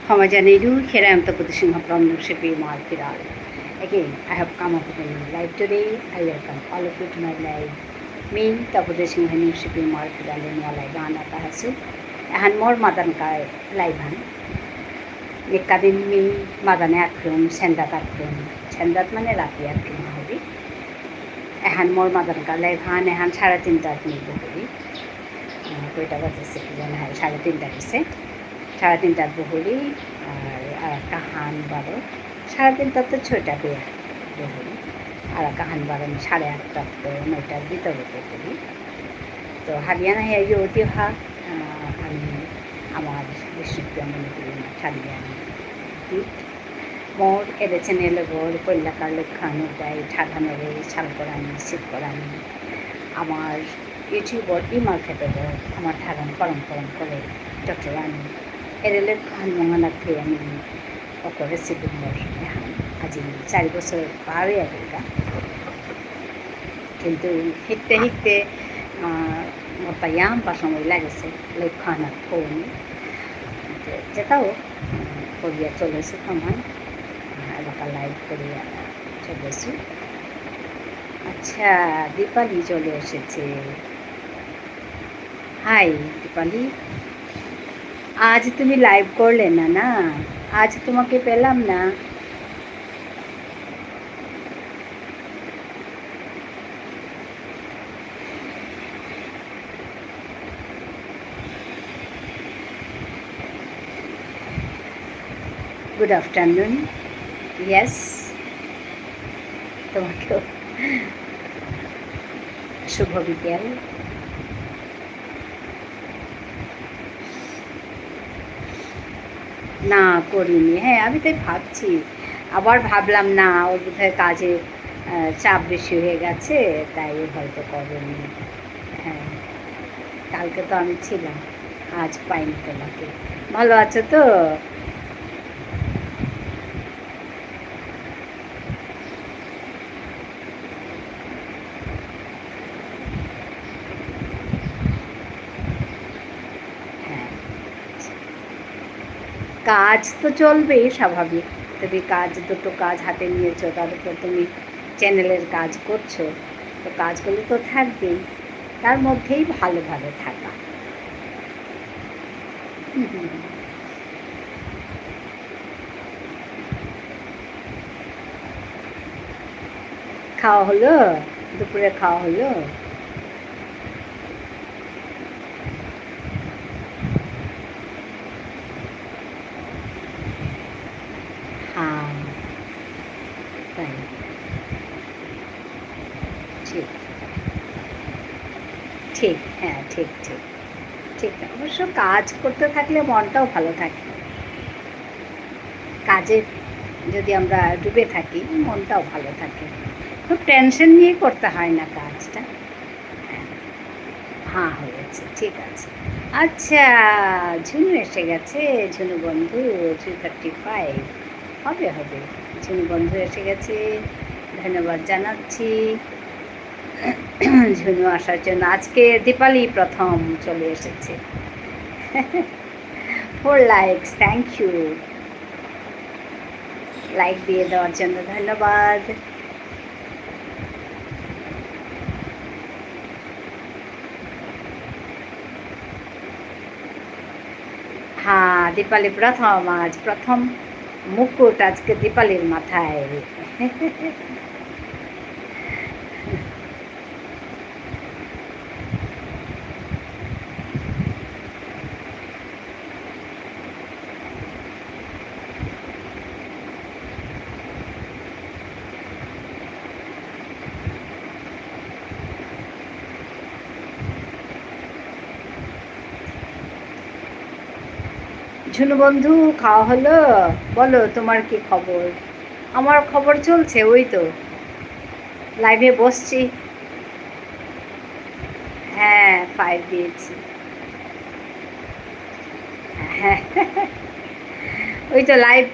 Homogeneity, here I am the position of Ramnuship Marpiral. Again, I have come up with a new live today. I welcome all of you to my live. Me, the position of Ramnuship Marpiral in your live on Atahasu. And more Madan Kai live. Nikadin me, Madan Akrum, Sendat Akrum, Sendat Manelati Akrum Hobby. And more Madan Kai live Han and Sharatin Tatni Buhuri. Quite a was a citizen, Sharatin Tatse. 3:30টার বহুরি আর একটা হান বারো 3:30টার তো ছয়টা পেয়ে বহুরি আর একটা হান বারো আমি 8:30 তো 9টার ভিতরে করি তো হারিয়ানা হেয়ে ঐতিহ্য আমি আমার বিশ্বপ্রিয় মনে করি না হারিয়ানা মোর এদের চ্যানেলে গোর কল্যাকার লক্ষাণু দেয় ঠাঠানের ছাল করানি শীত করানি আমার ইউটিউবর ইমার্কেটের আমার ঠাগান করম করে ডক্টর রানী এরেলের খান মহানাথে আমি রেসিপি মোর আজি 4 বছর পারে আগেকা কিন্তু হিঁটতে মোর তাইয়াম পা সময় লাগেছে লক্ষানাথ ফোন যেটাও করিয়া চলেছে তোমার এলাকা লাইভ করিয়া চলেছি আচ্ছা দীপালি চলে এসেছে হাই দীপালি आज তুমি লাইভ করলে না না আজ তোমাকে পেলাম না গুড আফটারনুন ইয়েস তোমাকেও শুভ বিকেল না করিনি হ্যাঁ আমি তাই ভাবছি আবার ভাবলাম না ওর বোধহয় কাজে চাপ বেশি হয়ে গেছে তাই হয়তো করেনি হ্যাঁ কালকে তো আমি ছিলাম আজ পাইনি তোমাকে ভালো আছো তো কাজ তো চলবেই স্বাভাবিক তুমি কাজ দুটো কাজ হাতে নিয়েছো তার উপর তুমি চ্যানেলের কাজ করছো তো কাজগুলো তো থাকবেই তার মধ্যেই ভালো থাকা খাওয়া হলো দুপুরে খাওয়া হলো ঠিক হ্যাঁ ঠিক অবশ্য কাজ করতে থাকলে মনটাও ভালো থাকে কাজে যদি আমরা ডুবে থাকি মনটাও ভালো থাকে খুব টেনশন নিয়ে করতে হয় না কাজটা হ্যাঁ হয়েছে ঠিক আছে আচ্ছা ঝুনু এসে গেছে ঝুনু বন্ধু 3:35 হবে ঝুনু বন্ধু এসে গেছে ধন্যবাদ জানাচ্ছি ঝুনু আসার জন্য আজকে দীপালি প্রথম চলে এসেছে 4 লাইকস থ্যাংক ইউ লাইক দিয়ে দেওয়ার জন্য ধন্যবাদ হ্যাঁ দীপালি প্রথম আজ প্রথম মুকুট আজকে দীপালির মাথায় ঝুনু বন্ধু খাওয়া হলো বলো তোমার কি খবর আমার খবর চলছে ওই তো লাইভে বসছি হ্যাঁ 5 দিয়েছি হ্যাঁ ওই তো লাইভ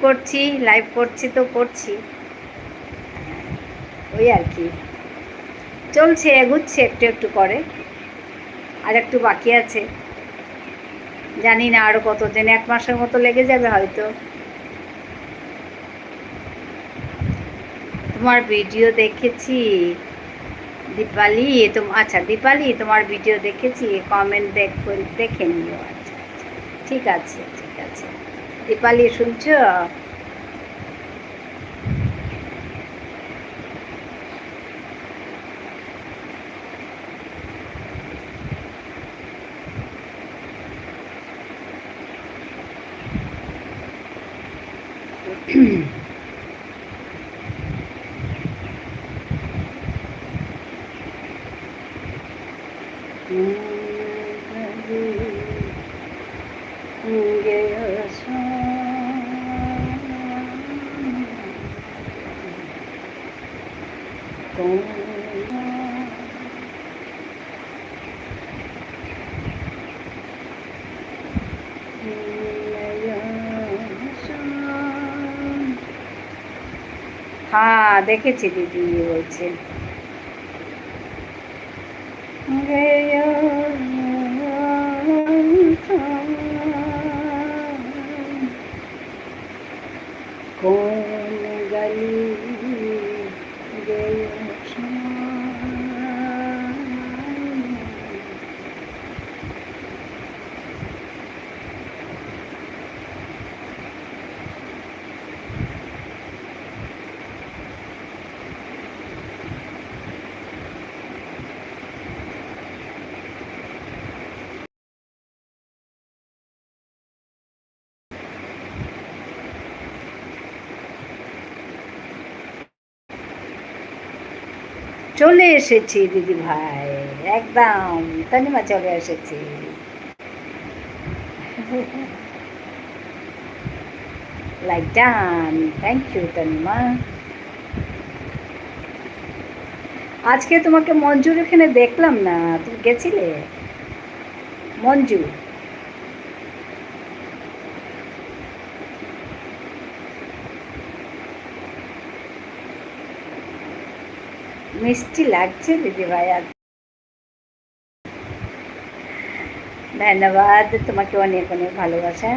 করছি তো করছি ওই আর কি চলছে এগুচ্ছে একটু করে আর একটু বাকি আছে জানি না আরও কতদিন, 1 মাসের মতো লেগে যাবে হয়তো। তোমার ভিডিও দেখেছি দীপালি, আচ্ছা দীপালি তোমার ভিডিও দেখেছি, কমেন্ট দেখে নিও। আচ্ছা আচ্ছা, ঠিক আছে ঠিক আছে। দীপালি শুনছো? হ্যাঁ দেখেছি, দিদি বলছে কোন গলি গেল চলে এসেছি দিদি ভাই, একদম তনিমা চলে এসেছি। Like done, thank you Tanima. আজকে তোমাকে মঞ্জুর এখানে দেখলাম না, তুমি গেছিলে? মঞ্জু মিষ্টি লাগছে দিদি ভাই, ধন্যবাদ, তোমাকে অনেক অনেক ভালোবাসা।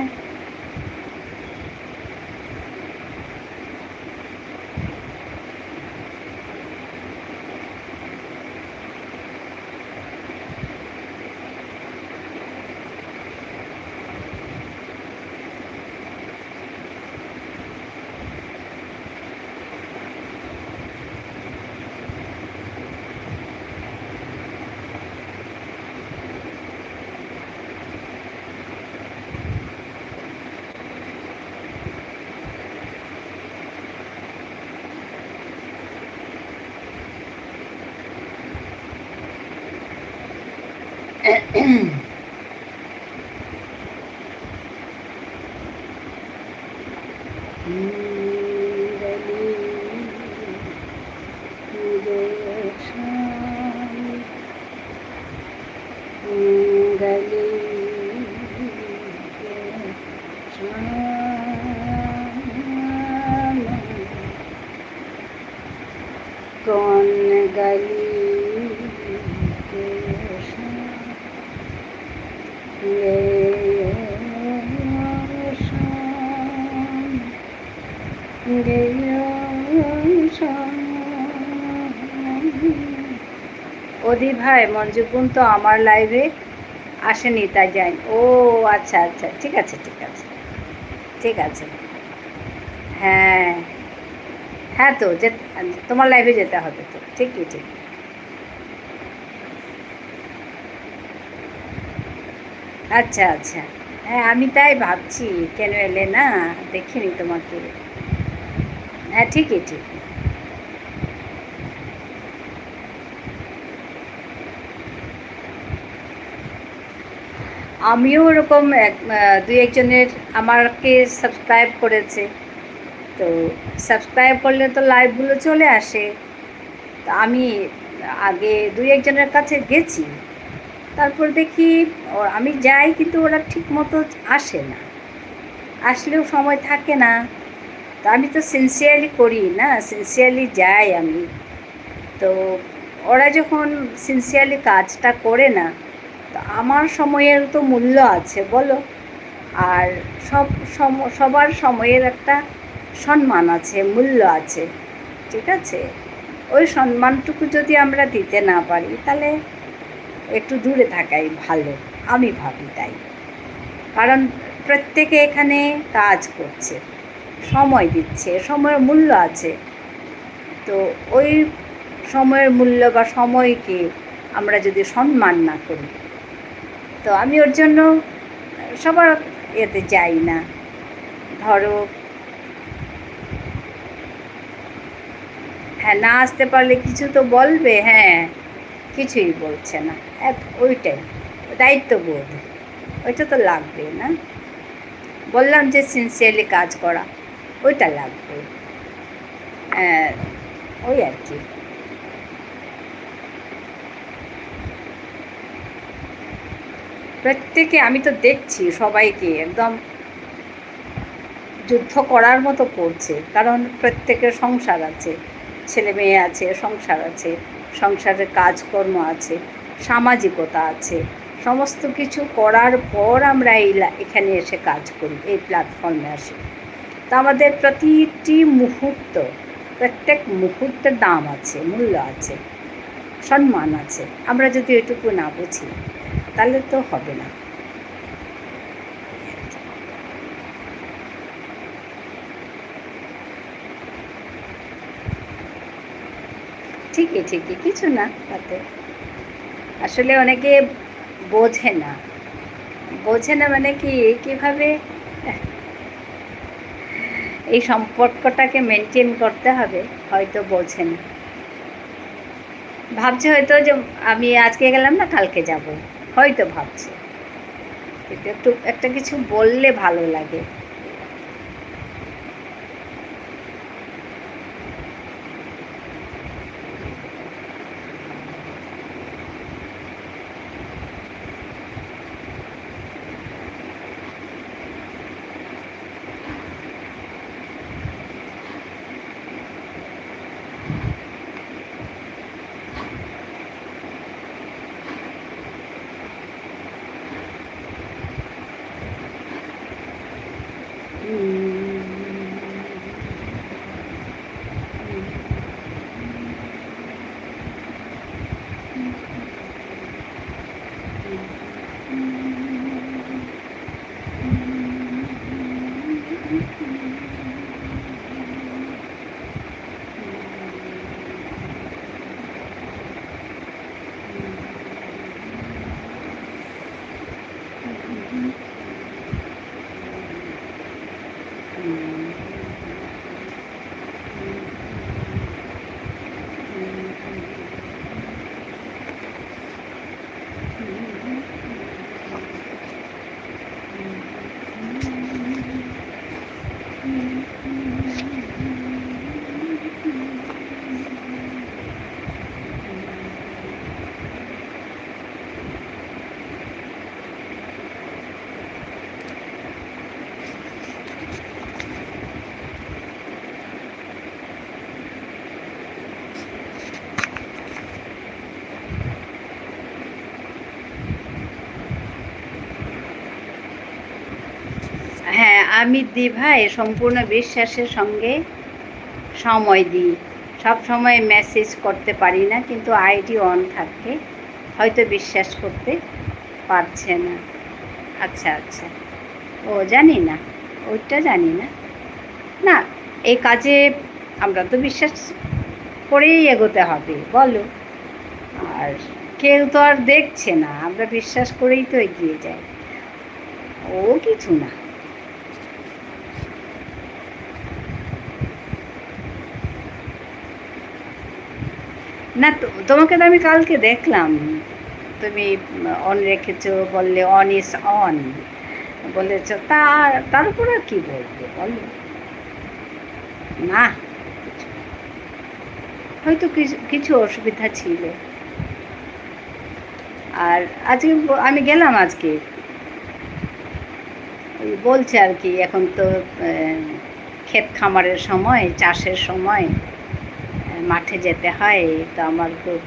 कौन गली অদি ভাই মঞ্জু বোন তো আমার লাইভে আসেনি, তাই যাই। ও আচ্ছা আচ্ছা, ঠিক আছে ঠিক আছে ঠিক আছে। হ্যাঁ হ্যাঁ, তো যে তোমার লাইভে যেতে হবে তো, ঠিকই ঠিক। আচ্ছা আচ্ছা, হ্যাঁ আমি তাই ভাবছি কেন এলে না, দেখিনি তোমাকে। হ্যাঁ ঠিকই ঠিক। আমিও ওরকম দুই একজনের আমাকে সাবস্ক্রাইব করেছে, তো সাবস্ক্রাইব করলে তো লাইভগুলো চলে আসে। তো আমি আগে দুই একজনের কাছে গেছি, তারপর দেখি আমি যাই কিন্তু ওরা ঠিক মতো আসে না, আসলেও সময় থাকে না। তো আমি তো সিনসিয়ারলি করি না, সিনসিয়ারলি যাই আমি। তো ওরা যখন সিনসিয়ারলি কাজটা করে না, তো আমার সময়ের তো মূল্য আছে বলো, আর সবার সময়ের একটা সম্মান আছে, মূল্য আছে, ঠিক আছে? ওই সম্মানটুকু যদি আমরা দিতে না পারি তাহলে একটু দূরে থাকাই ভালো, আমি ভাবি তাই। কারণ প্রত্যেকে এখানে কাজ করছে, সময় দিচ্ছে, সময়ের মূল্য আছে। তো ওই সময়ের মূল্য বা সময়কে আমরা যদি সম্মান না করি, তো আমি ওর জন্য সবার এতে যাই না। ধরো হ্যাঁ, না আসতে পারলে কিছু তো বলবে, হ্যাঁ কিছুই বলছে না, ওইটাই দায়িত্ববোধ, ওইটা তো লাগবে না। বললাম যে সিনসিয়ারলি কাজ করা, ওইটা লাগবে, ওই আর কি। প্রত্যেকে আমি তো দেখছি সবাইকে একদম যুদ্ধ করার মতো করছে, কারণ প্রত্যেকের সংসার আছে, ছেলে মেয়ে আছে, সংসার আছে, সংসারের কাজকর্ম আছে, সামাজিকতা আছে, সমস্ত কিছু করার পর আমরা এখানে এসে কাজ করি, এই প্ল্যাটফর্মে আসি। তা আমাদের প্রতিটি মুহূর্ত, প্রত্যেক মুহূর্তের দাম আছে, মূল্য আছে, সম্মান আছে। আমরা যদি এটুকু না বুঝি তাহলে তো হবে না। ঠিকই ঠিকই, কিছু না তাতে। আসলে অনেকে বোঝে না, বোঝে না মানে কি, কীভাবে এই সম্পর্কটাকে মেনটেন করতে হবে হয়তো বোঝে না। ভাবছে হয়তো যে আমি আজকে গেলাম না, কালকে যাব, হয়তো ভাবছে, কিন্তু একটু একটা কিছু বললে ভালো লাগে। হ্যাঁ, আমি ভাই সম্পূর্ণ বিশ্বাসের সঙ্গে সময় দিই। সব সময় মেসেজ করতে পারি না, কিন্তু আইডি অন থাকে, হয়তো বিশ্বাস করতে পারছে না। আচ্ছা আচ্ছা, ও জানি না, ওইটা জানি না। না, এই কাজে আমরা তো বিশ্বাস করেই এগোতে হবে বলো, আর কেউ তো আর দেখছে না, আমরা বিশ্বাস করেই তো এগিয়ে যাই। ও কিছু না। না, তোমাকে তো আমি কালকে দেখলাম, তুমি অন রেখেছো, বললে অন ইজ অন বলেছ, তার উপর আর কী বলবে বলো? না, হয়তো কিছু অসুবিধা ছিল। আর আজকে আমি গেলাম, আজকে ওই বলছে আর কি, এখন তো ক্ষেত খামারের সময়, চাষের সময়, মাঠে যেতে হয়, তো আমার খুব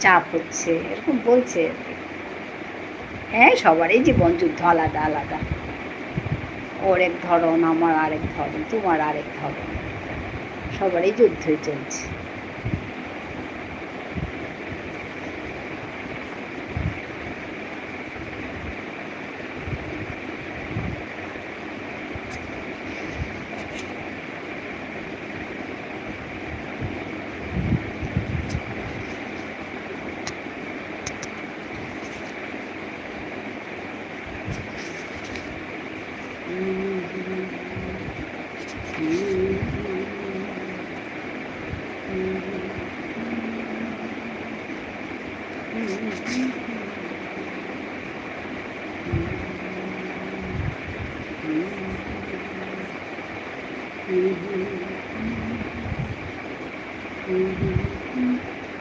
চাপ হচ্ছে, এরকম বলছে আর কি। হ্যাঁ, সবারই জীবন যুদ্ধ আলাদা আলাদা। ওর এক ধরন, আমার আরেক ধরন, তোমার আরেক ধরন, সবারই যুদ্ধই চলছে।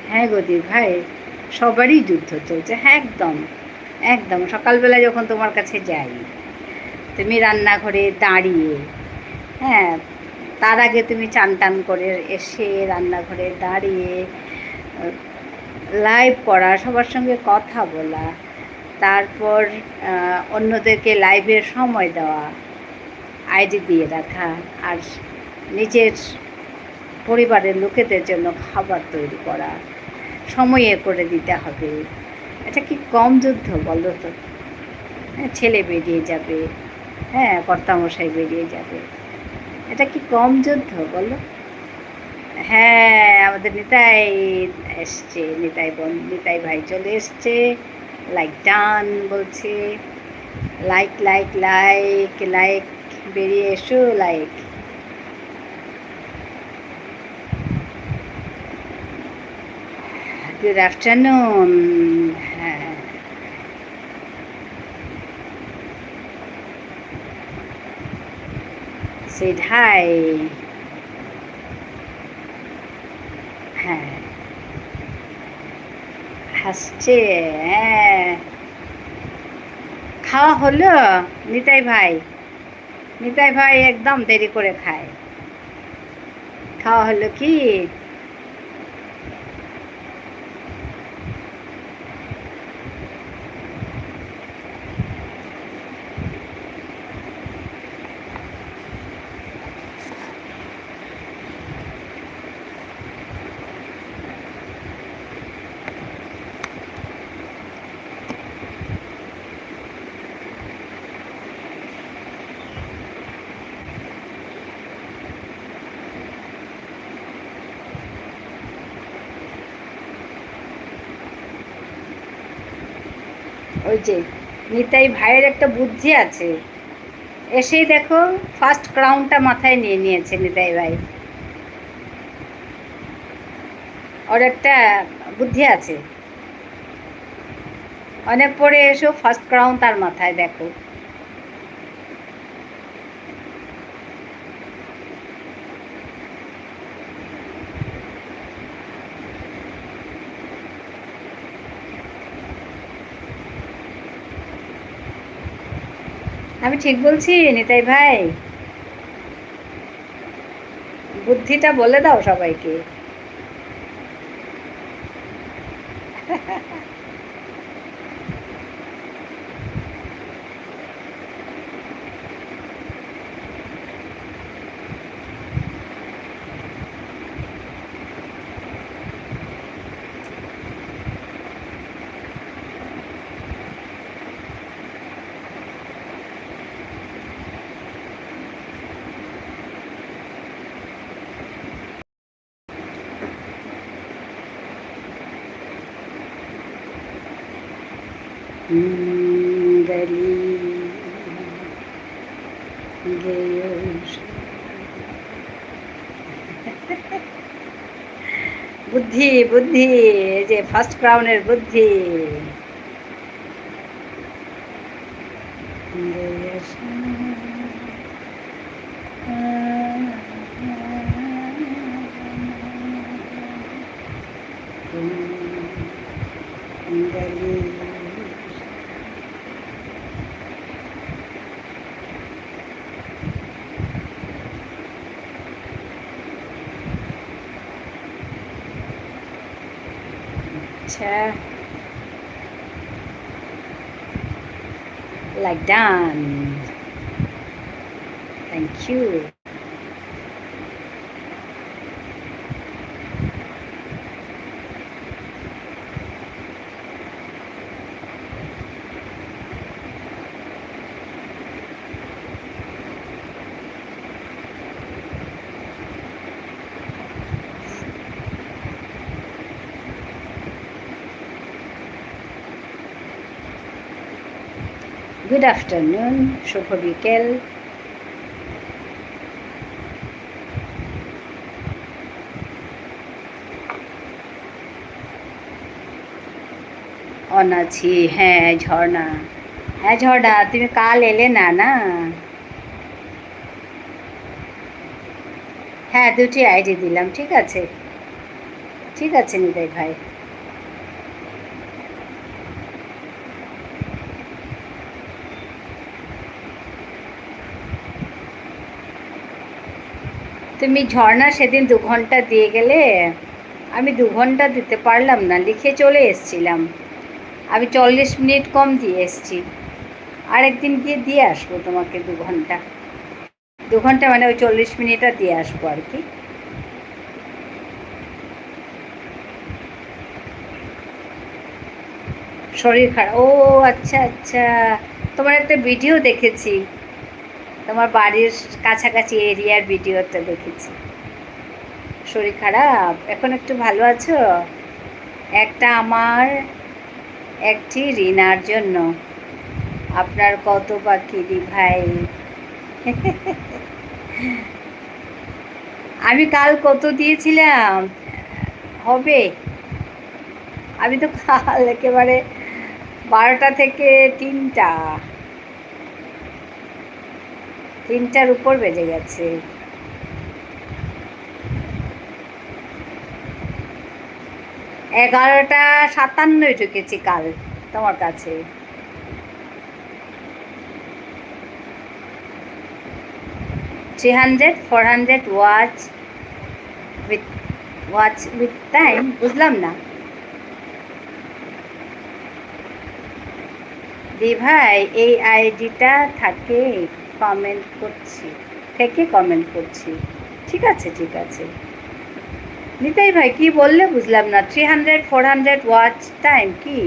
হ্যাঁ গদি ভাই, সবারই যুদ্ধ চলছে। হ্যাঁ, একদম একদম। সকালবেলা যখন তোমার কাছে যাই, তুমি রান্নাঘরে দাঁড়িয়ে, হ্যাঁ, তার আগে তুমি চান টান করে এসে রান্নাঘরে দাঁড়িয়ে লাইভ করা, সবার সঙ্গে কথা বলা, তারপর অন্যদেরকে লাইভের সময় দেওয়া, আইডি দিয়ে রাখা, আর নিজের পরিবারের লোকেদের জন্য খাবার তৈরি করা, সময়ে করে দিতে হবে। এটা কি কম যুদ্ধ বলো তো? হ্যাঁ, ছেলে বেরিয়ে যাবে, হ্যাঁ, কর্তামশাই বেরিয়ে যাবে, এটা কি কম যুদ্ধ বলো? হ্যাঁ, আমাদের নিতাই এসছে, নিতাই ভাই চলে এসছে। লাইক ডান বলছে, লাইক লাইক লাইক লাইক, বেরিয়ে এসো লাইক। Good afternoon. হ্যাঁ, said hi. হ্যাঁ, হাসছে। হ্যাঁ, খাওয়া হলো নিতাই ভাই? নিতাই ভাই একদম দেরি করে খায়। খাওয়া হলো কি? ওই যে নিতাই ভাইয়ের একটা বুদ্ধি আছে, এসেই দেখো ফার্স্ট ক্রাউনটা মাথায় নিয়ে নিয়েছে নিতাই ভাই। ওর একটা বুদ্ধি আছে, অনেক পরে এসো ফার্স্ট ক্রাউন তার মাথায়, দেখো। আমি ঠিক বলছি নিতাই ভাই? বুদ্ধিটা বলে দাও সবাইকে। गली गयो বুদ্ধি বুদ্ধি, এই যে ফার্স্ট ক্রাউনের বুদ্ধি। अच्छा, like done. Thank you. Good afternoon, শুভ বিকেল। অনাছি, হ্যাঁ ঝর্ণা, হ্যাঁ ঝর্ণা, তুমি কাল এলে না না? হ্যাঁ, দুটি আইডি দিলাম, ঠিক আছে ঠিক আছে নিতাই ভাই। তুমি ঝর্ণা সেদিন 2 ঘন্টা দিয়ে গেলে, আমি 2 ঘন্টা দিতে পারলাম না, লিখে চলে এসছিলাম। আমি 40 মিনিট কম দিয়ে এসছি। আরেকদিন গিয়ে দিয়ে আসবো তোমাকে 2 ঘন্টা। 2 ঘন্টা মানে ওই 40 মিনিটটা দিয়ে আসবো আর কি। শরীর খারাপ, ও আচ্ছা আচ্ছা, তোমার একটা ভিডিও দেখেছি, তোমার বাড়ির কাছাকাছি এরিয়ার ভিডিওটা দেখেছি। শরীর খারাপ, এখন একটু ভালো আছো? একটা আমার, একটি রিনার জন্য। আপনার কত পাখি দি ভাই। আমি কাল কত দিয়েছিলাম হবে? আমি তো কাল একেবারে 12টা থেকে 3টার উপর বেজে গেছে। এগারোটা 57 ঢুকেছি কাল তোমার কাছে। $300-400 ওয়াচ উইথ টাইম, বুঝলাম না দি ভাই। এই আইডিটা কমেন্ট করছি। ঠিক আছে ঠিক আছে নিতাই ভাই, কি বললে বুঝলাম না। 300-400 ওয়াচ টাইম কি?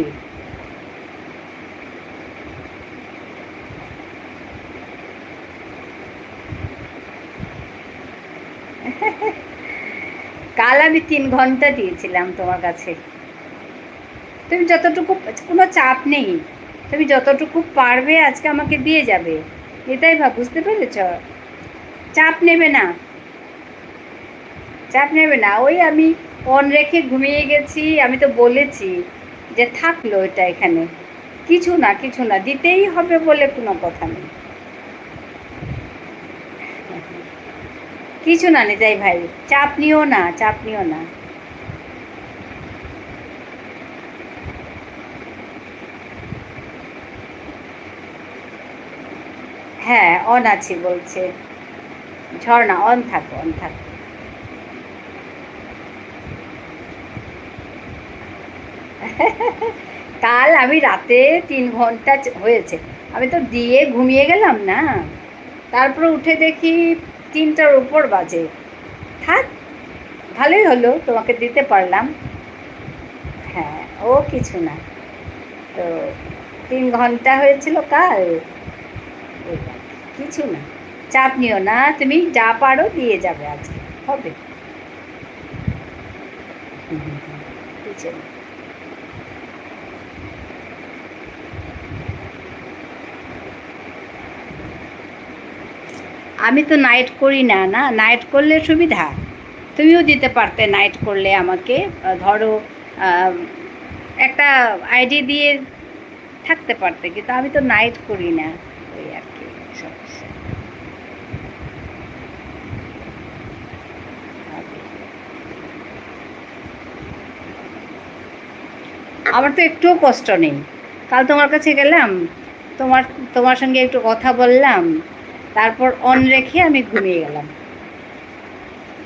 কাল আমি 3 ঘন্টা দিয়েছিলাম তোমার কাছে। তুমি যতটুকু, কোনো চাপ নেই, তুমি যতটুকু পারবে আজকে আমাকে দিয়ে যাবে, এটাই ভাব, বুঝতে পেরেছ? চাপ নেবে না, চাপ নেবে না। ওই আমি অন রেখে ঘুমিয়ে গেছি, আমি তো বলেছি যে থাকলো এটা এখানে। কিছু না, দিতেই হবে বলে কোনো কথা নেই। কিছু না নিতাই ভাই, চাপ নিও না। হ্যাঁ অন আছি বলছে ঝর্ণা, অন থাকো। কাল আমি রাতে 3 ঘন্টা হয়েছে, আমি তো দিয়ে ঘুমিয়ে গেলাম না, তারপরে উঠে দেখি 3টার উপর বাজে। থাক, ভালোই হলো, তোমাকে দিতে পারলাম। হ্যাঁ ও কিছু না, তো 3 ঘন্টা হয়েছিল কাল, কিছু না, চাপ নিও না, তুমি যা পারো দিয়ে যাবে, আজকে হবে। কিছু না। আমি তো নাইট করি না, নাইট করলে সুবিধা, তুমিও দিতে পারতে নাইট করলে আমাকে। ধরো একটা আইডি দিয়ে থাকতে পারতে, কিন্তু আমি তো নাইট করি না, ওই আর কি সমস্যা। আমার তো একটুও কষ্ট নেই। কাল তোমার কাছে গেলাম, তোমার সঙ্গে একটু কথা বললাম, তারপর অন রেখে আমি ঘুমিয়ে গেলাম।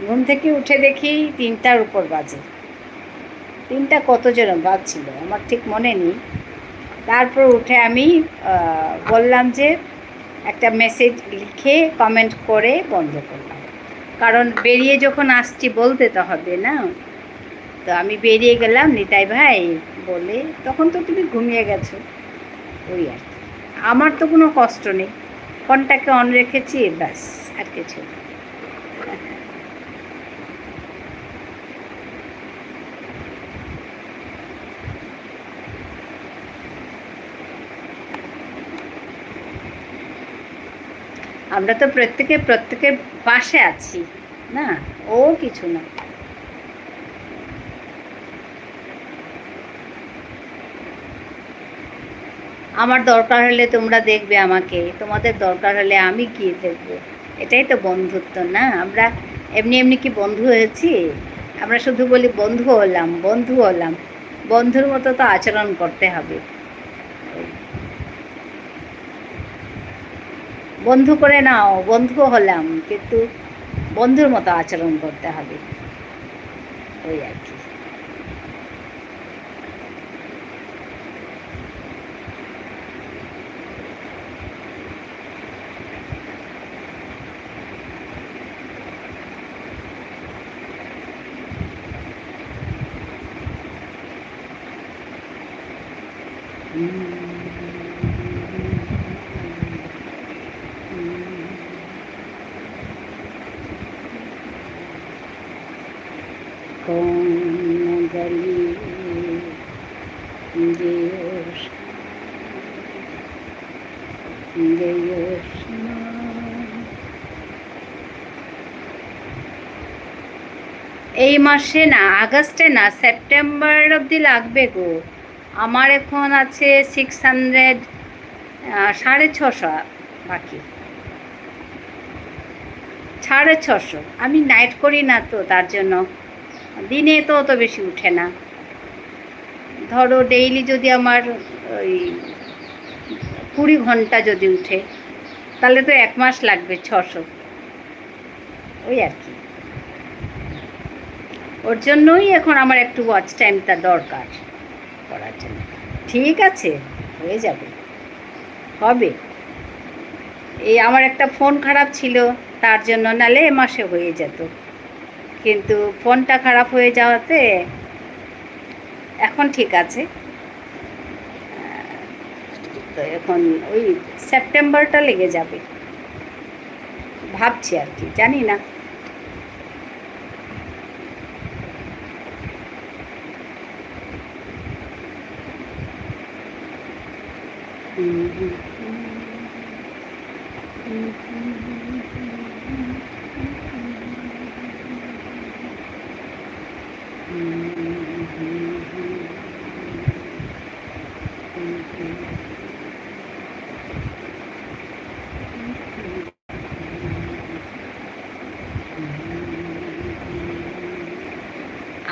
ঘুম থেকে উঠে দেখি 3টার উপর বাজে। 3টা কত যেন বাজছিল আমার ঠিক মনে নেই, তারপর উঠে আমি বললাম যে একটা মেসেজ লিখে কমেন্ট করে বন্ধ করলাম, কারণ বেরিয়ে যখন আসছি বলতে তো হবে না। তো আমি বেরিয়ে গেলাম নিতাই ভাই বলে, তখন তো তুমি ঘুমিয়ে গেছো। ওই আর কি, আমার তো কোনো কষ্ট নেই, ফোনটাকে অন রেখেছি ব্যাস, আর কিছু না। আমরা তো প্রত্যেকের পাশে আছি না, ও কিছু না। আমার দরকার হলে তোমরা দেখবে আমাকে, তোমাদের দরকার হলে আমি গিয়ে দেখবো। এটাই তো বন্ধুত্ব না? আমরা এমনি এমনি কি বন্ধু হয়েছি? আমরা শুধু বলি বন্ধু হলাম, বন্ধু হলাম। বন্ধুর মতো তো আচরণ করতে হবে। বন্ধু করে নাও, বন্ধু হলাম, কিন্তু বন্ধুর মতো আচরণ করতে হবে, ওই আর কি। कौन गली এই মাসে না, আগস্টে না, সেপ্টেম্বর অবধি লাগবে গো। আমার এখন আছে 600, 650 বাকি, 650। আমি নাইট করি না তো, তার জন্য দিনে তো অত বেশি উঠে না। ধরো ডেইলি যদি আমার ওই 20 ঘন্টা যদি উঠে, তাহলে তো 1 মাস লাগবে 600, ওই আর কি। ওর জন্যই এখন আমার একটু ওয়াচ টাইমটা দরকার করার জন্য। ঠিক আছে, হয়ে যাবে, হবে। এই আমার একটা ফোন খারাপ ছিল, তার জন্য, নালে এ মাসে হয়ে যেত, কিন্তু ফোনটা খারাপ হয়ে যাওয়াতে এখন ঠিক আছে। তো এখন ওই সেপ্টেম্বরটা লেগে যাবে ভাবছি আর কি, জানি না।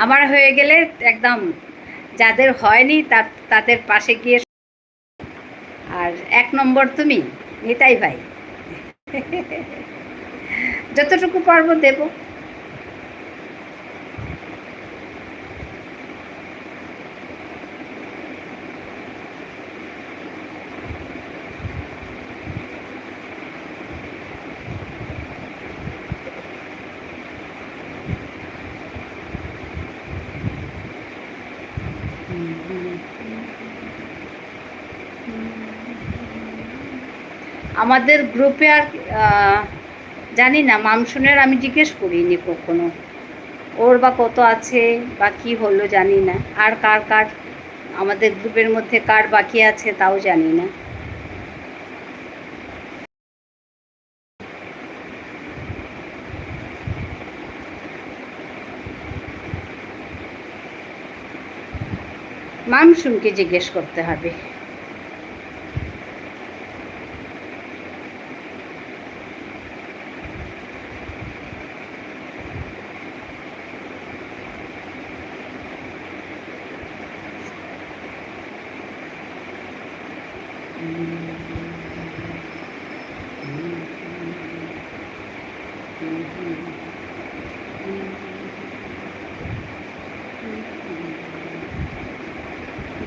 আমার হয়ে গেলে একদম, যাদের হয়নি তাদের পাশে গিয়ে, আর 1 নম্বর তুমি নিতাই ভাই। যতটুকু পারবো দেবো। আমাদের গ্রুপে আর জানি না, মামসুনের আমি জিজ্ঞেস করিনি কখনো, ওর বা কত আছে বা কী হলো জানি না, আর কার কার আমাদের গ্রুপের মধ্যে কার বাকি আছে তাও জানি না। মামসুনকে জিজ্ঞেস করতে হবে।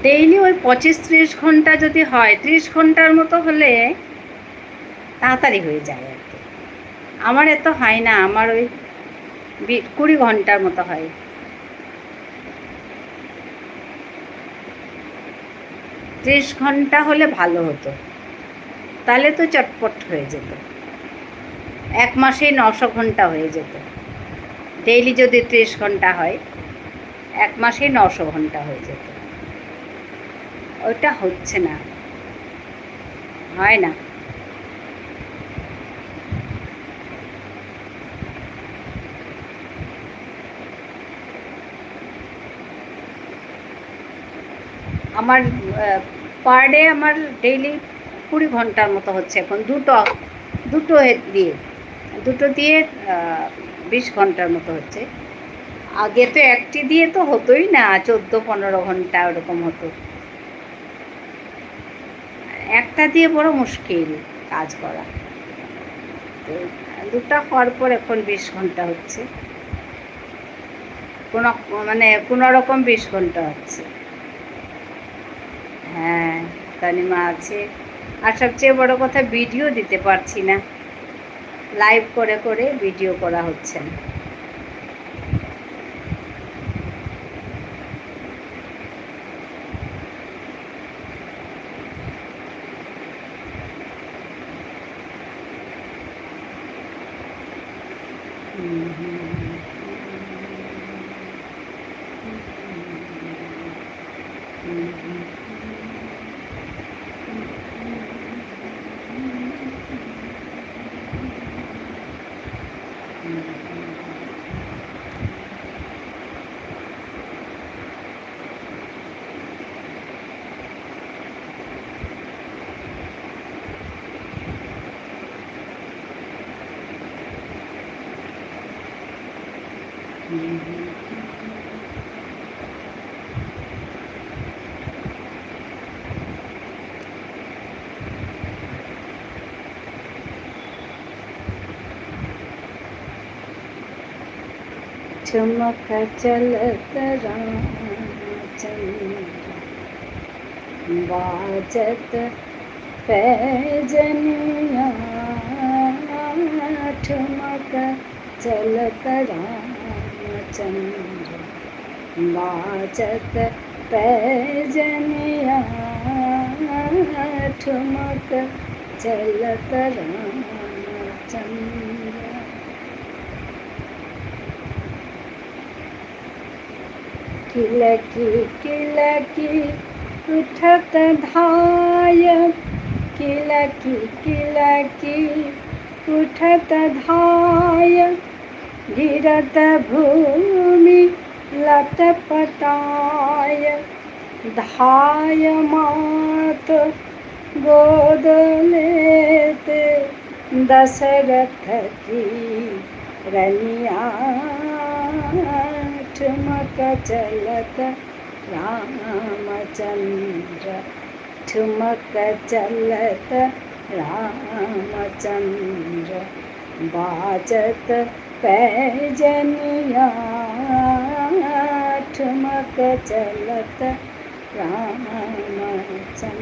ডেইলি ওই 25-30 ঘন্টা যদি হয়, 30 ঘন্টার মতো হলে তাড়াতাড়ি হয়ে যায় আর কি। আমার এত হয় না, আমার ওই 20 ঘন্টার মতো হয়। 30 ঘন্টা হলে ভালো হতো, তাহলে তো চটপট হয়ে যেত। 1 মাসেই 900 ঘন্টা হয়ে যেত। ডেইলি যদি 30 ঘন্টা হয়, 1 মাসেই 900 ঘন্টা হয়ে যেত। ওইটা হচ্ছে না, হয় না। আমার পার ডে আমার ডেইলি 20 ঘন্টার মতো হচ্ছে এখন। দুটো দিয়ে 20 ঘন্টার মতো হচ্ছে। আগে তো একটি দিয়ে তো হতোই না, 14-15 ঘন্টা ওরকম হতো। একটা দিয়ে বড় মুশকিল কাজ করা। তো দুটো হওয়ার পর এখন 20 ঘন্টা হচ্ছে, কোনো রকম 20 ঘন্টা হচ্ছে। হ্যাঁ, তানিমা আছে। আর সবচেয়ে বড় কথা, ভিডিও দিতে পারছি না, লাইভ করে করে ভিডিও করা হচ্ছে না। चमक चलत रामचंद्र, बाजत पैजनिया। ठुमक चलत रामचंद्र, बाजत पैजनिया। ठुमक चलत रामचंद्र। किलकी किलकी उठत धाय, किलकी किलकी उठत धाय। गिरत भूमि लटपटाय, धाय मात गोद लेते। दशरथ की रनिया, ठुमक चलत रामचंद्र। ठुमक चलत रामचंद्र, बाजत पैजनिया। ठुमक चलत रामचंद्र।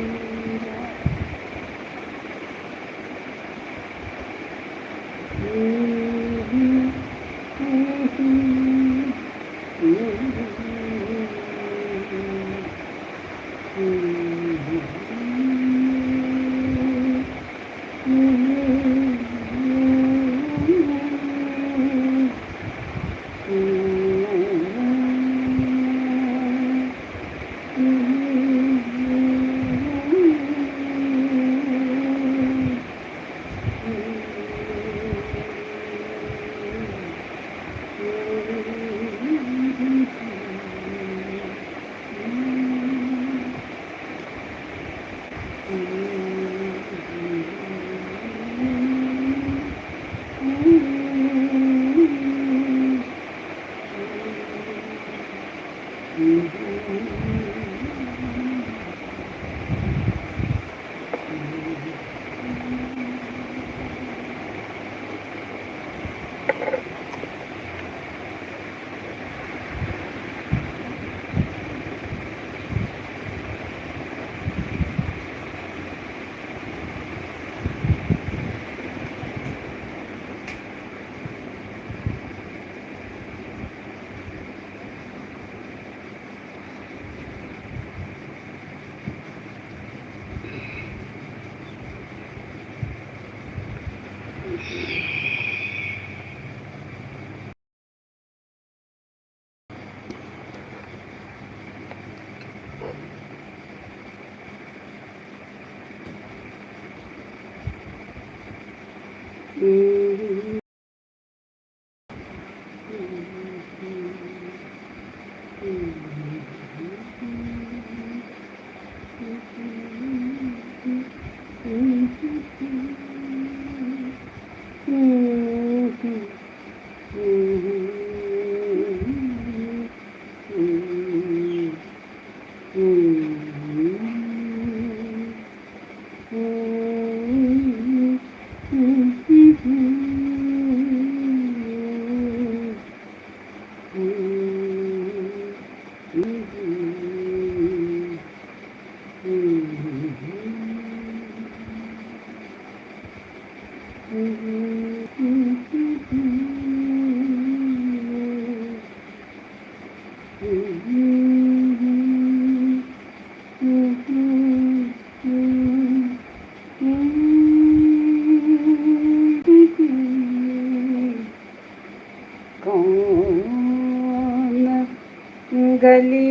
गली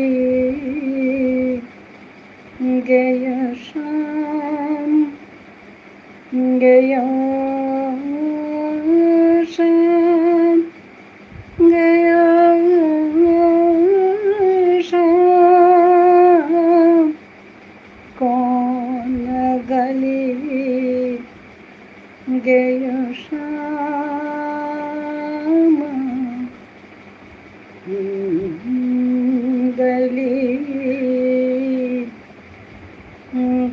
गया शाम गया शाम गया शाम कौन गली गया शाम गली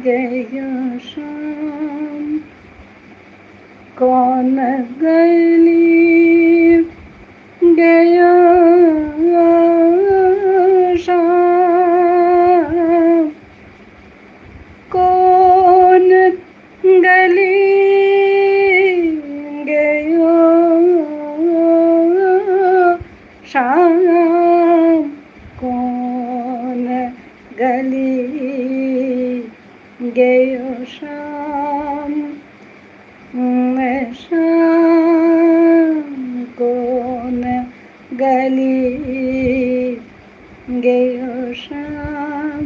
गया शाम कौन गली गया शाम कौन गली गया शाम कौन गली गया शाम शाम कौन गली गया शाम।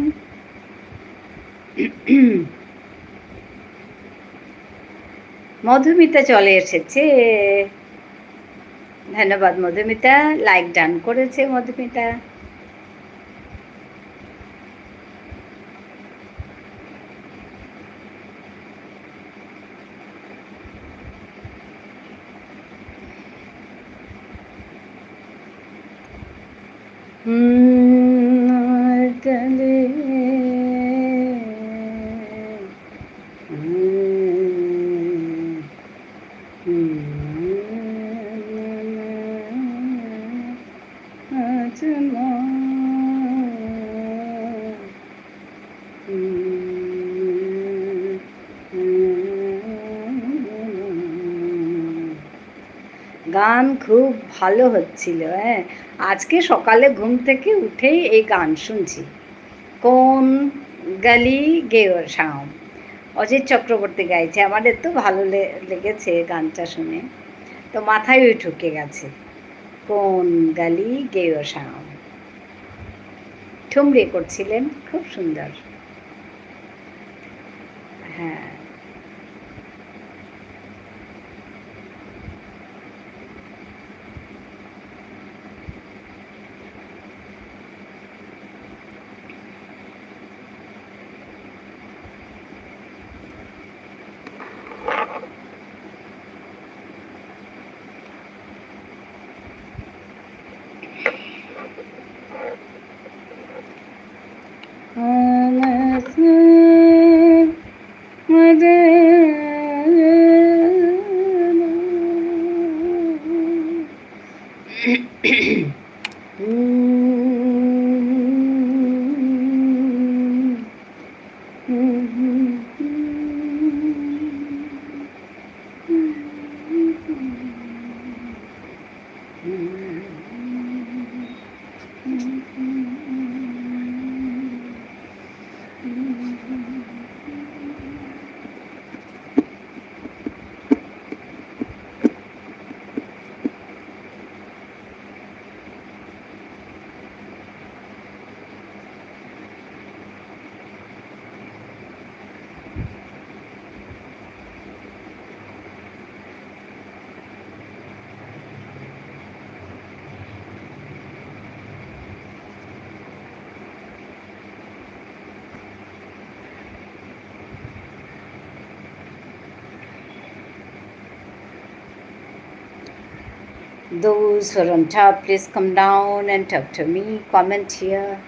মধুমিতা চলে এসেছে, ধন্যবাদ মধুমিতা, লাইক ডান করেছে মধুমিতা। গলে গান খুব ভালো হচ্ছিল। হ্যাঁ, আজকে সকালে ঘুম থেকে উঠেই এই গান শুনছি, কোন গলি গেও শাম, অজিত চক্রবর্তী গাইছে। আমার এত ভালো লেগেছে গানটা শুনে, তো মাথায় ওই ঢুকে গেছে, কোন গলি গেও শাম। ঠুমরে করছিলেন, খুব সুন্দর। হ্যাঁ, Those who are on top, please come down and talk to me. Comment here.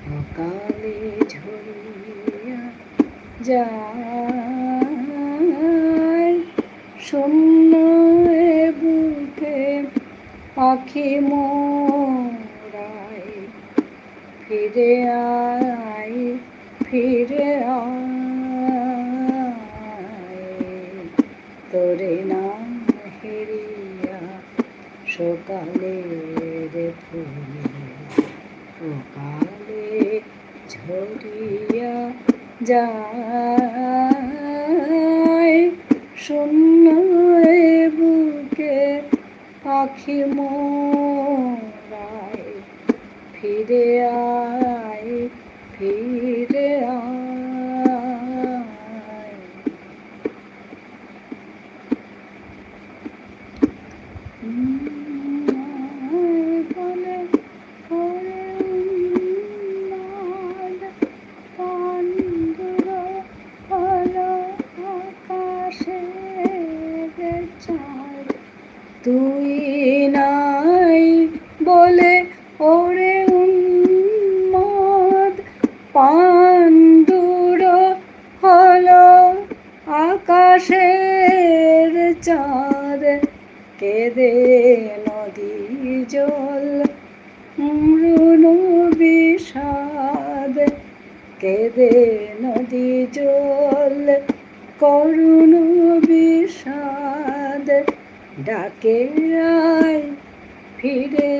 সকালে ঝরিয়া যায় শূন্য বুকে পাখি মোরায় ফিরে আয় ফিরে আয় তোরে না হেরিয়া সকালের ফুল সকালে ঝরিয়া যায় শূন্য বুকে পাখি মোরায় ফিরে আয় ফিরে আয় বলে তুই নাই বলে ওরে উন্মাদ পাণ্ডুর হলো আকাশের চাঁদ কেঁদে নদী জল মরুণ বিষাদ কেঁদে নদী জল করুণ বিষাদ ডাকে আয় ফিরে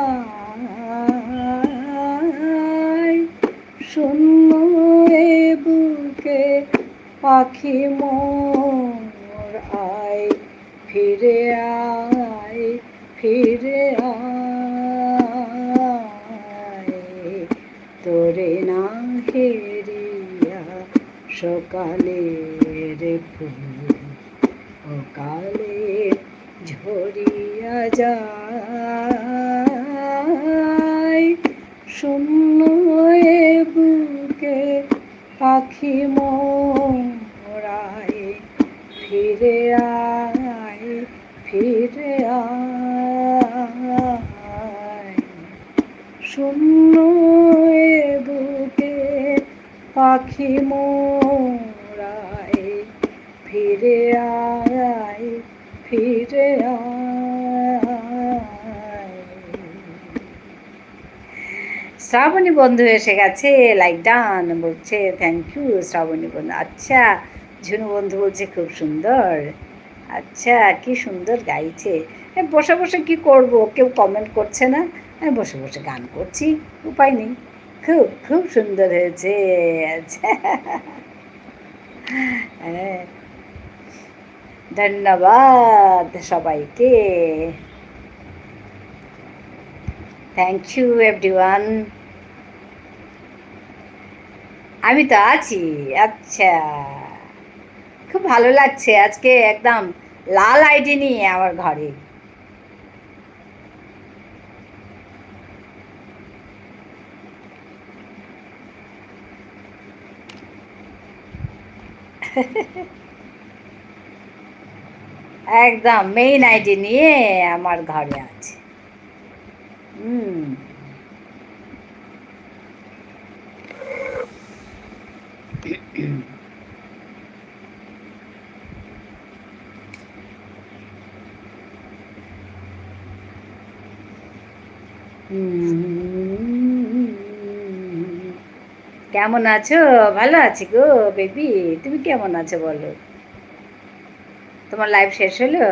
আয় শূন্য বুকে পাখি মোর আয় ফিরে আয় ফিরে আয় তোরে না হেরিয়া সকালের ফুল অকালে ঝরিয়া যায় শূন্য বুকে পাখি মোরায় ফিরে আয় ফিরে আয় শূন্য বুকে পাখি মোরায় ফিরে আয় ফিরে আয় শ্রাবণী বন্ধু এসে গেছে, লাইক ডান বলছে, থ্যাংক ইউ শ্রাবণী বন্ধু। আচ্ছা, ঝুনু বন্ধু বলছে খুব সুন্দর। আচ্ছা, কি সুন্দর গাইছে। বসে বসে কি করব, কেউ কমেন্ট করছে না, আমি বসে বসে গান করছি, উপায় নেই। খুব খুব সুন্দর হয়েছে। আচ্ছা, হ্যাঁ, ধন্যবাদ সবাইকে। Thank you everyone. আমি তো আছি। আচ্ছা, খুব ভালো লাগছে আজকে, একদম লাল আইডি নিয়ে আমার ঘরে। একদম মেইন আইডি নিয়ে আমার ঘরে আছে। হুম। কেমন আছো? ভালো আছি গো বেবি, তুমি কেমন আছো বলো? তোমার লাইফ শেষ হলো?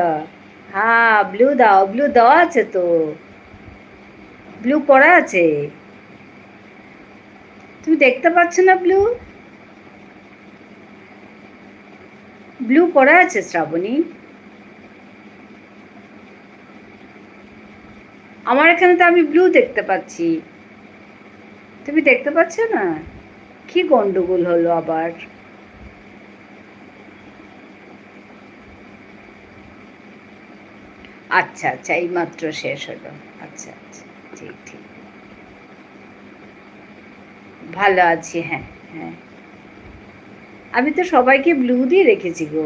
হ্যাঁ, ব্লু দাও, ব্লু দেওয়া আছে তো, ব্লু করা আছে। তুমি দেখতে পাচ্ছ না ব্লু? ব্লু করা আছে শ্রাবণী। আমার এখানে তো আমি ব্লু দেখতে পাচ্ছি, তুমি দেখতে পাচ্ছ না? কি গন্ডগোল হলো আবার? আচ্ছা আচ্ছা, এইমাত্র শেষ হলো। আচ্ছা আচ্ছা, ঠিক ঠিক, ভালো আছি, হ্যাঁ হ্যাঁ। আমি তো সবাইকে ব্লু দিয়ে রেখেছি গো।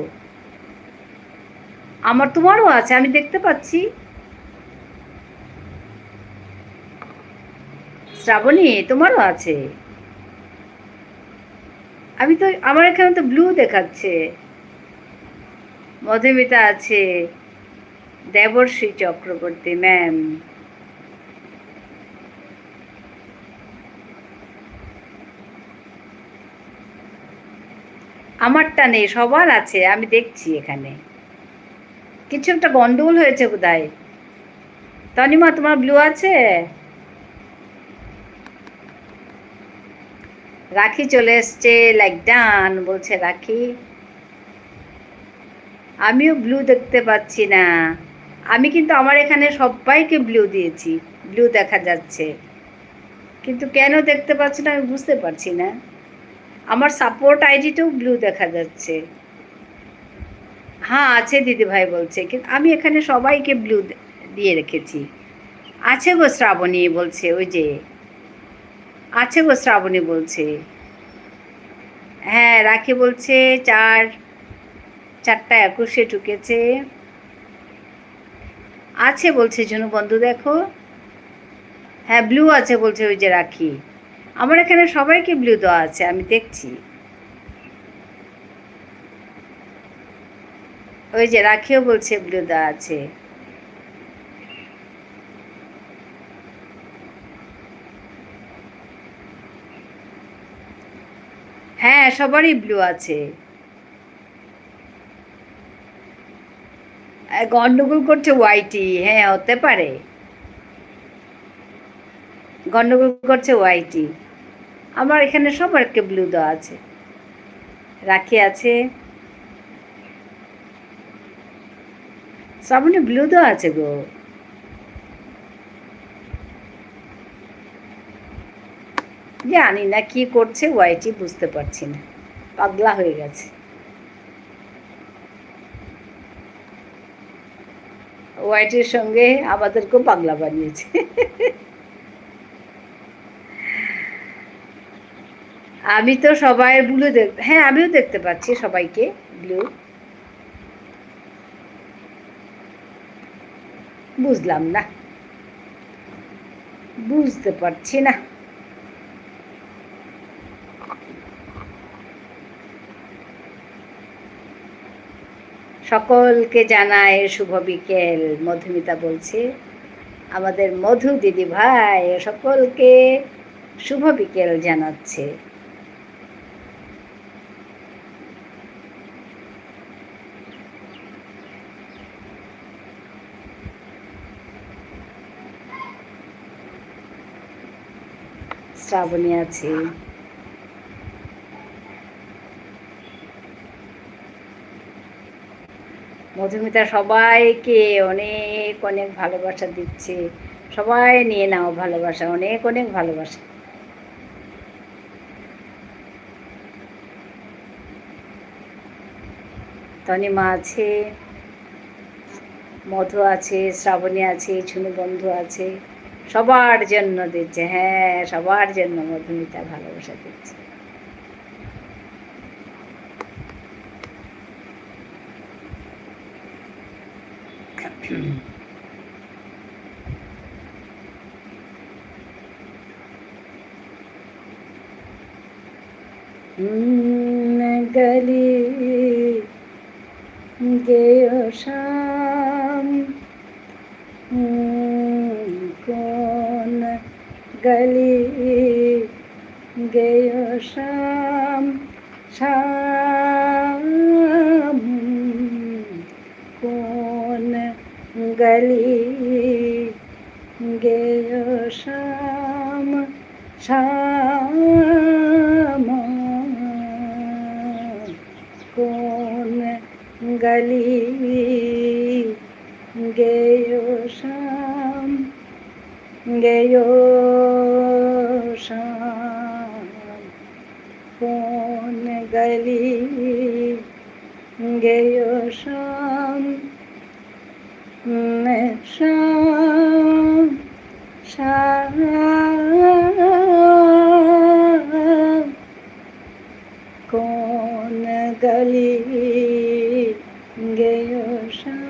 আমার, তোমারও আছে, আমি দেখতে পাচ্ছি। শ্রাবণী, তোমারও আছে। আমি তো, আমার এখানে তো ব্লু দেখাচ্ছে। মধুমিতা আছে, দেবশ্রী চক্রবর্তী ম্যাম। আমারটা নেই, সবার আছে, আমি দেখছি এখানে। কিছু একটা গন্ডগোল হয়েছে বোধহয়। তনিমা, তোমার ব্লু আছে? রাখি চলে এসছে, লাইক ডান বলছে রাখি। আমিও ব্লু দেখতে পাচ্ছি না। আমি কিন্তু আমার এখানে সবাইকে ব্লু দিয়েছি, ব্লু দেখা যাচ্ছে, কিন্তু কেন দেখতে পাচ্ছি না আমি বুঝতে পারছি না। আমার সাপোর্ট আইডিতেও ব্লু দেখা যাচ্ছে। হ্যাঁ আছে দিদিভাই বলছে, কিন্তু আমি এখানে সবাইকে ব্লু দিয়ে রেখেছি। আছে গো শ্রাবণী বলছে, ওই যে আছে গো শ্রাবণী বলছে। হ্যাঁ, রাখি বলছে 4:21 ঢুকেছে। আছে বলছে ঝুনু বন্ধু, দেখো। হ্যাঁ, ব্লু আছে বলছে ওই যে রাখি। আমার এখানে সবাইকে ব্লু দেওয়া আছে, আমি দেখছি। ওই যে রাখিও বলছে ব্লু দেওয়া আছে। হ্যাঁ, সবারই ব্লু আছে। গন্ডগোল করছে ওয়াইটি, হ্যাঁ হতে পারে, গন্ডগোল করছে ওয়াইটি। আমার এখানে সবারকে ব্লু দেওয়া আছে। রাখি আছে, শ্রাবণী ব্লু দেওয়া আছে গো। জানি না কি করছে ওয়াইটি, বুঝতে পারছি না, পাগলা হয়ে গেছে। ওয়াইটির সঙ্গে আমাদেরকেও পাগলা বানিয়েছে। আমি তো সবাই ব্লু হ্যাঁ, আমিও দেখতে পাচ্ছি সবাইকে ব্লু। বুঝলাম না, বুঝতে পারছি না। সকলকে জানায় শুভ বিকেল, মধুমিতা বলছে। আমাদের মধু দিদি ভাই সকলকে শুভ বিকেল জানাচ্ছে। শ্রাবণী আছে, মধুমিতা সবাইকে অনেক অনেক ভালোবাসা দিচ্ছে। সবাই নিয়ে নাও ভালোবাসা, অনেক অনেক ভালোবাসা। তনিমা আছে, মধু আছে, শ্রাবণী আছে, ছুনু বন্ধু আছে, সবার জন্য দিচ্ছে। হ্যাঁ, সবার জন্য মধুমিতা ভালোবাসা দিচ্ছে। गली गयो शाम, कौन गली गयो शाम, शाम कौन गली गयो शाम, शाम कौन गली गयो शाम, गयो शाम कौन गली गयो शाम, शाम शाम कौन गली गयो शाम।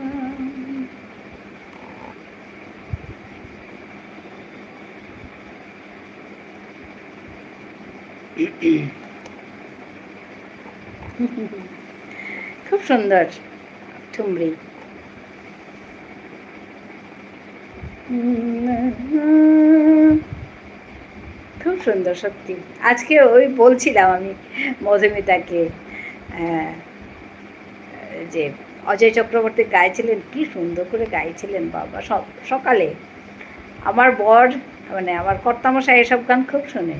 খুব সুন্দর ঠুমরি। খুব সুন্দর সত্যি। আজকে ওই বলছিলাম আমি মধুমিতাকে যে অজয় চক্রবর্তী গাইছিলেন, কি সুন্দর করে গাইছিলেন বাবা। সকালে আমার বর মানে আমার কর্তামশাই এসব গান খুব শোনে,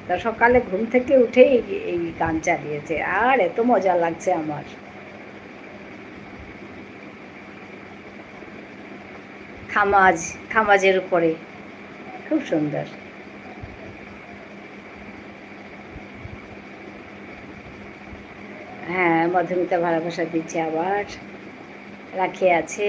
তা সকালে ঘুম থেকে উঠেই এই গান চালিয়েছে, আর এত মজা লাগছে আমার। খামাজের উপরে খুব সুন্দর। হ্যাঁ, মধুমিতা ভালোবাসা দিচ্ছে, আবার রাখি আছে।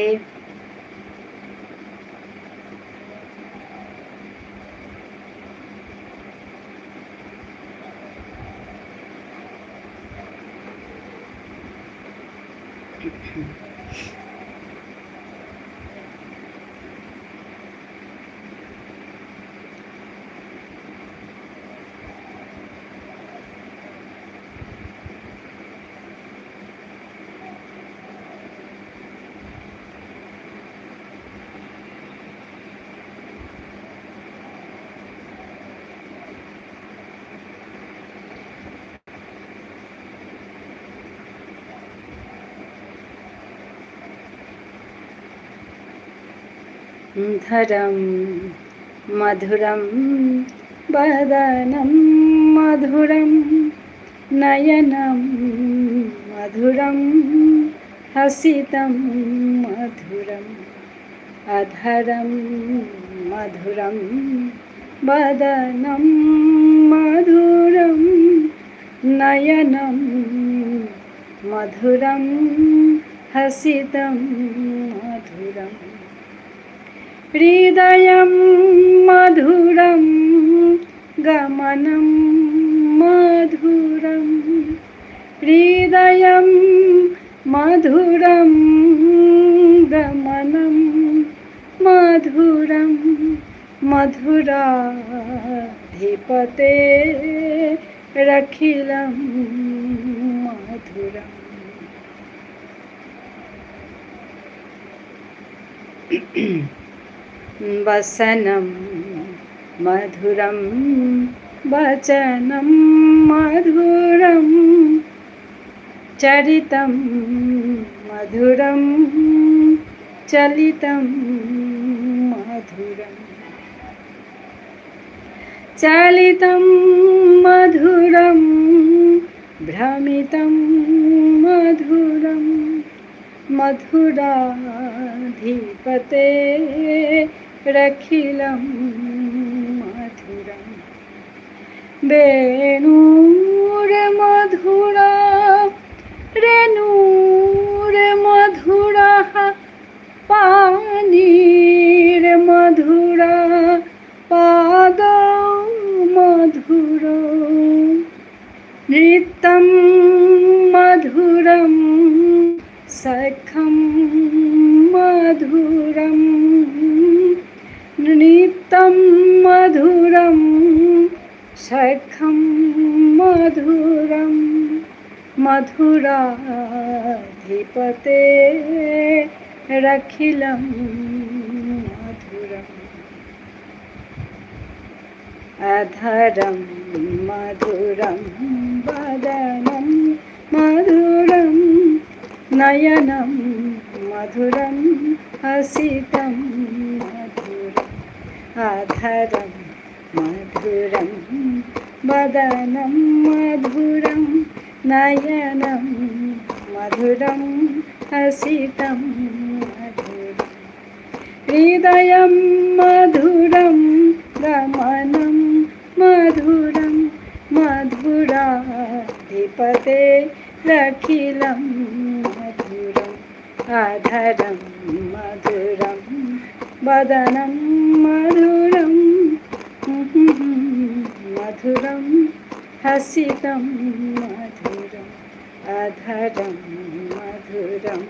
धरं मधुरं वदनं मधुरं नयनं मधुरं हसितं मधुरम् अधरं मधुरं वदनं मधुरं नयनं मधुरं हसितं मधुरम् हृदयं मधुरं गमनं मधुरं हृदयं मधुरं गमनं मधुरं मधुराधिपते रखिलं मधुरम्। वसनं मधुरं वचनं मधुरं चरितं मधुरं चलितं मधुरं चालितं मधुरं भ्रमितं मधुरं मधुराधिपते रखिलं मधुरं वेणुर्मधुरा रेणुर्मधुरः पानिर्मधुरा पादौ मधुरो नृत्यं मधुरं सखं मधुरं नृत्यं मधुरं सखं मधुरं मधुराधिपते रखिलं मधुरम् अधरं मधुरं वदनं मधुरं नयनं मधुरं हसितं मधुरम् अधरं मधुरं वदनं मधुरं नयनं मधुरं हसितं मधुरम् हृदयं मधुरं गमनं मधुरं मधुराधिपते रखिलं मधुरम् अधरं मधुरं वदनं मधुरं मधुरं हसितं मधुरम् अधरं मधुरं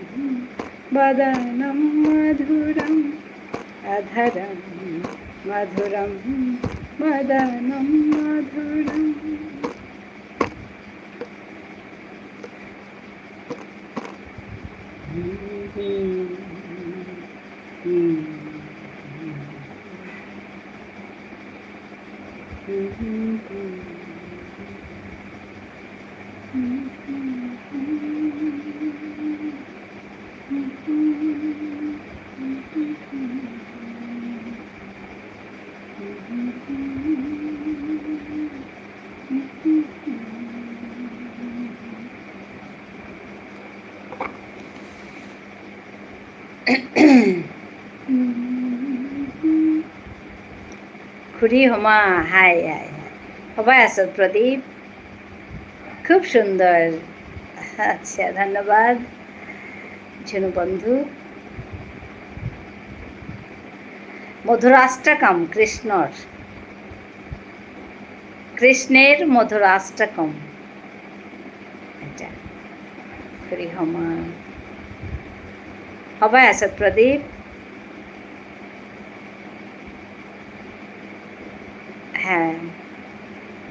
वदनं मधुरम् अधरं मधुरं वदनं मधुरम् খুড়ি হোমা হাই হাই সবাই আছো প্রদীপ খুব সুন্দর আচ্ছা ধন্যবাদ ঝুনু বন্ধু মধুরাষ্টকম কৃষ্ণের মধুরাষ্টকম এটা খুড়ি হোমা সবাই আছো প্রদীপ হ্যাঁ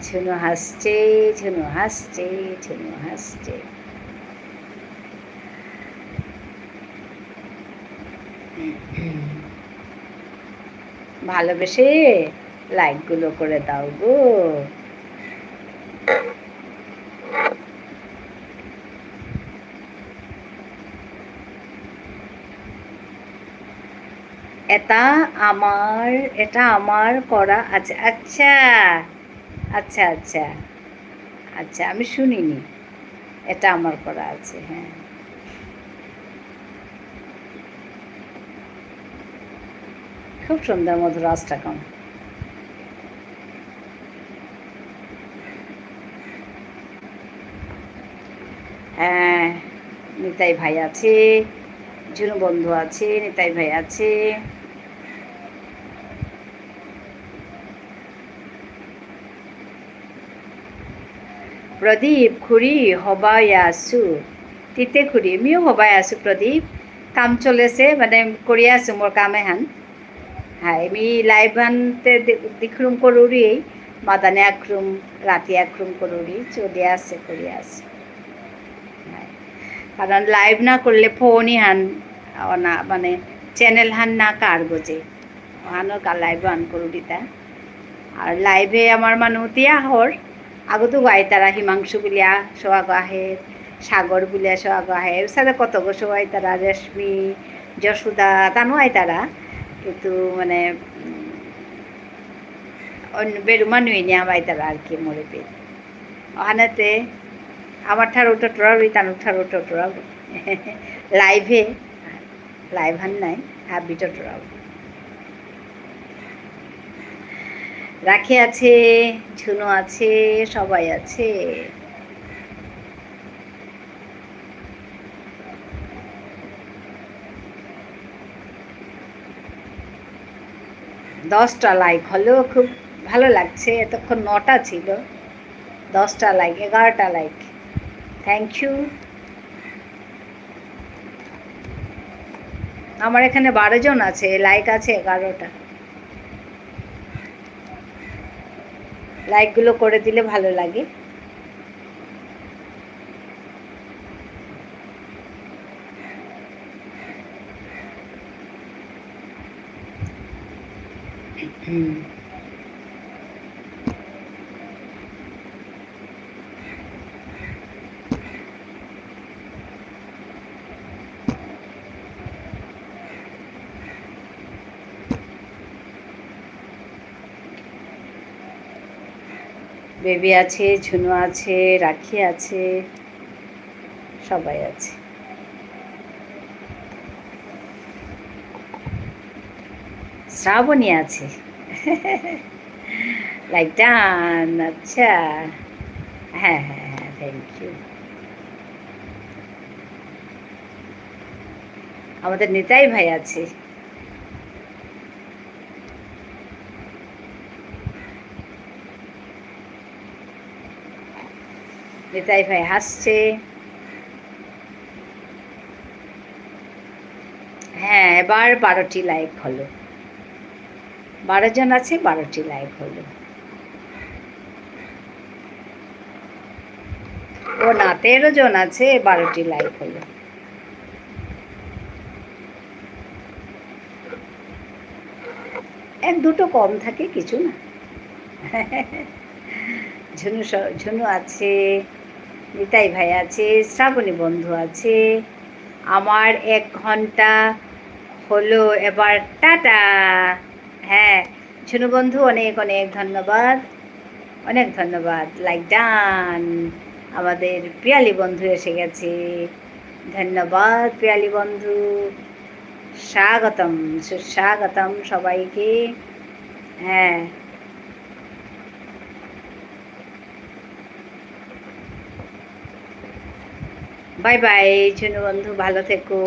ঝুনু হাসছে ঝুনু হাসছে ঝুনু হাসছে ভালোবেসে লাইকগুলো করে দাও গো এটা আমার করা আছে আচ্ছা আচ্ছা আচ্ছা আচ্ছা আমি শুনিনি এটা আমার করা আছে হ্যাঁ খুব সুন্দর মধুরাষ্টকম হ্যাঁ নিতাই ভাই আছে ঝুনু বন্ধু আছে নিতাই ভাই আছে প্রদীপ খুড়ি হবাই আছো তিতে খুড়ি আমিও হবাই আছো প্ৰদীপ কাম চলেছে মানে কৰি আছো মোৰ কাম এহান হ্যাঁ আমি লাইভ আনতে দিখরুম করুরি মাদানে একরুম রাতি একরুম করুরি চলে আসে করে আসে কারণ লাইভ না করলে ফোনই হান না মানে চ্যানেল হান না কার গোজে হানো কা লাইভ আন করুরি তা আর লাইভে আমার মানুতিয়া হর আগতো গাই তারা হিমাংশু বুলিয়া সোহাগ আহে সাগর বুলিয়া সোহাগ আহে সাথে কত গো সবাই তারা রেশমি যশোদা তানো আই তারা কিন্তু মানে बेरुमा नुइनि आमाइतार आरखि मोरे पे अहानते আমার ঠার ওটা টোরাবি তানু ঠার ওটা টোরাবি লাইভে লাইভ হান নাই হাবিটা টোরাবি রাখি আছে ঝুনু আছে সবাই আছে দশটা লাইক হলেও খুব ভালো লাগছে এতক্ষণ 9টা ছিল 10টা লাইক 11টা লাইক থ্যাংক ইউ আমার এখানে 12 জন আছে লাইক আছে 11টা লাইকগুলো করে দিলে ভালো লাগে বেবি আছে ঝুনু আছে রাখি আছে সবাই আছে শ্রাবণী আছে লাইক ডান আচ্ছা হ্যাঁ হ্যাঁ হ্যাঁ থ্যাংক ইউ আমাদের নিতাই ভাই আছে নিতাই ভাই হাসছে হ্যাঁ এবার 12টি লাইক হলো 12 জন আছে 12টি লাইক হলো ও না 13 জন আছে 12টি লাইক হলো এক দুটো কম থাকে কিছু না ঝুনু আছে নিতাই ভাই আছে শ্রাবণী বন্ধু আছে আমার 1 ঘন্টা হলো এবার টাটা হ্যাঁ ঝুনু বন্ধু অনেক অনেক ধন্যবাদ লাইক ডান আমাদের পিয়ালি বন্ধু এসে গেছে ধন্যবাদ পিয়ালি বন্ধু স্বাগতম সুস্বাগতম সবাইকে হ্যাঁ বাই বাই ঝুনু বন্ধু ভালো থেকো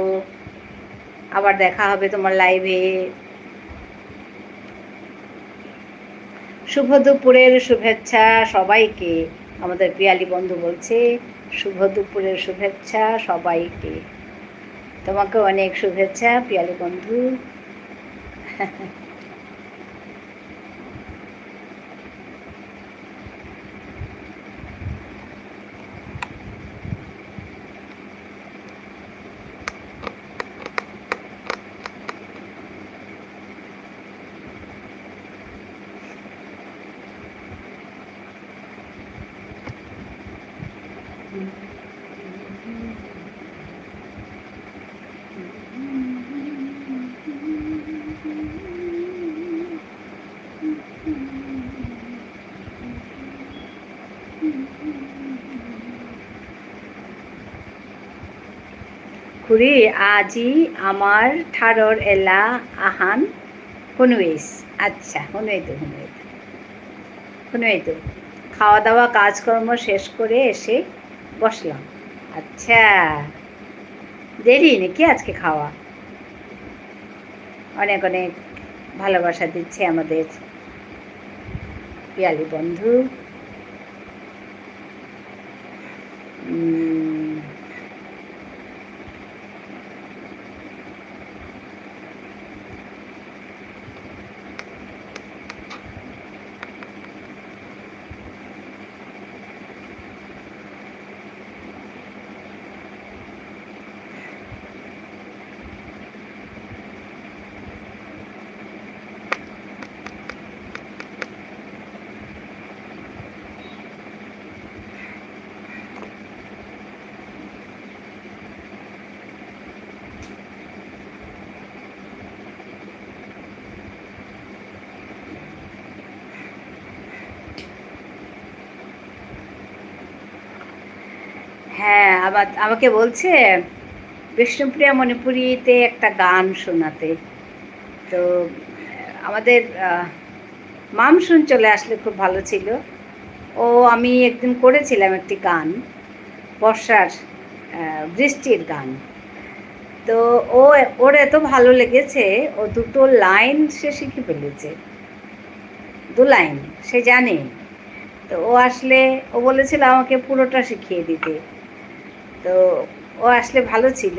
আবার দেখা হবে তোমার লাইভে শুভ দুপুরের শুভেচ্ছা সবাইকে আমাদের পিয়ালি বন্ধু বলছে শুভ দুপুরের শুভেচ্ছা সবাইকে তোমাকে অনেক শুভেচ্ছা পিয়ালি বন্ধু খুৰী আজি আমাৰ ঠাৰৰ এলা আহান শুনুইছ আচ্ছা শুনুই তো খাওয়া দাওয়া কাজকর্ম শেষ করে এসে বসলাম আচ্ছা দেরি নাকি আজকে খাওয়া অনেক অনেক ভালোবাসা দিচ্ছে আমাদের পিয়ালি বন্ধু হ্যাঁ, আবার আমাকে বলছে বিষ্ণুপ্রিয়া মণিপুরীতে একটা গান শোনাতে। তো আমাদের মামশুন চলে আসলে খুব ভালো ছিল। আমি একদিন করেছিলাম একটি গান, বর্ষার বৃষ্টির গান। তো ওর এত ভালো লেগেছে, ও 2টো লাইন সে শিখে ফেলেছে, 2 লাইন সে জানে। তো ও বলেছিল আমাকে পুরোটা শিখিয়ে দিতে। তো ও আসলে ভালো ছিল।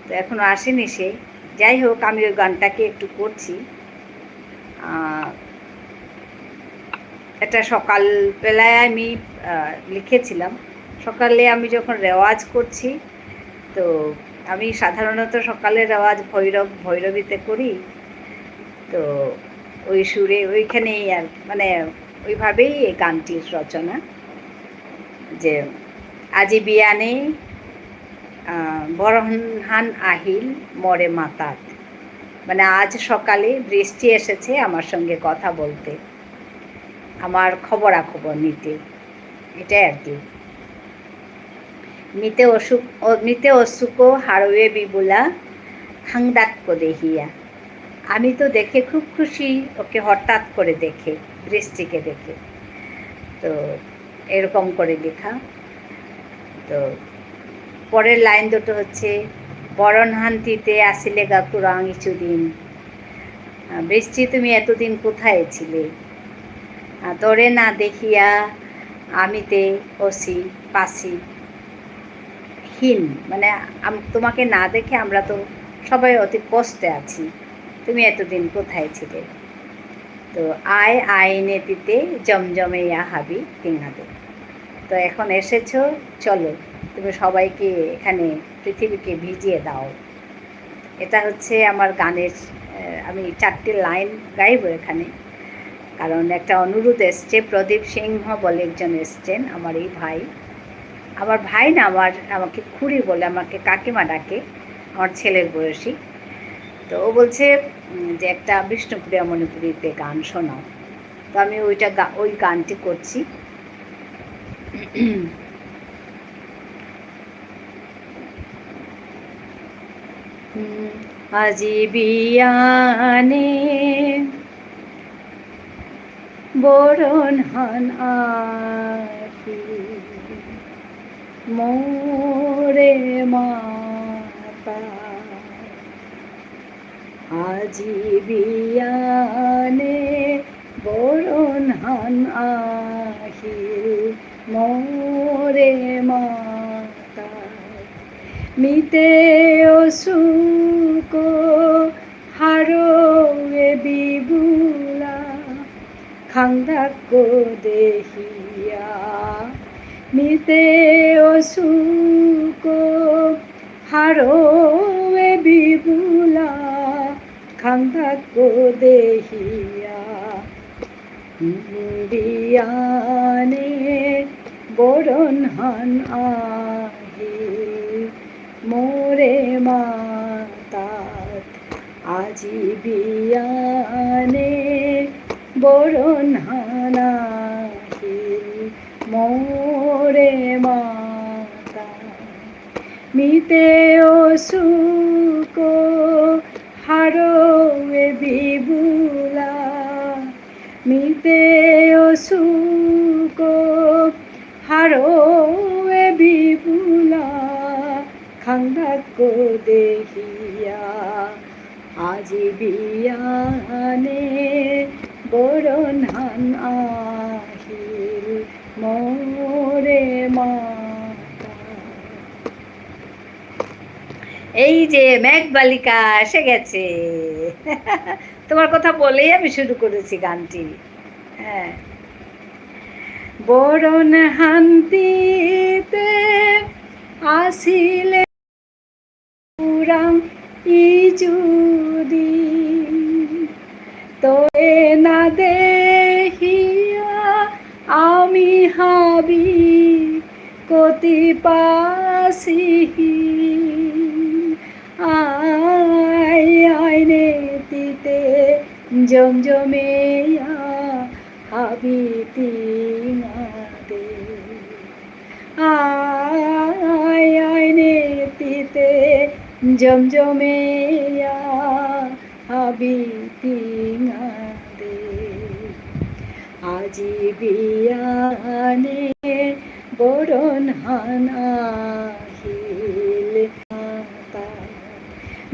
তো এখনও আসেনি সে। যাই হোক, আমি ওই গানটাকে একটু করছি। এটা সকালবেলায় আমি লিখেছিলাম। সকালে আমি যখন রেওয়াজ করছি, তো আমি সাধারণত সকালে রেওয়াজ ভৈরবীতে করি। তো ওই সুরে ওইখানেই আর মানে ওইভাবেই এই গানটির রচনা, যে আজি বিয়ানে বরহান আহিল মরে মাতাত, মানে আজ সকালে বৃষ্টি এসেছে আমার সঙ্গে কথা বলতে, আমার খবরাখবর নিতে, এটাই আর কি। মিতে অসুকো হারোয়ে বিবুলা খাংদাক্কো দেহিয়া, আমি তো দেখে খুব খুশি ওকে হঠাৎ করে দেখে, বৃষ্টিকে দেখে। তো এরকম করে লেখা। তো পরের লাইন দুটো হচ্ছে বরণহান্তিতে আসিলে গা কুরাং ইচুদিন, বৃষ্টি তুমি এতদিন কোথায় ছিলে, তোরে না দেখিয়া আমিতে অসি পাসি হীন, মানে তোমাকে না দেখে আমরা তো সবাই অতি কষ্টে আছি, তুমি এতদিন কোথায় ছিলে। তো আইনেতিতে জমজমে ইয়া হাবি তিঙাদে, তো এখন এসেছো, চলো তুমি সবাইকে এখানে পৃথিবীকে ভিজিয়ে দাও। এটা হচ্ছে আমার গানের, আমি 4টে লাইন গাইব এখানে, কারণ একটা অনুরোধ এসছে। প্রদীপ সিংহ বলে একজন এসছেন, আমার এই ভাই, আমার ভাই না, আমাকে খুড়ি বলে, আমাকে কাকিমা ডাকে, আমার ছেলের বয়সী। তো ও বলছে যে একটা বিষ্ণুপ্রিয়া মণিপুরীতে গান শোনাও। তো আমি ওই গানটি করছি। আজি বিয়ানে বরণহান আহি মোরে মাতা, আজি বিয়ানে বরণহান আহিল মোরে মাতা, মিতে অসুকো হারোয়ে বিবুলা খাংদাক্কো দেহিয়া, মিতে অসুকো হারোয়ে বিবুলা খাংদাক্কো দেহিয়া, বিয়ানে বরণহান আহিল মোরে মাতাত, আজি বিয়ানে বরণহান আহিল মোরে মাতাত, মিতে অসুকো হারোয়ে বিবুলা, মিতে অসুকো হারোয়ে বিবুলা খাংদাক্কো দেহিয়া, আজি বিয়ানে বরণহান আহিল মোরে মাতা। এই যে মেঘবালিকা এসে গেছে। তোমার কথা বলেই আমি শুরু করেছি গানটি। হ্যাঁ, বরণহান্তিতে আসিলে কুরাং ইচুদিন, তোরে না দেখিয়া আমি হাবি কতি পাসি, আইনেতিতে জমজমেয়া হাবি তিঙাদে, আয় আয় নেতিতে জমজমে হাবিতি দে আজি বিয়ানে বরণ হানা হিল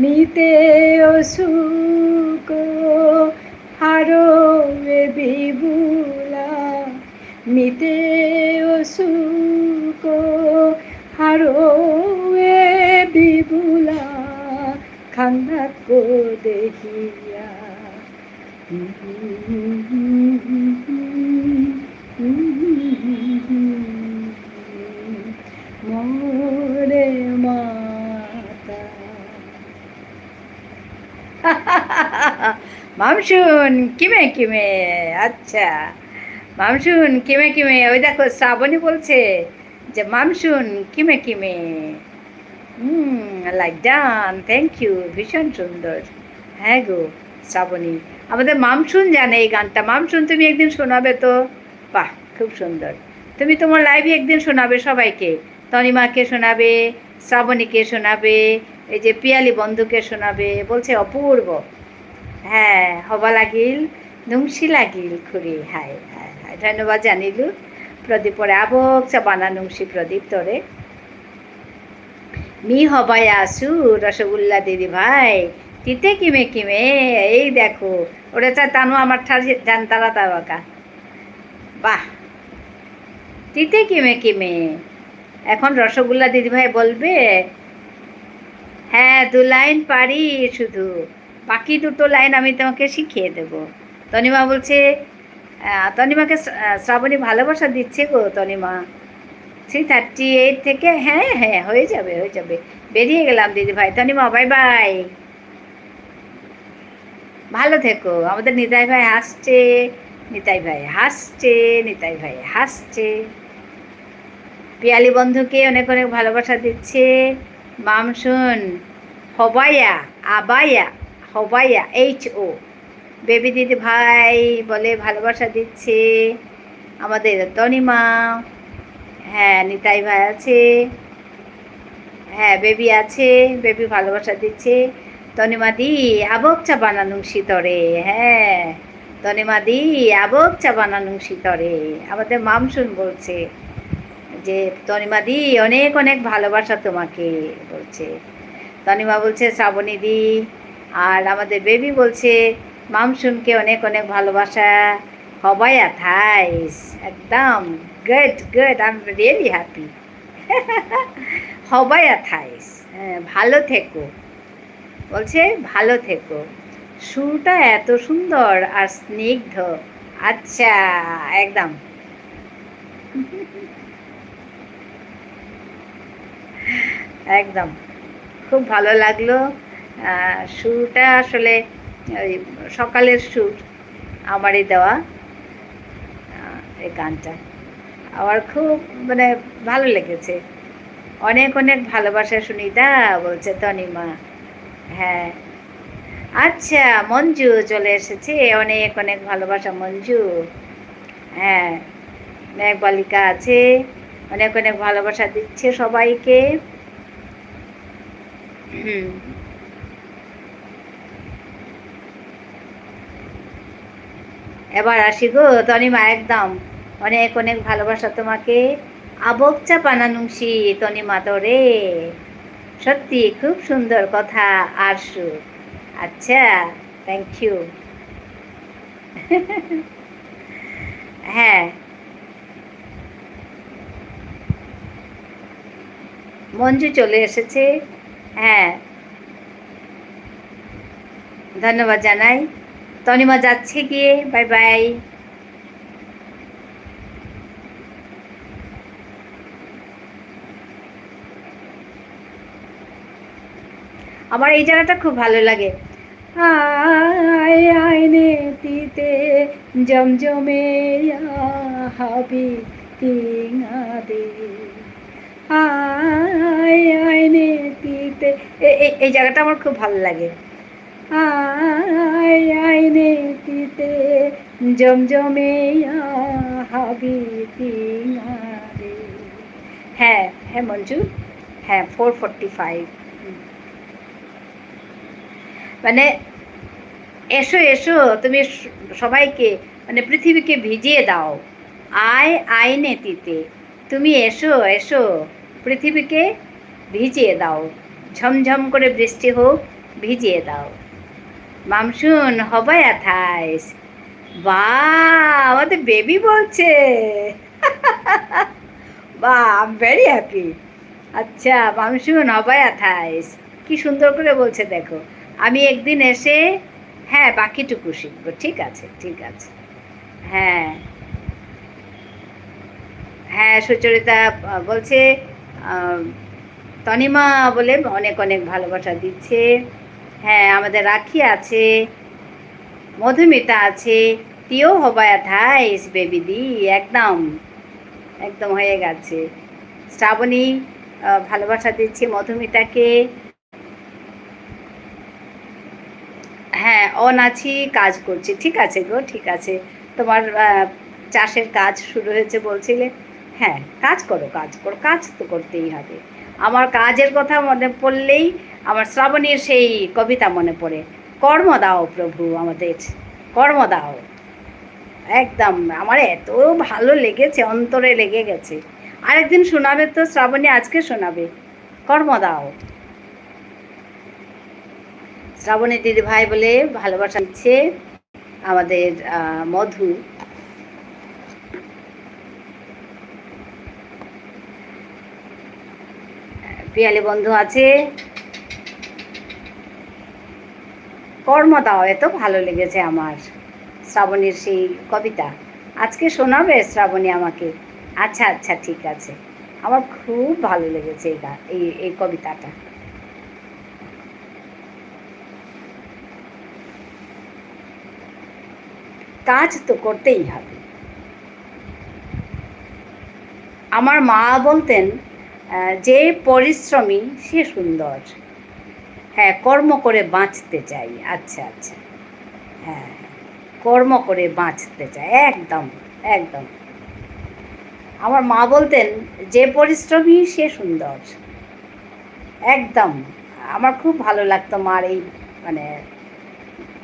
নিতে অসুক হারো বিবুলা নিতে অসুক হারো বিবুলা খান্দাক দেখিয়া মোরে মাতা মামসুন কিমে কিমে আচ্ছা মামসুন কিমে কিমে ওই দেখো শ্রাবণী বলছে যে মামসুন কিমে কিমে লাইক ডান থ্যাংক ইউ ভীষণ সুন্দর হ্যাঁ গো শ্রাবণী আমাদের মামসুন জানে এই গানটা মামসুন তুমি একদিন শোনাবে তো বাহ খুব সুন্দর তুমি তোমার লাইভে একদিন শোনাবে সবাইকে তনিমাকে শোনাবে শ্রাবণীকে শোনাবে এই যে পিয়ালি বন্ধুকে শোনাবে বলছে অপূর্ব হ্যাঁ হবা লাগিল নুংসি লাগিল খুরি হায় হায় হায় ধন্যবাদ জানিলু প্রদীপ পরে আবক চাবানা নুংসি প্রদীপ তরে মি হবাই আসু রসগোল্লা দিদি ভাই তিতে কিমে কিমে এই দেখো ওটা চা তানু আমার জান তারা তাবাকা বাহ তিতে কিমে কিমে এখন রসগোল্লা দিদি ভাই বলবে হ্যাঁ 2 লাইন পারি শুধু বাকি 2টো লাইন আমি তোমাকে শিখিয়ে দেব তনিমা বলছে তনিমাকে শ্রাবণী ভালোবাসা দিচ্ছে গো তনিমা 338 থেকে হ্যাঁ হ্যাঁ হয়ে যাবে বেরিয়ে গেলাম দিদি ভাই তনিমা বাই বাই ভালো থেকো আমাদের নিতাই ভাই হাসছে নিতাই ভাই হাসছে পিয়ালি বন্ধুকে অনেক অনেক ভালোবাসা দিচ্ছে মামসুন হবাইয়া HO বেবি দিদি ভাই বলে ভালোবাসা দিচ্ছে আমাদের তনিমা হ্যাঁ নিতাই ভাই আছে হ্যাঁ বেবি আছে বেবি ভালোবাসা দিচ্ছে তনিমা দি আবক চা বানানুং শীতরে হ্যাঁ তনিমা দি আবক চা বানানুং শীতরে আমাদের মামসুন বলছে যে তনিমা দি অনেক অনেক ভালোবাসা তোমাকে বলছে তনিমা বলছে শ্রাবণী দি আর আমাদের বেবি বলছে মামসুনকে অনেক অনেক ভালোবাসা হবাইয়া থাইস একদম good I am really happy হবাইয়া থাইস ভালো থেকো বলছে ভালো থেকো সুরটা এত সুন্দর আর স্নিগ্ধ আচ্ছা একদম একদম খুব ভালো লাগলো সুরটা আসলে সকালের সুর আমারই দেওয়া এই গানটা আমার খুব মানে ভালো লেগেছে অনেক অনেক ভালোবাসা সুনিতা বলছে তনিমা হ্যাঁ আচ্ছা মঞ্জু চলে এসেছে অনেক অনেক ভালোবাসা মঞ্জু হ্যাঁ মেঘ বালিকা আছে অনেক অনেক ভালোবাসা দিচ্ছে সবাইকে এবার আসি গো তনিমা একদম অনেক অনেক ভালোবাসা তোমাকে আবক চা পানানুংসি তনিমা তোরে সত্যি খুব সুন্দর কথা আর সুর আচ্ছা থ্যাংক ইউ হ্যাঁ মঞ্জু চলে এসেছে হ্যাঁ ধন্যবাদ জানাই তনিমা যাচ্ছে গিয়ে বাই বাই আমার এই জায়গাটা খুব ভালো লাগে আয় আয় নেতিতে জমজমে হাবি দে আয় আয় নেতিতে এই জায়গাটা আমার খুব ভালো লাগে আয় আয় নেতিতে জমজমে হাবি দে হ্যাঁ হ্যাঁ মঞ্জু, হ্যাঁ 4:45। মানে এসো এসো, তুমি সবাইকে মানে পৃথিবীকে ভিজিয়ে দাও। আয় আয় নেতিতে, তুমি এসো এসো, পৃথিবীকে ভিজিয়ে দাও। ঝমঝম করে বৃষ্টি হোক, ভিজিয়ে দাও। মামশুন হবাই 28। বা, আমাদের বেবি বলছে। বা, আই এম ভেরি হ্যাপি। আচ্ছা মামশুন হবাই 28, কি সুন্দর করে বলছে দেখো। আমি একদিন এসে, হ্যাঁ বাকিটুকু শিখবো, ঠিক আছে ঠিক আছে। হ্যাঁ হ্যাঁ সুচরিতা বলছে আহ, তনিমা বলে অনেক অনেক ভালোবাসা দিচ্ছে। হ্যাঁ আমাদের রাখি আছে, মধুমিতা আছে, তিও হবায় 28 বেবি দি, একদম একদম হয়ে গেছে। শ্রাবণী ভালোবাসা দিচ্ছে মধুমিতাকে। হ্যাঁ অন আছি, কাজ করছি, ঠিক আছে গো ঠিক আছে। তোমার চাষের কাজ শুরু হয়েছে বলছিলে, হ্যাঁ কাজ করো কাজ করো, কাজ তো করতেই হবে। আমার কাজের কথা মনে পড়লেই আমার শ্রাবণীর সেই কবিতা মনে পড়ে, কর্ম দাও প্রভু আমাদের, কর্ম দাও। একদম আমার এত ভালো লেগেছে, অন্তরে লেগে গেছে। আরেকদিন শোনাবে তো শ্রাবণী, আজকে শোনাবে, কর্ম দাও। শ্রাবণী দিদি ভাই বলে ভালোবাসা দিচ্ছে আমাদের মধু। পিয়ালি বন্ধু আছে, কর্ম দাও, এত ভালো লেগেছে আমার শ্রাবণীর সেই কবিতা। আজকে শোনাবে শ্রাবণী আমাকে? আচ্ছা আচ্ছা ঠিক আছে। আমার খুব ভালো লেগেছে এই এই কবিতাটা। কাজ তো করতেই হবে। আমার মা বলতেন যে পরিশ্রমী সে সুন্দর। হ্যাঁ কর্ম করে বাঁচতে চাই, আচ্ছা আচ্ছা। হ্যাঁ কর্ম করে বাঁচতে চাই, একদম একদম। আমার মা বলতেন যে পরিশ্রমী সে সুন্দর, একদম। আমার খুব ভালো লাগতো মার এই মানে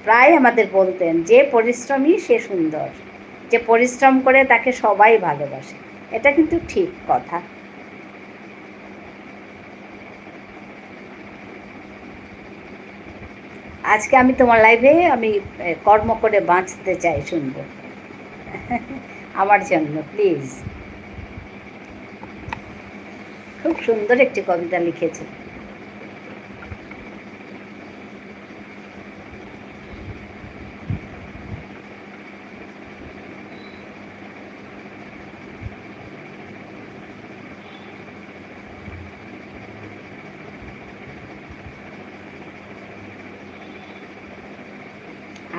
প্রায় আমাদের বলতেন যে পরিশ্রমী সে সুন্দর, যে পরিশ্রম করে তাকে সবাই ভালোবাসে। এটা কিন্তু ঠিক কথা। আজকে আমি তোমার লাইভে আমি কর্ম করে বাঁচতে চাই শুনবো। আমার জন্য প্লিজ। খুব সুন্দর একটি কবিতা লিখেছে।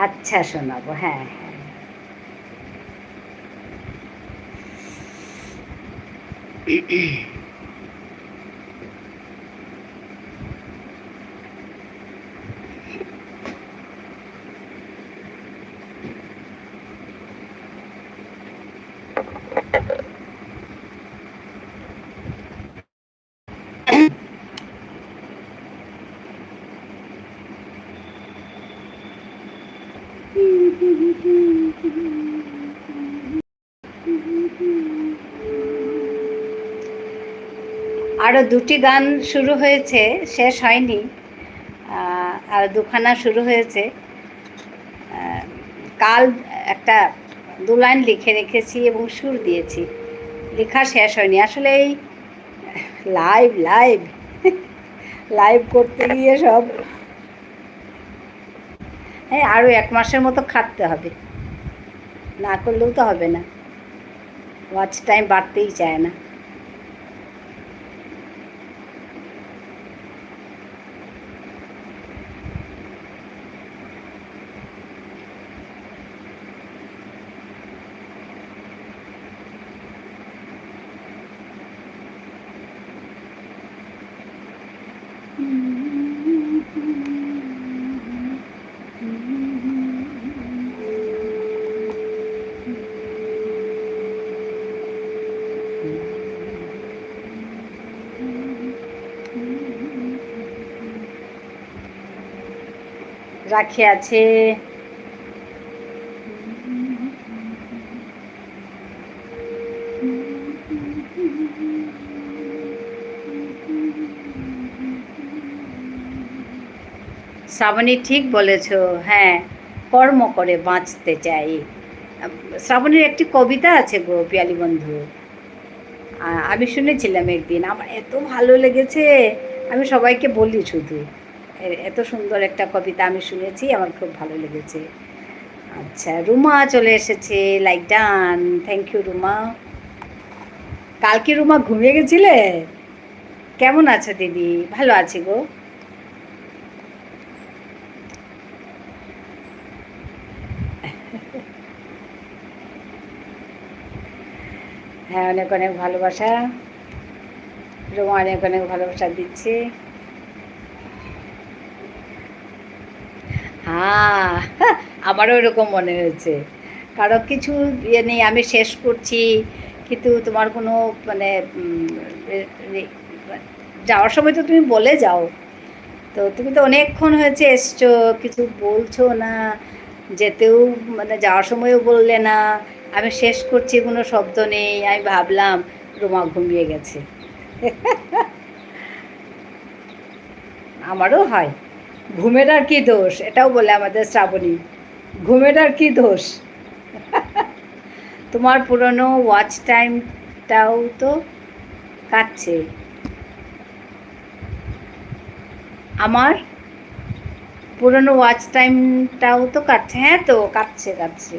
আচ্ছা শোনাবো, হ্যাঁ হ্যাঁ। আরও দুটি গান শুরু হয়েছে, শেষ হয়নি। আর দুখানা শুরু হয়েছে। কাল একটা 2 লাইন লিখে রেখেছি এবং সুর দিয়েছি, লেখা শেষ হয়নি আসলে। এই লাইভ লাইভ লাইভ করতে গিয়ে সব, হ্যাঁ আরও 1 মাসের মতো খাটতে হবে, না করলেও তো হবে না। ওয়াচ টাইম বাড়তেই চায় না। রাখি আছে, শ্রাবণী ঠিক বলেছ। হ্যাঁ, কর্ম করে বাঁচতে চাই। শ্রাবণীর একটি কবিতা আছে গো পিয়ালি বন্ধু, আমি শুনেছিলাম একদিন, আমার এত ভালো লেগেছে, আমি সবাইকে বলি শুধু, এত সুন্দর একটা কবিতা আমি শুনেছি, আমার খুব ভালো লেগেছে। আচ্ছা, রুমা চলে এসেছে, like done, thank you Ruma. কালকে রুমা ঘুমিয়ে গেছিলে? কেমন আছো দিদি? ভালো আছি গো। হ্যাঁ, অনেক অনেক ভালোবাসা, রুমা অনেক অনেক ভালোবাসা দিচ্ছে। হ্যাঁ, আমারও এরকম মনে হয়েছে, কারো কিছু ইয়ে নেই, আমি শেষ করছি, কিন্তু তোমার কোনো মানে যাওয়ার সময় তো তুমি বলে যাও, তো তুমি তো অনেকক্ষণ হয়েছে এসছো, কিছু বলছো না, যেতেও মানে যাওয়ার সময়ও বললে না, আমি শেষ করছি কোনো শব্দ নেই, আমি ভাবলাম রুমা ঘুমিয়ে গেছে। আমারও হয়, ঘুমের আর কি দোষ, এটাও বলে আমাদের শ্রাবণী, ঘুমের আর কি দোষ। তোমার পুরনো ওয়াচ টাইমটাও তো কাটছে। আমার পুরনো ওয়াচ টাইমটাও তো কাটছে, হ্যাঁ তো কাটছে কাটছে,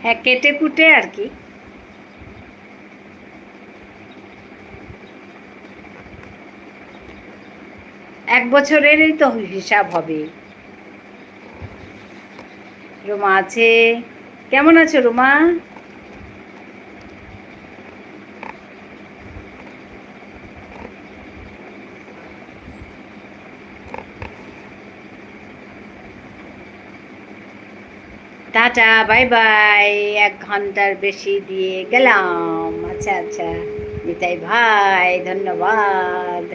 হ্যাঁ কেটে কুটে আর কি। এক বছরেরই তো হিসাব হবে। রুমা আছে, কেমন আছো রুমা? টাটা বাই বাই, 1 ঘন্টার বেশি দিয়ে গেলাম। আচ্ছা আচ্ছা, নিতাই ভাই ধন্যবাদ।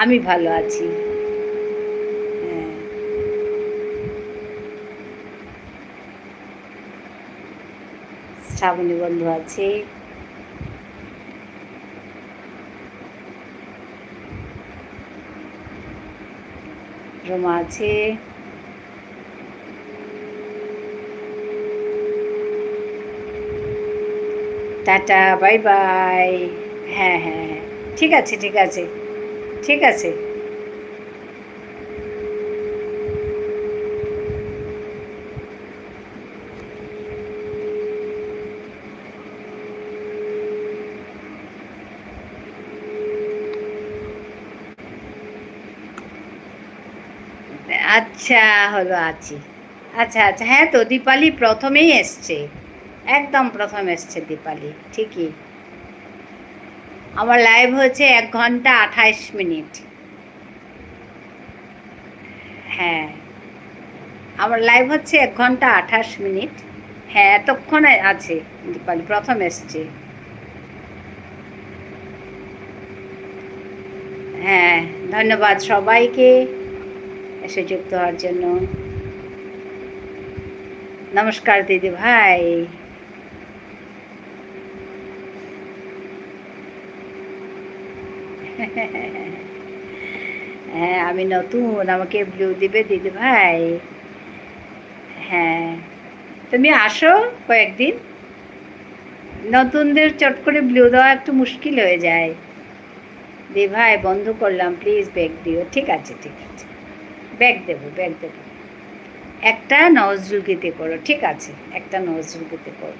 আমি ভালো আছি, হ্যাঁ। শ্রাবণী বন্ধু আছে, রোমা আছে, টাটা বাই বাই। হ্যাঁ হ্যাঁ হ্যাঁ, ঠিক আছে ঠিক আছে ঠিক আছে। আচ্ছা, হলো আছি। আচ্ছা আচ্ছা, হ্যাঁ তো দীপালি প্রথমেই এসছে, একদম প্রথম এসছে দীপালি, ঠিকই। আমার লাইভ হচ্ছে 1 ঘন্টা 28 মিনিট। হ্যাঁ, আমার লাইভ হচ্ছে 1 ঘন্টা 28 মিনিট। হ্যাঁ, এতক্ষণ আছে দীপালি, প্রথম এসছে। হ্যাঁ, ধন্যবাদ সবাইকে এসে যুক্ত হওয়ার জন্য। নমস্কার দিদি ভাই। হ্যাঁ, আমি নতুন, আমাকে ব্লু দিবে দিদি ভাই। হ্যাঁ, তুমি আসো কয়েকদিন, নতুনদের চট করে ব্লু দেওয়া একটু মুশকিল হয়ে যায়। দি ভাই বন্ধ করলাম, প্লিজ ব্যাগ দিও। ঠিক আছে ঠিক আছে, ব্যাগ দেবো ব্যাগ দেবো। একটা নজরুল গীতি করো, ঠিক আছে, একটা নজরুল গীতি করো।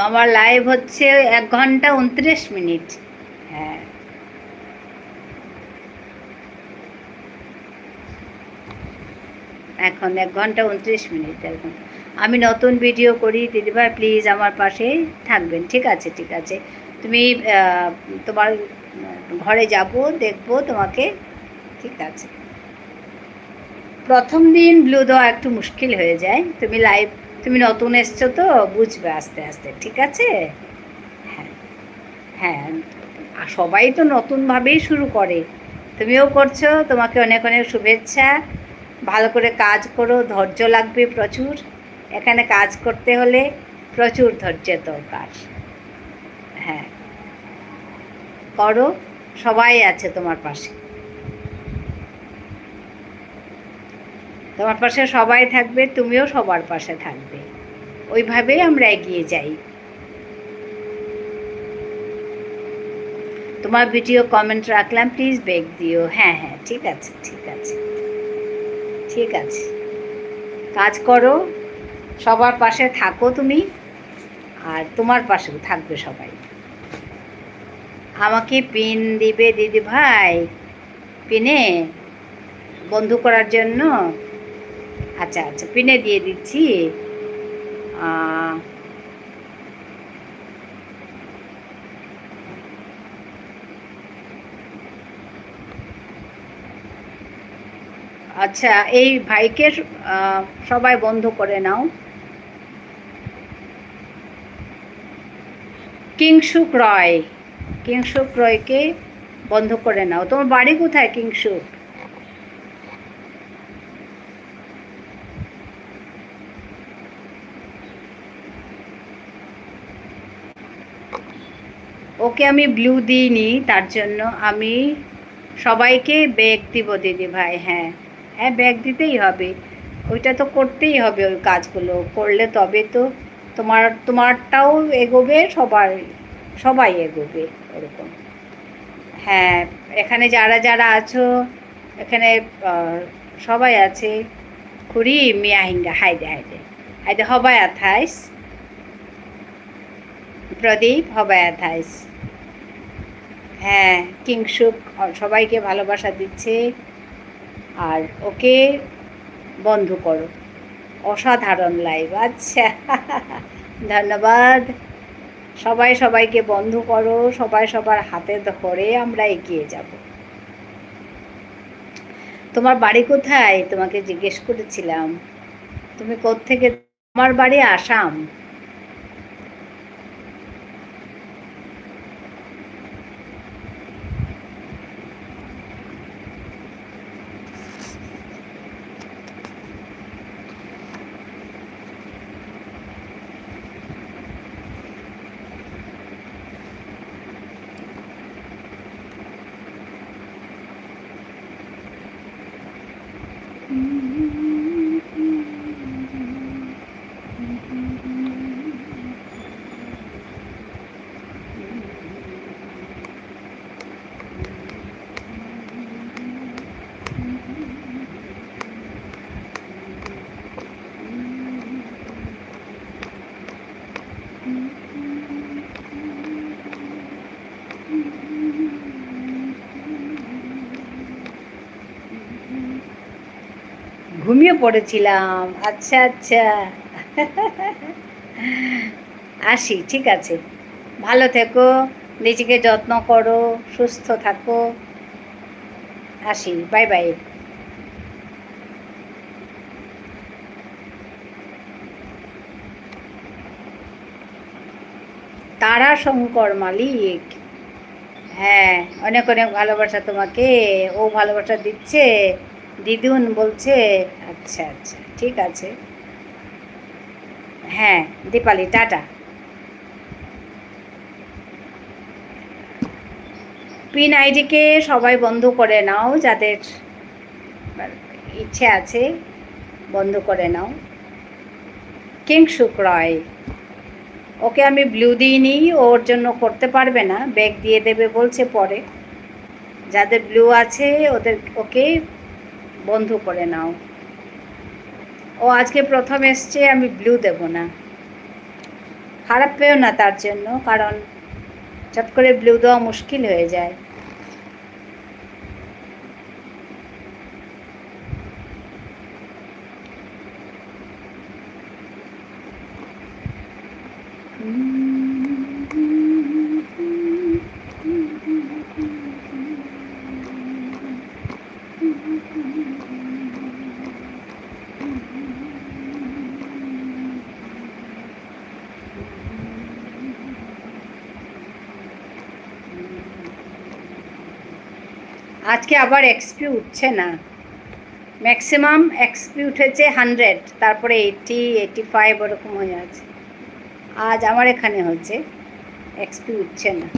আমার লাইভ হচ্ছে 1 ঘন্টা 29 মিনিট। হ্যাঁ, এখন 1 ঘন্টা 29 মিনিট এখন। আমি নতুন ভিডিও করি দিদিভাই, প্লিজ আমার পাশে থাকবেন, ঠিক আছে ঠিক আছে। তুমি তোমার ঘরে যাব, দেখবো তোমাকে, ঠিক আছে। প্রথম দিন ব্লু দেওয়া একটু মুশকিল হয়ে যায়, তুমি নতুন এসছো তো, বুঝবে আস্তে আস্তে, ঠিক আছে? হ্যাঁ, হ্যাঁ, সবাই তো নতুনভাবেই শুরু করে, তুমিও করছো, তোমাকে অনেক অনেক শুভেচ্ছা। ভালো করে কাজ করো, ধৈর্য লাগবে প্রচুর, এখানে কাজ করতে হলে প্রচুর ধৈর্যের দরকার। হ্যাঁ, করো, সবাই আছে তোমার পাশে, তোমার পাশে সবাই থাকবে, তুমিও সবার পাশে থাকবে, ওইভাবেই আমরা এগিয়ে যাই। তোমার ভিডিও কমেন্ট রাখলাম, প্লিজ ব্যাক দিও। হ্যাঁ হ্যাঁ, ঠিক আছে, ঠিক আছে, ঠিক আছে, কাজ করো, সবার পাশে থাকো তুমি, আর তোমার পাশেও থাকবে সবাই। আমাকে পিন দিবে দিদি ভাই, পিনে বন্ধু করার জন্য? আচ্ছা আচ্ছা, পিনে দিয়ে দিচ্ছি। আচ্ছা, এই ভাইকে সবাই বন্ধ করে নাও। কিংশুক রয়, কিংশুক রয়কে বন্ধ করে নাও। তোমার বাড়ি কোথায় কিংশুক? ওকে আমি ব্লু দিইনি, তার জন্য আমি সবাইকে ব্যাগ দিব দিদি ভাই। হ্যাঁ হ্যাঁ, ব্যাগ দিতেই হবে, ওইটা তো করতেই হবে, ওই কাজগুলো করলে তবে তো তোমারটাও এগোবে, সবাই এগোবে ওরকম। হ্যাঁ, এখানে যারা যারা আছো, এখানে সবাই আছে। খুরি মিয়া হিঙ্গা, হাইদে হাইদে হাইদে, হবাই আথাইস, প্রদীপ হবাই আথাইস। হ্যাঁ, কিংশুক সবাইকে ভালোবাসা দিচ্ছে, আর ওকে বন্ধ করো। অসাধারণ লাইভ, আচ্ছা ধন্যবাদ। সবাই সবাইকে বন্ধ করো, সবাই সবার হাতে ধরে আমরা এগিয়ে যাব। তোমার বাড়ি কোথায় তোমাকে জিজ্ঞেস করেছিলাম, তুমি কোত্থেকে? আমার বাড়ি আসাম। ঘুমিয়ে পড়েছিলাম, আচ্ছা আচ্ছা আসি, ঠিক আছে, ভালো থেকো, নিজেকে যত্ন করো, সুস্থ থাকো, আসি, বাই বাই। তারা শঙ্কর মালিক, হ্যাঁ, অনেক অনেক ভালোবাসা তোমাকে, ও ভালোবাসা দিচ্ছে, দিদুন বলছে। আচ্ছা আচ্ছা, ঠিক আছে, হ্যাঁ দীপালি, টাটা। পিন আইডিকে সবাই বন্ধ করে নাও, যাদের ইচ্ছে আছে বন্ধ করে নাও। কিংশুক রয়, ওকে আমি ব্লু দিইনি, ওর জন্য করতে পারবে না, ব্যাগ দিয়ে দেবে বলছে পরে। যাদের ব্লু আছে ওকে বন্ধ করে নাও। ও আজকে প্রথম এসছে, আমি ব্লু দেব না, খারাপ পেও না তার জন্য, কারণ চট করে ব্লু দেওয়া মুশকিল হয়ে যায়। আজকে আবার এক্সপি উঠছে না, ম্যাক্সিমাম এক্সপি উঠেছে 100, তারপরে 80, 85 ওরকম হয়ে আছে। আজ আমার এখানে হচ্ছে এক্সপি উঠছে না।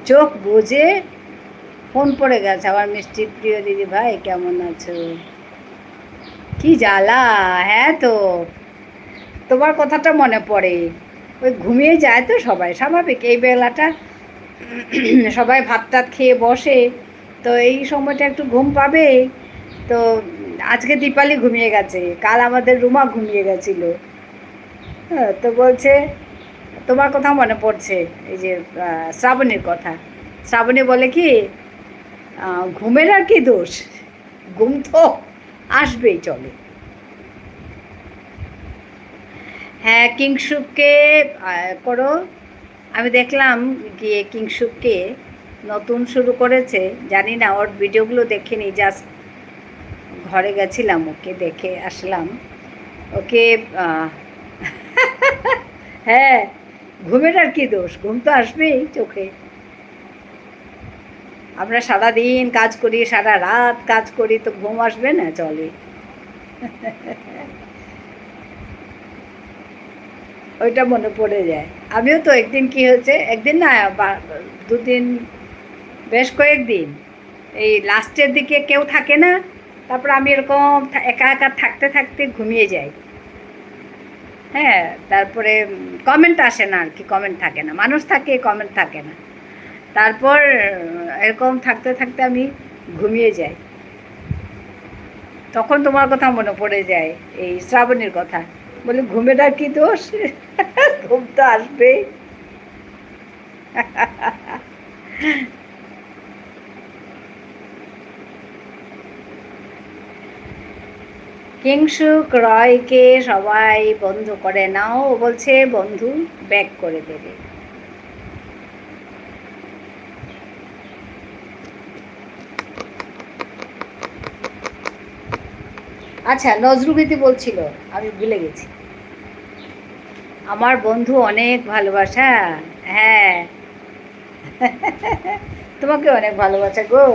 চোখ বুঝে ফোন পড়ে গেছে আমার মিষ্টির প্রিয় দিদি ভাই, কেমন আছো? কি জ্বালা! হ্যাঁ তো তোমার কথাটা মনে পড়ে। ওই ঘুমিয়ে যায় তো সবাই, স্বাভাবিক এই বেলাটা সবাই ভাত টাত খেয়ে বসে, তো এই সময়টা একটু ঘুম পাবে। তো আজকে দীপালি ঘুমিয়ে গেছে, কাল আমাদের রুমা ঘুমিয়ে গেছিল। হ্যাঁ, তো বলছে তোমার কথা মনে পড়ছে, এই যে শ্রাবণীর কথা। শ্রাবণী বলে কি, ঘুমের আর কি দোষ, ঘুম তো আসবেই, চলে। হ্যাঁ, কিংশুককে করো। আমি দেখলাম গিয়ে কিংশুককে নতুন শুরু করেছে, জানি না, ওর ভিডিওগুলো দেখিনি, জাস্ট ঘরে গেছিলাম, ওকে দেখে আসলাম। ওকে হ্যাঁ, ঘুমের আর কি দোষ, ঘুম তো আসবেই চোখে। আমরা সারাদিন কাজ করি, সারা রাত কাজ করি, তো ঘুম আসবে না? চলে। ওইটা মনে পড়ে যায়। আমিও তো একদিন কি হয়েছে, একদিন না, দুদিন, বেশ কয়েকদিন, এই লাস্টের দিকে কেউ থাকে না, তারপর আমি এরকম একা একা থাকতে থাকতে ঘুমিয়ে যাই। হ্যাঁ, তারপরে কমেন্ট আসে না আর কি, কমেন্ট থাকে না, মানুষ থাকে, কমেন্ট থাকে না। তারপর এরকম থাকতে থাকতে আমি ঘুমিয়ে যাই, তখন তোমার কথা মনে পড়ে যায়, এই শ্রাবণীর কথা। বলি ঘুমের আর কি দোষ, ঘুম তো আসবেই। কিংশুক রয়কে সবাই বন্ধু করে নাও, ও বলছে বন্ধু ব্যাক করে দেবে। আচ্ছা, নজরুলগীতি বলছিল, আমি ভুলে গেছি। আমার বন্ধু অনেক ভালোবাসা। হ্যাঁ, তোমাকে অনেক ভালোবাসা গো।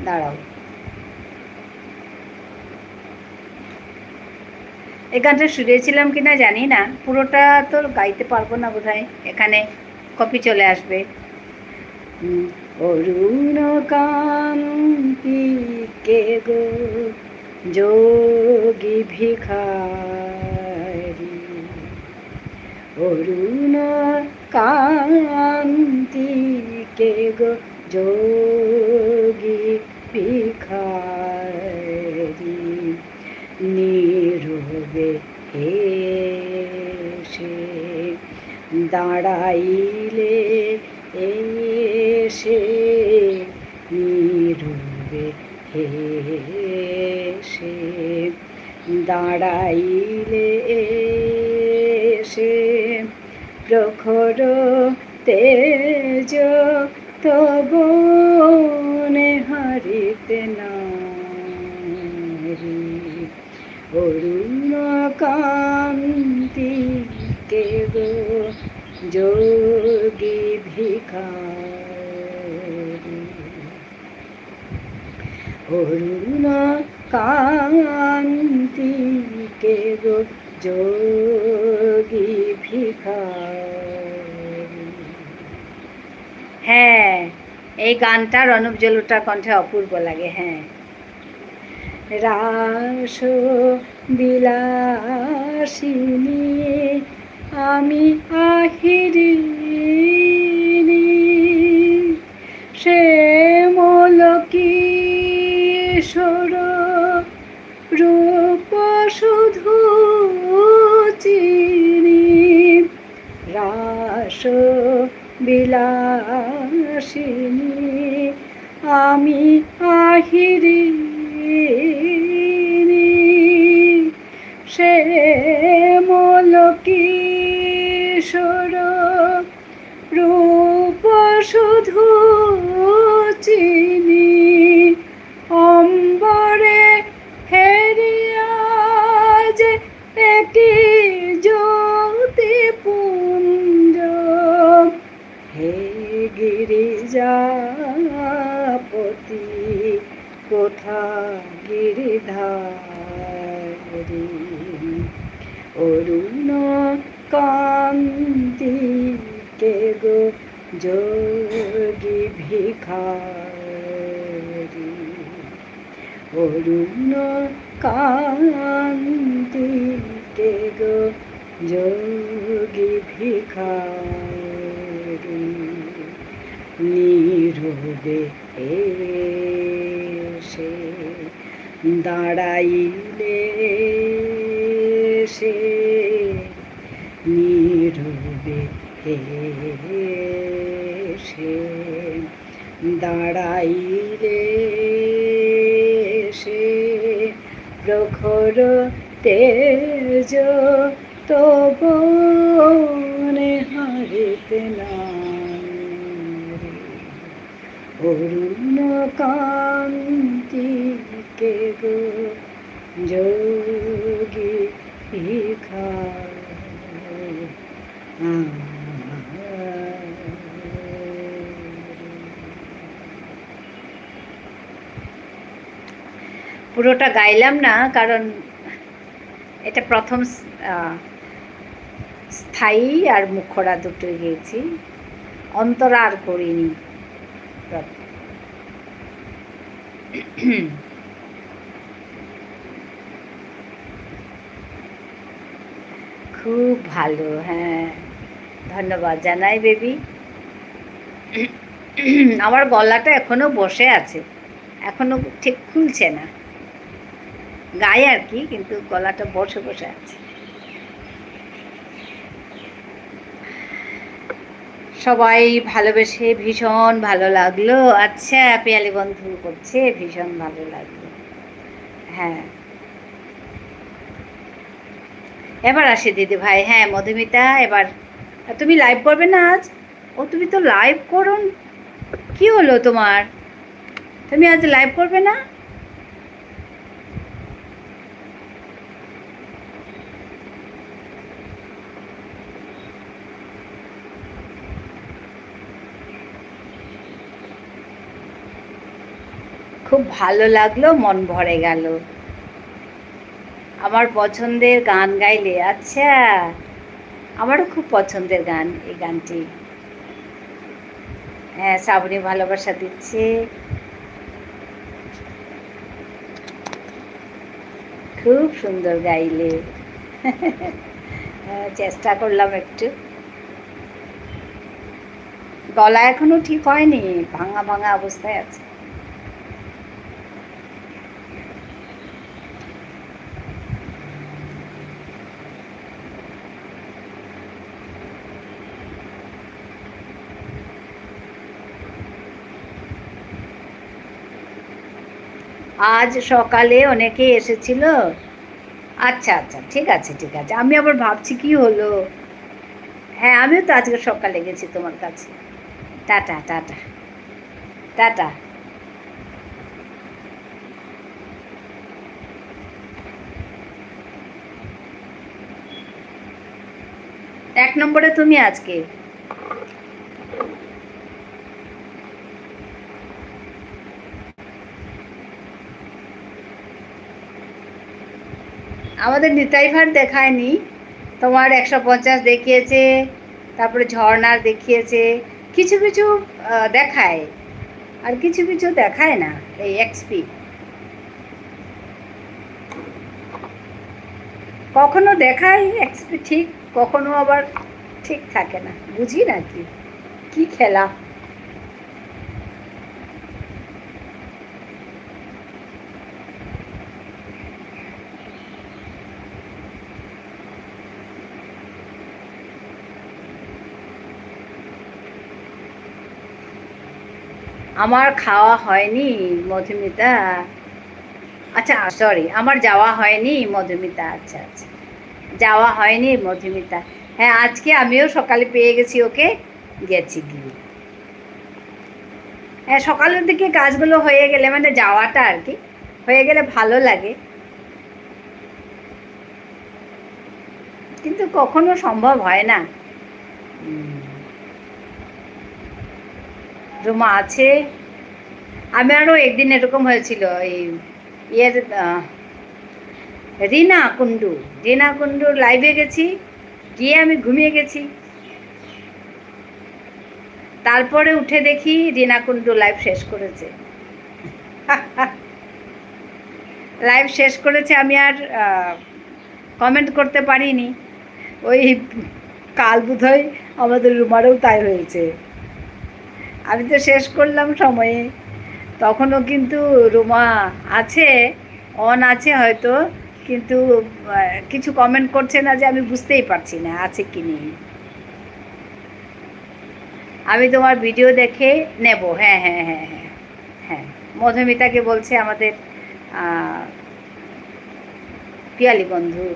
দাঁড়াও, এই গানটা শুনেছিলাম কিনা জানি না, পুরোটা তো গাইতে পারবো না বোধহয়, এখানে কপি চলে আসবে। অরুণ কান্তি কে গো যোগী ভিখারি, অরুণ কান্তি কে গো যোগী ভিখারি, নীরবে এসে দাঁড়াইলে এসে, নীরবে সে দাঁড়াইলে সে প্রখর তেজ তব হারিতে নারী অরুণ কান্তি কে গো যোগী ভিখারি অরুণ কান্তি কে গো যোগী ভিখারি। হ্যাঁ, এই গানটা রণব জলুটার কণ্ঠে অপূর্ব লাগে। হ্যাঁ, রাস বিলাসিনী আমি আহিরিনী সে মলকিশোর রূপ শুধু চিনি রাস বিলাসিনী আমি আহিরিনী সে মলকিশোর রূপ শুধু চিনি অম্বরে হেরিয়া যে একই জ্যোতিপুঞ্জ হে গিরিজাপতি কোথা গিরিধারী অরুণ কান্তি কে গো যোগী ভিখারি অরুণ কান্তি কে গো যোগী ভিখারি নীরবে এসে দাঁড়াইলে সে নীরবে এসে দাঁড়াইলে সে প্রখর তেজ তব হারিতে নারী অরুণ কান্তি কে গো যোগী ভিখারি। পুরোটা গাইলাম না, কারণ এটা প্রথম স্থায়ী আর মুখরা দুটোই গেয়েছি, অন্তরা আর করিনি। খুব ভালো, হ্যাঁ, ধন্যবাদ জানাই বেবি। আমার গলাটা এখনো বসে আছে, এখনো ঠিক খুলছে না, গায়ে আর কি, কিন্তু গলাটা বসে বসে আছে। সবাই ভালোবেসে ভীষণ ভালো লাগলো। আচ্ছা, পিয়ালি বন্ধু করছে, ভীষণ ভালো লাগলো। হ্যাঁ, এবার আসে দিদি ভাই। হ্যাঁ মধুমিতা, এবার তুমি লাইভ করবে না আজ? ও তুমি তো লাইভ করো, কি হলো তোমার? তুমি আজ লাইভ করবে না? খুব ভালো লাগলো, মন ভরে গেল। আমার পছন্দের গান গাইলে। আচ্ছা, আমারও খুব পছন্দের গান এই গানটি। হ্যাঁ, শ্রাবণী ভালোবাসা দিচ্ছে। খুব সুন্দর গাইলে। চেষ্টা করলাম একটু, গলা এখনো ঠিক হয়নি, ভাঙা ভাঙা অবস্থায় আছে। আজ সকালে অনেকে এসেছিল। আচ্ছা আচ্ছা, ঠিক আছে ঠিক আছে। আমি আবার ভাবছি কি হলো। হ্যাঁ, আমিও তো আজকে সকালে গেছি তোমার কাছে। Tata tata. টাটা। 1 নম্বরে তুমি আজকে। আমাদের নিতাই ভাট দেখায়নি। তোমার 150 দেখিয়েছে, তারপরে ঝর্ণার দেখিয়েছে, কিছু কিছু দেখায়, আর কিছু কিছু দেখায় না। এই এক্সপি কখনো দেখায় এক্সপি ঠিক, কখনো আবার ঠিক থাকে না, বুঝি না কি কি খেলা। আমার খাওয়া হয়নি মধুমিতা। আচ্ছা সরি, আমার যাওয়া হয়নি মধুমিতা। আচ্ছা আচ্ছা, যাওয়া হয়নি মধুমিতা। হ্যাঁ, আজকে আমিও সকালে পেয়ে গেছি ওকে, গেছি গিয়ে। হ্যাঁ, সকালের দিকে কাজগুলো হয়ে গেলে, মানে যাওয়াটা আর কি হয়ে গেলে ভালো লাগে, কিন্তু কখনো সম্ভব হয় না। রুমা আছে। আমি আরও একদিন এরকম হয়েছিল, এই ইয়ের রিনা কুণ্ডুর লাইভে গেছি, গিয়ে আমি ঘুমিয়ে গেছি। তারপরে উঠে দেখি রিনা কুণ্ডু লাইভ শেষ করেছে। লাইভ শেষ করেছে, আমি আর কমেন্ট করতে পারিনি। ওই কাল বোধহয় আমাদের রুমারও তাই হয়েছে। আমি তো শেষ করলাম সময়ে, তখনও কিন্তু রুমা আছে, অন আছে হয়তো, কিন্তু কিছু কমেন্ট করছে না, যে আমি বুঝতেই পারছি না আছে কি নেই। আমি তোমার ভিডিও দেখে নেব। হ্যাঁ হ্যাঁ হ্যাঁ হ্যাঁ হ্যাঁ, মধুমিতাকে বলছে আমাদের পিয়ালি বন্ধু।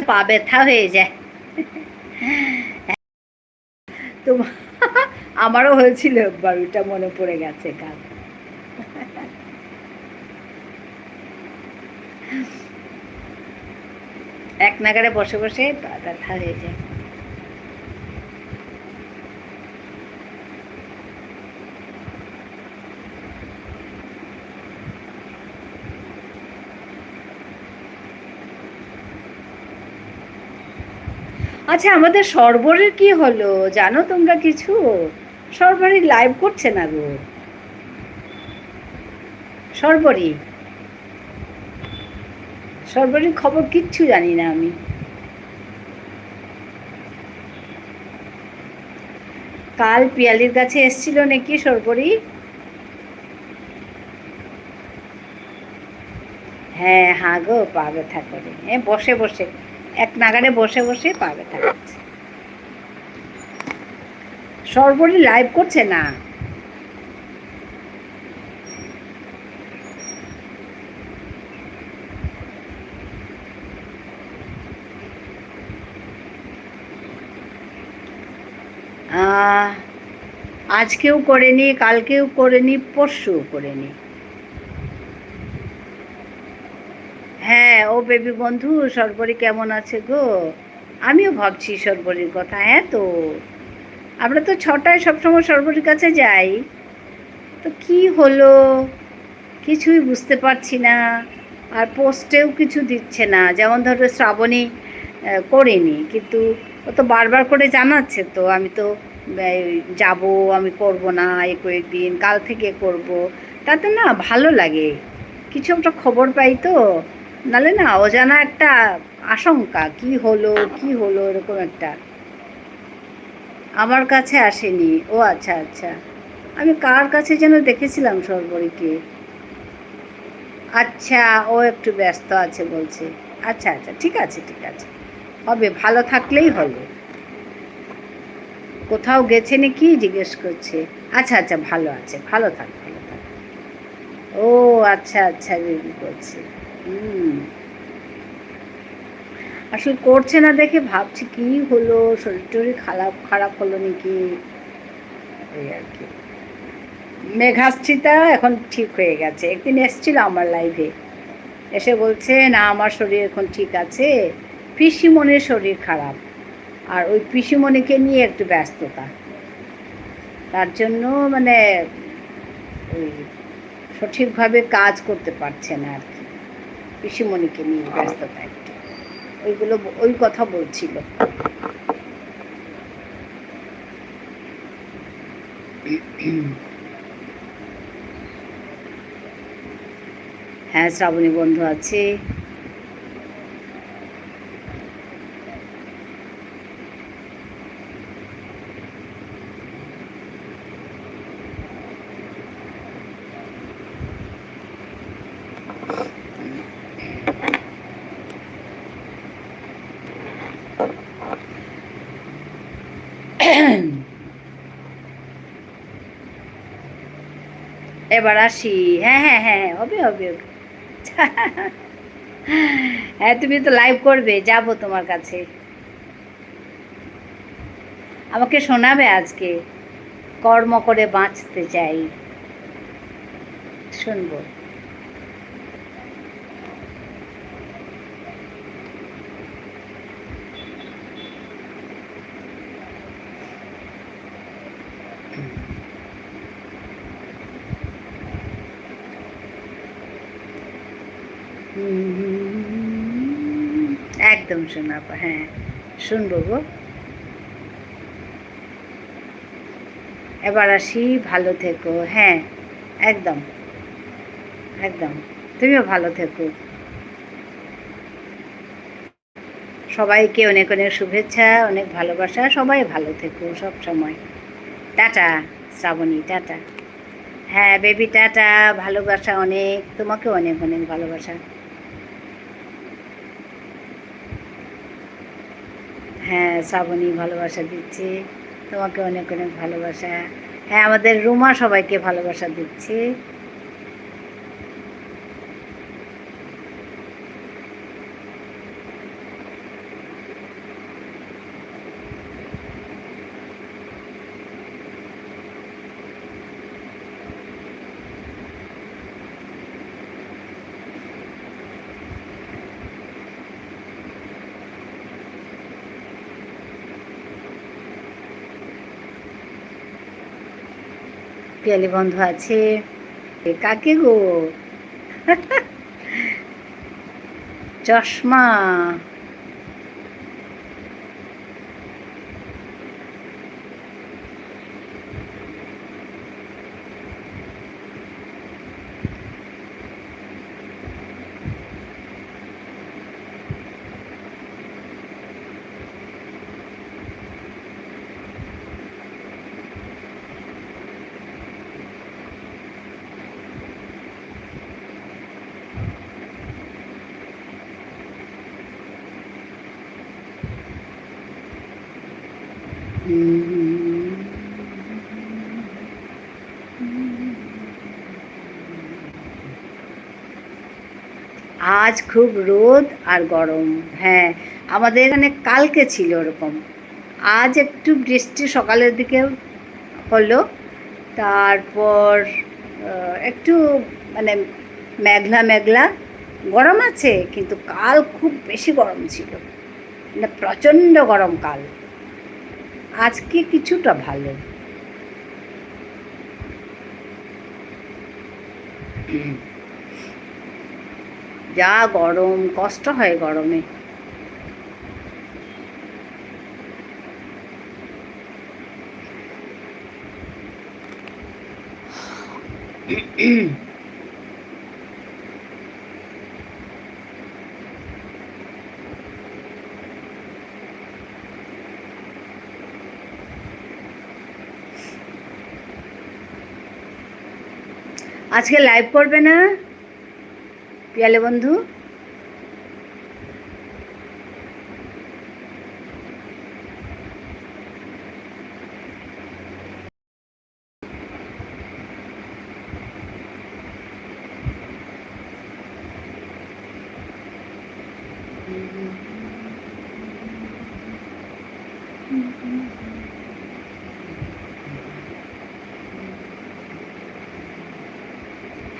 পা ব্যথা হয়ে যায়। তোমার আমারও হয়েছিল একবার, ওইটা মনে পড়ে গেছে কাল। এক নাগারে বসে বসে পা ব্যথা হয়ে যায়। আচ্ছা, আমাদের সর্বরের কি হলো জানো তোমরা কিছু? সর্বরী লাইভ করছে না গো। সর্বরীর খবর কিচ্ছু জানি না আমি। কাল পিয়ালির কাছে এসছিল নাকি সর্বরী? হ্যাঁ হ্যাঁ গো, পা ব্যথা করে, বসে বসে এক নাগারে বসে বসে পা ব্যথা করছে। সর্বরী লাইভ করছে না। আজকেও করেনি, কালকেও করেনি, পরশুও করেনি। হ্যাঁ, ও বেবি বন্ধু সর্বরী কেমন আছে গো? আমিও ভাবছি সর্বরীর কথা। হ্যাঁ তো, আমরা তো 6টায় সবসময় সর্বরীর কাছে যাই, তো কি হলো কিছুই বুঝতে পারছি না। আর পোস্টেও কিছু দিচ্ছে না, যেমন ধরো শ্রাবণী করেনি, কিন্তু ও তো বারবার করে জানাচ্ছে, তো আমি তো যাব, আমি করব না, এই কয়েকদিন কাল থেকে করব, তাতে না ভালো লাগে, কিছু একটা খবর পাই তো, নালে না অজানা একটা আশঙ্কা, কি হলো কি হলো এরকম একটা। আমার কাছে আসেনি। ও আচ্ছা আচ্ছা, আমি কার কাছে যেন দেখেছিলাম সর্বরীকে। আচ্ছা, ও একটু ব্যস্ত আছে বলছে। আচ্ছা আচ্ছা, ঠিক আছে ঠিক আছে, হবে, ভালো থাকলেই হলো। কোথাও গেছে নাকি জিজ্ঞেস করছে। আচ্ছা আচ্ছা, ভালো আছে, ভালো থাক ভালো থাক। ও আচ্ছা আচ্ছা, বেবি করছে। হুম, আসলে করছে না দেখে ভাবছি কি হলো, শরীর টরীর খারাপ খারাপ হলো নাকি, এই আর কি। মেঘাশ্রিতা এখন ঠিক হয়ে গেছে, একদিন এসেছিল আমার লাইভে, এসে বলছে না আমার শরীর এখন ঠিক আছে, পিসিমণির শরীর খারাপ, আর ওই পিসিমণিকে নিয়ে একটু ব্যস্ততা, তার জন্য মানে ওই সঠিকভাবে কাজ করতে পারছে না আর কি, পিসিমণিকে নিয়ে ব্যস্ততা একটু, ওইগুলো ওই কথা বলছিল। হ্যাঁ, শ্রাবণী বন্ধু আছে। এবার আসি। হ্যাঁ হ্যাঁ হ্যাঁ, হবে হবে হবে। হ্যাঁ, তুমি তো লাইভ করবে, যাব তোমার কাছে, আমাকে শোনাবে আজকে, কর্ম করে বাঁচতে চাই, শুনবো। একদম শোনাবো, হ্যাঁ শুনবো গো। এবার আসি, ভালো থেকো, হ্যাঁ একদম একদম, তুমিও ভালো থেকো। সবাইকে অনেক অনেক শুভেচ্ছা, অনেক ভালোবাসা, সবাই ভালো থেকো সব সময়। টাটা শ্রাবণী, টাটা। হ্যাঁ বেবি, টাটা, ভালোবাসা অনেক, তোমাকে অনেক অনেক ভালোবাসা। হ্যাঁ শ্রাবণী ভালোবাসা দিচ্ছে, তোমাকে অনেক অনেক ভালোবাসা। হ্যাঁ, আমাদের রুমা সবাইকে ভালোবাসা দিচ্ছে। পিয়ালি বন্ধু আছে। কাকে গো? চশমা। আজ খুব রোদ আর গরম। হ্যাঁ, আমাদের এখানে কালকে ছিল ওরকম, আজ একটু বৃষ্টি সকালের দিকে হলো, তারপর একটু মানে মেঘলা মেঘলা, গরম আছে, কিন্তু কাল খুব বেশি গরম ছিল, মানে প্রচণ্ড গরম কাল। আজকে কিছুটা ভালো। যা গরম, কষ্ট হয় গরমে। আজকে লাইভ করবে না পিয়ালে বন্ধু?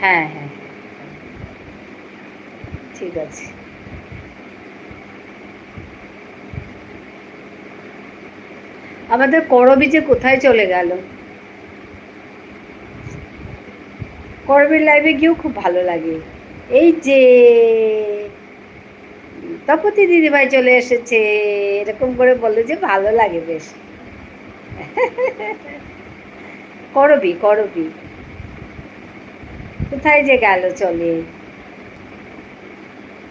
হ্যাঁ হ্যাঁ ঠিক আছে। আমাদের করবি যে কোথায় চলে গেল? করবির লাইভে গিয়েও খুব ভালো লাগে। এই যে তপতি দিদিভাই চলে এসেছে, এরকম করে বললে যে ভালো লাগে বেশ। করবি করবি কোথায় যে গেল চলে?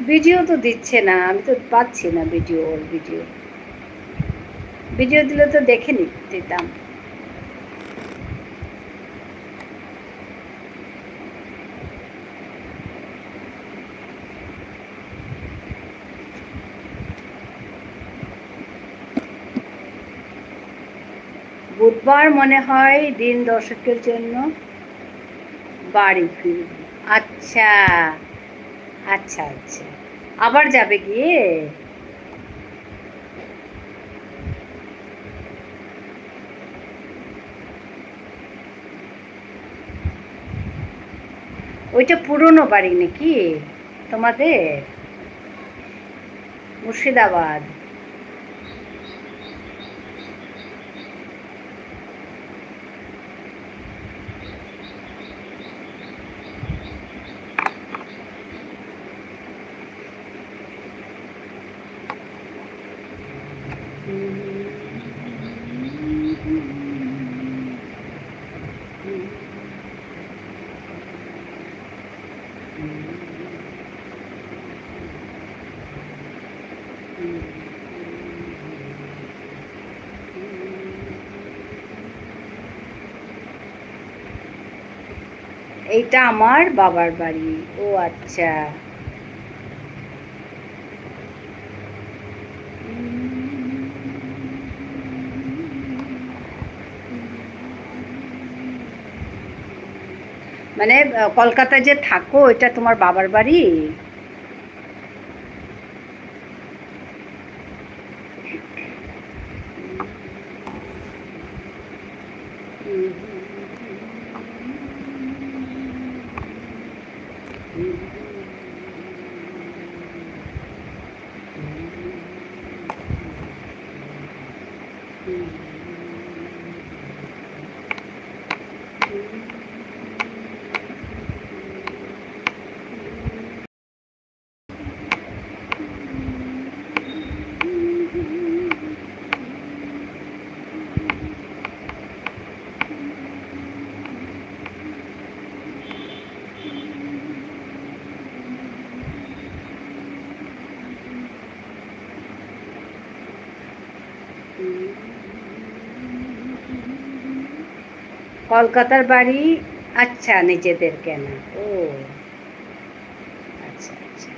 ভিডিও তো দিচ্ছে না, আমি তো পাচ্ছি না ভিডিও। ওর ভিডিও ভিডিও দিলে তো দেখে দিতাম। বুধবার মনে হয় দিন দর্শকের জন্য বাড়ি ফিরব। আচ্ছা আচ্ছা আচ্ছা, আবার যাবে গিয়ে? ওইটা পুরনো বাড়ি নাকি তোমাদের? মুর্শিদাবাদ? এইটা আমার বাবার বাড়ি। ও আচ্ছা। মানে কলকাতায় যে থাকো এটা তোমার বাবার বাড়ি? কলকাতার বাড়ি? আচ্ছা, নিজেদের কেনা। ও আচ্ছা আচ্ছা।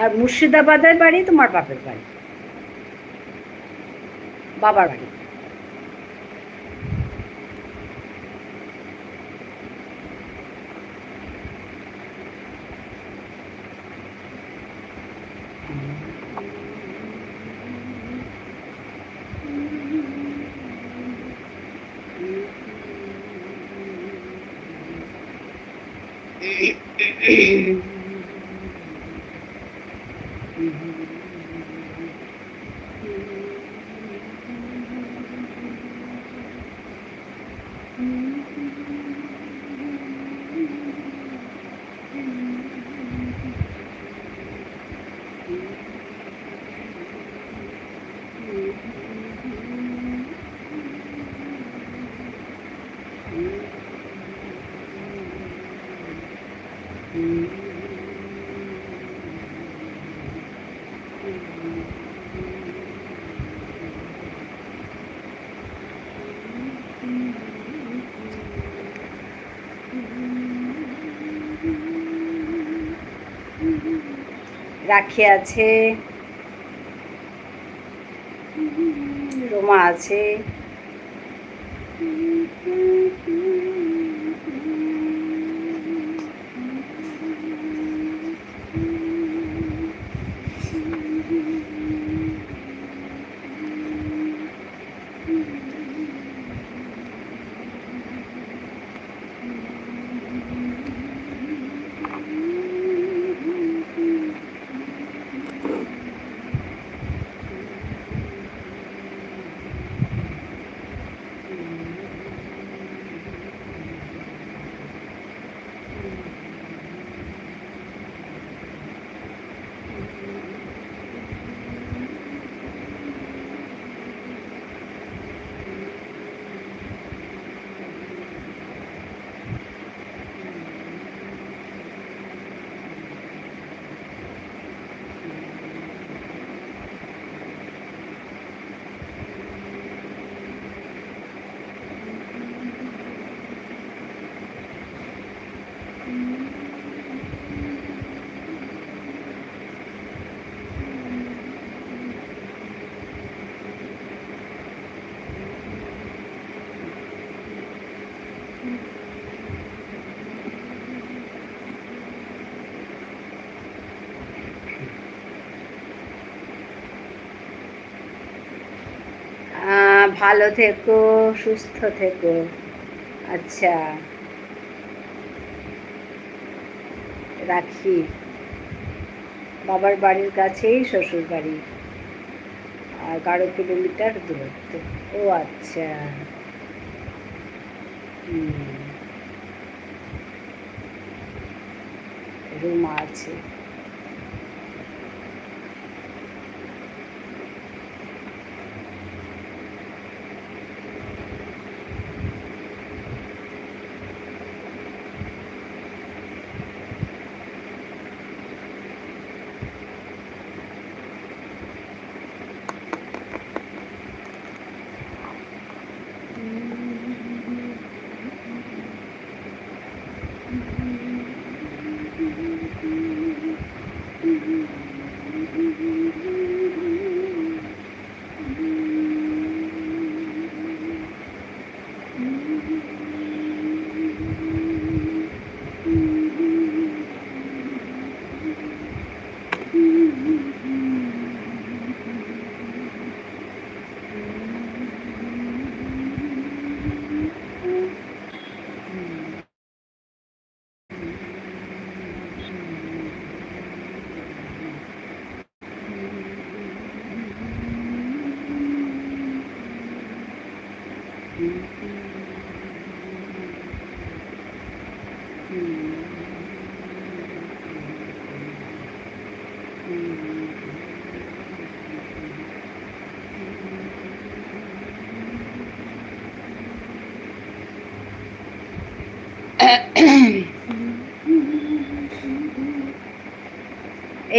আর মুর্শিদাবাদের বাড়ি তোমার বাপের বাড়ি, বাবার বাড়ি? রাখি আছে, রোমা আছে, ভালো থেকো, সুস্থ থেকো। আচ্ছা, রাখি। বাবার বাড়ির কাছেই শ্বশুর বাড়ি, আর 11 কিলোমিটার দূরত্ব। ও আচ্ছা, রুম আছে।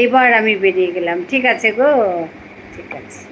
এইবার আমি বেরিয়ে গেলাম। ঠিক আছে গো, ঠিক আছে।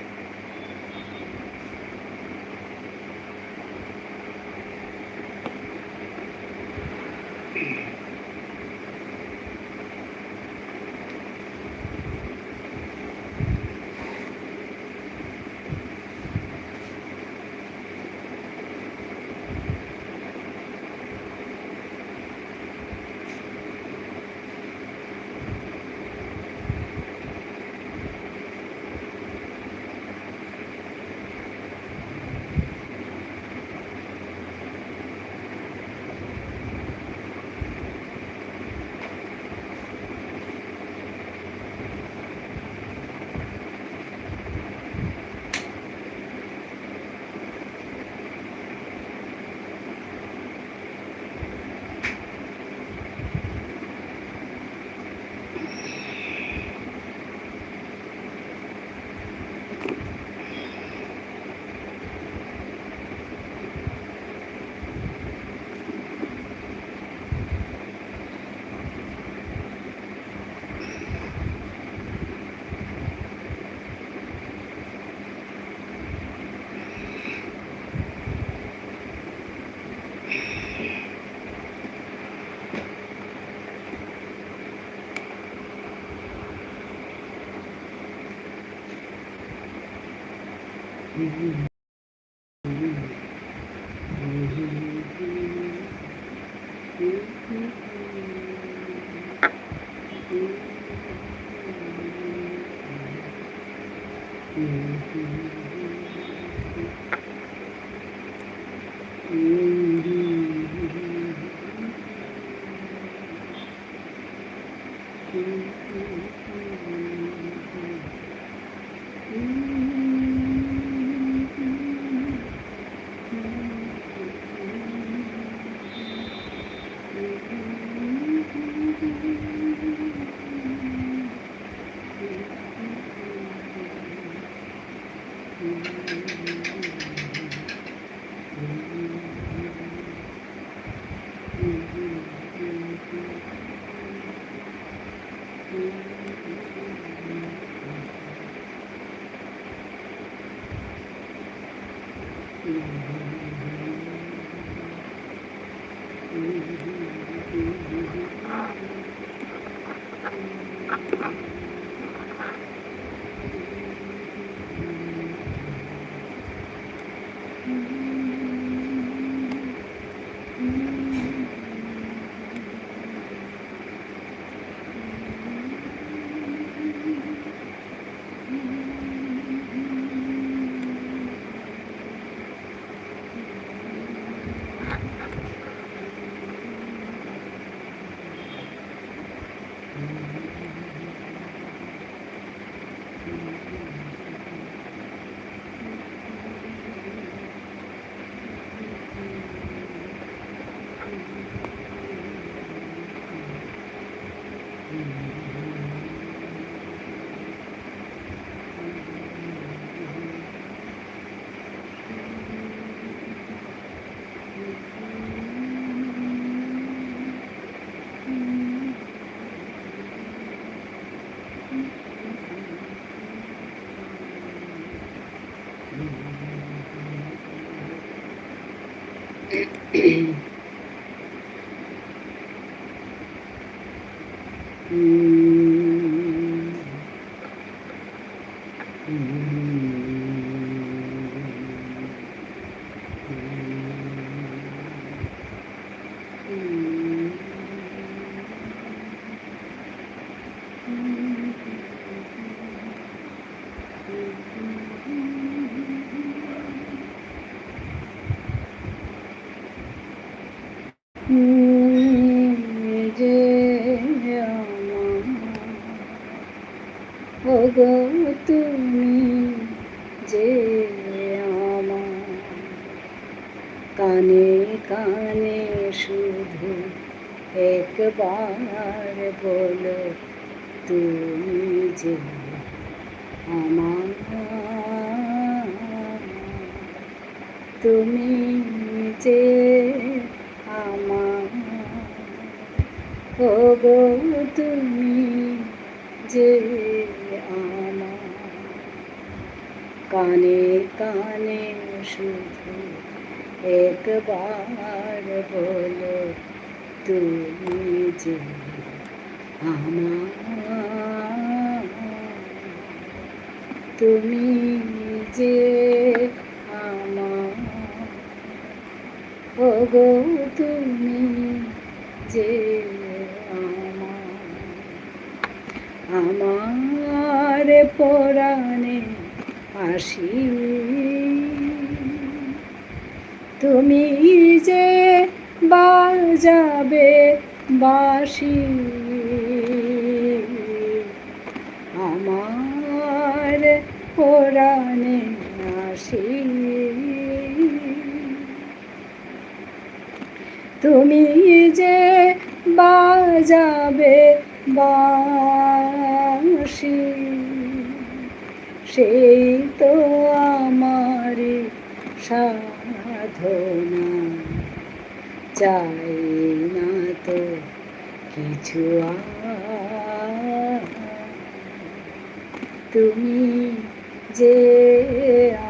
যে ওগো তুমি যে আমার কানে কানে শুধু একবার বলো তুমি যে আমার, তুমি যে আমার, ওগো তুমি যে আমার কানে কানে শুধু একবার বলো তুমি যে আমার, তুমি যে আমার, ওগো তুমি যে আমার, আমার পরাণে আসি তুমি যে বাজাবে বাঁশি, আমার পরাণে আসি তুমি যে বাজাবে বাঁশি, সেই তো আমার সাধনা, চাই না তো কিছু তুমি যে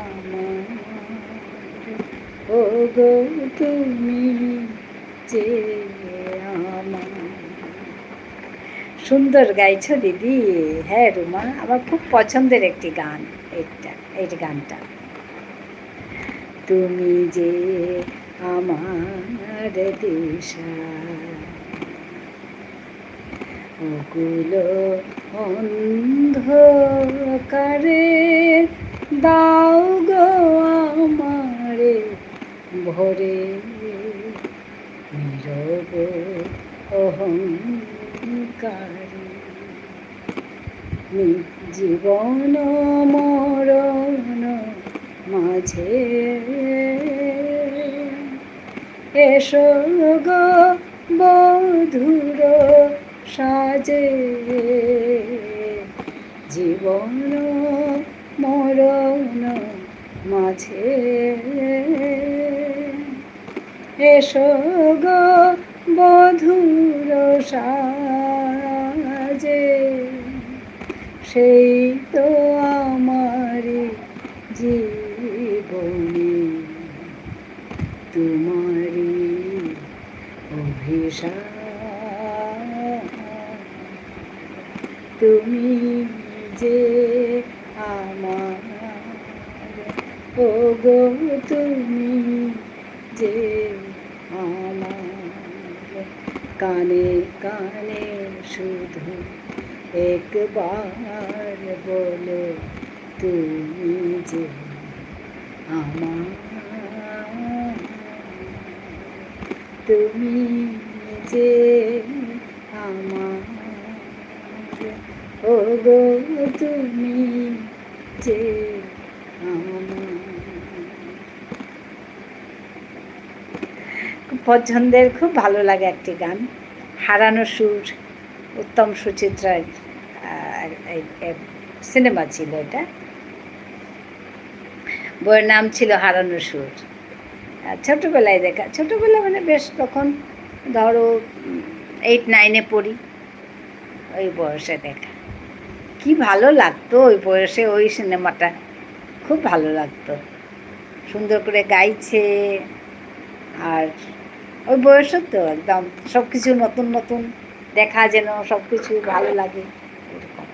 আমার, ওগো তুমি যে আমার। সুন্দর গাইছো দিদি। হ্যাঁ রুমা, আমার খুব পছন্দের একটি গান এই গানটা। তুমি যে আমার দিশা, ওগুলো অন্ধকারে দাও গো আমারে ভরে, নীরব অহংকারে জীবন মরণ মাঝে এসো গো বধুর সাজে, জীবন মরণ মাঝে এসো গো বধুর সাজে, সেই তো আমারি জীবনে তোমারি অভিশাপ, তুমি যে আমার, ও গো তুমি যে আমার, কানে কানে শুধু একবার বলো তুমি যে আমার, তুমি যে আমার, ও গো তুমি যে আমার। খুব পছন্দের, খুব ভালো লাগে একটি গান, হারানো সুর, উত্তম সুচিত্রার সিনেমা ছিল এটা, বইয়ের নাম ছিল হারানো সুর। ছোটোবেলায় দেখা, ছোটোবেলা মানে বেশ তখন ধরো 8-9 পড়ি, ওই বয়সে দেখা, কি ভালো লাগতো ওই বয়সে ওই সিনেমাটা, খুব ভালো লাগতো, সুন্দর করে গাইছে, আর ওই বয়সে তো একদম সব কিছু নতুন নতুন দেখা, যেন সব কিছু ভালো লাগে এরকম।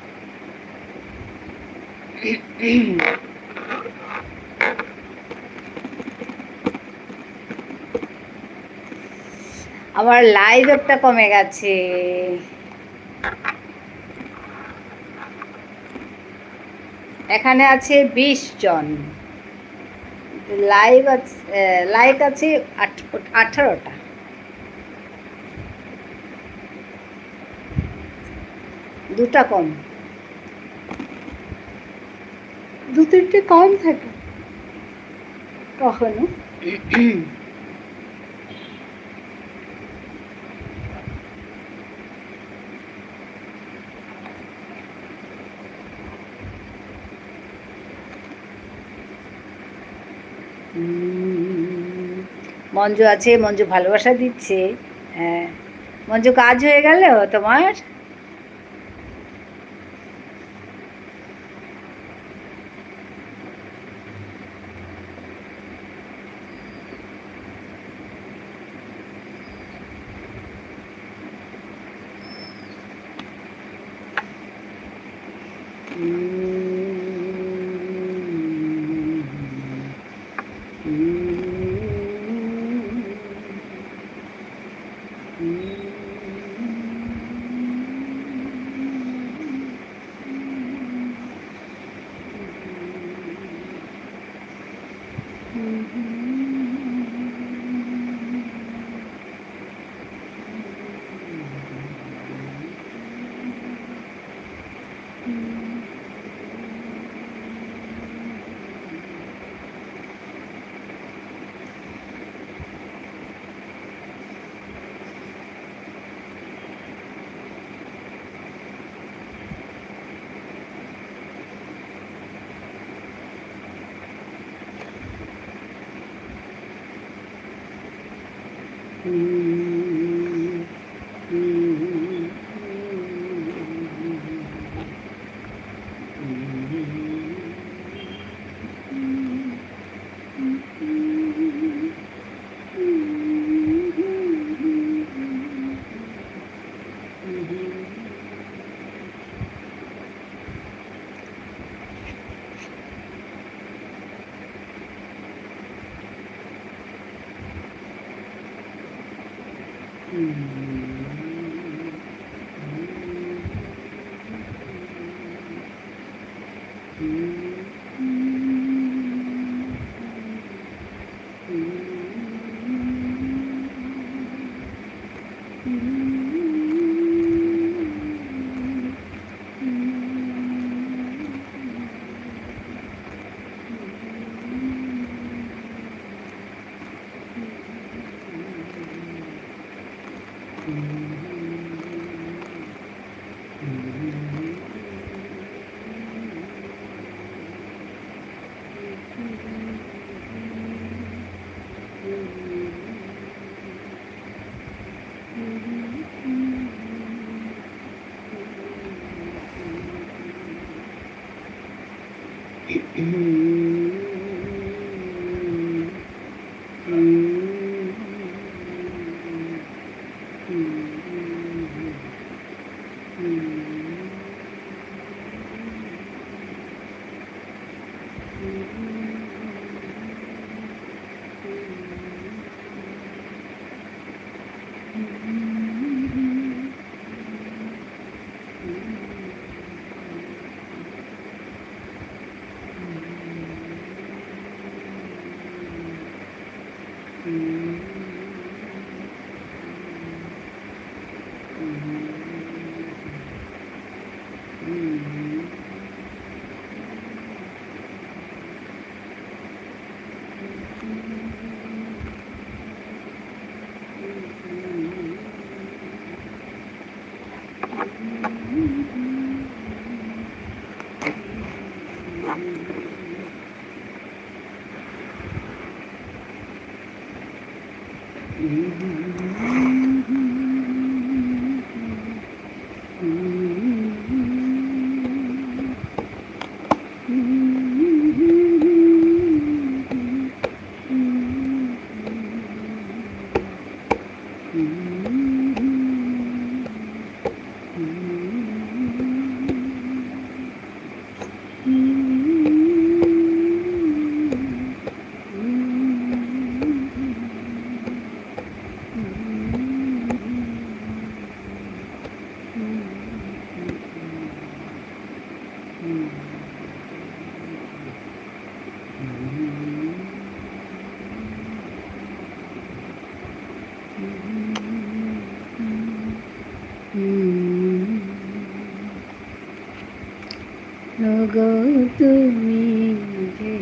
আমার লাইভ একটা কমে গেছে, এখানে আছে 20 জন, লাইক আছে 18টা। দুটা কম, 2-3টে কম থাকে কখনো। মঞ্জু আছে, মঞ্জু ভালোবাসা দিচ্ছে। হ্যাঁ মঞ্জু, কাজ হয়ে গেল তোমার? গো তুমি যে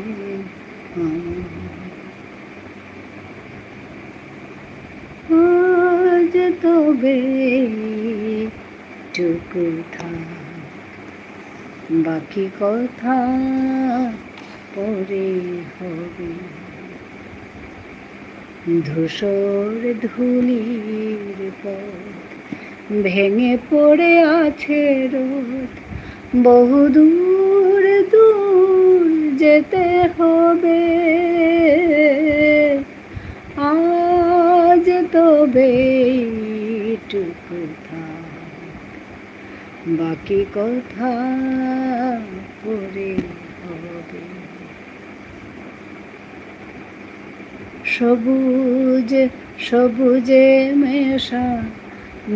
আজ তবে টুকু থাক, বাকি কথা পরে হবে। ধূসর ধুলির পথ ভেঙে পড়ে আছে রোদ, বহু দূর দূর যেতে হবে। আজ তবে টুকু থাক, বাকি কথা পরে হবে। সবুজ সবুজে মেশা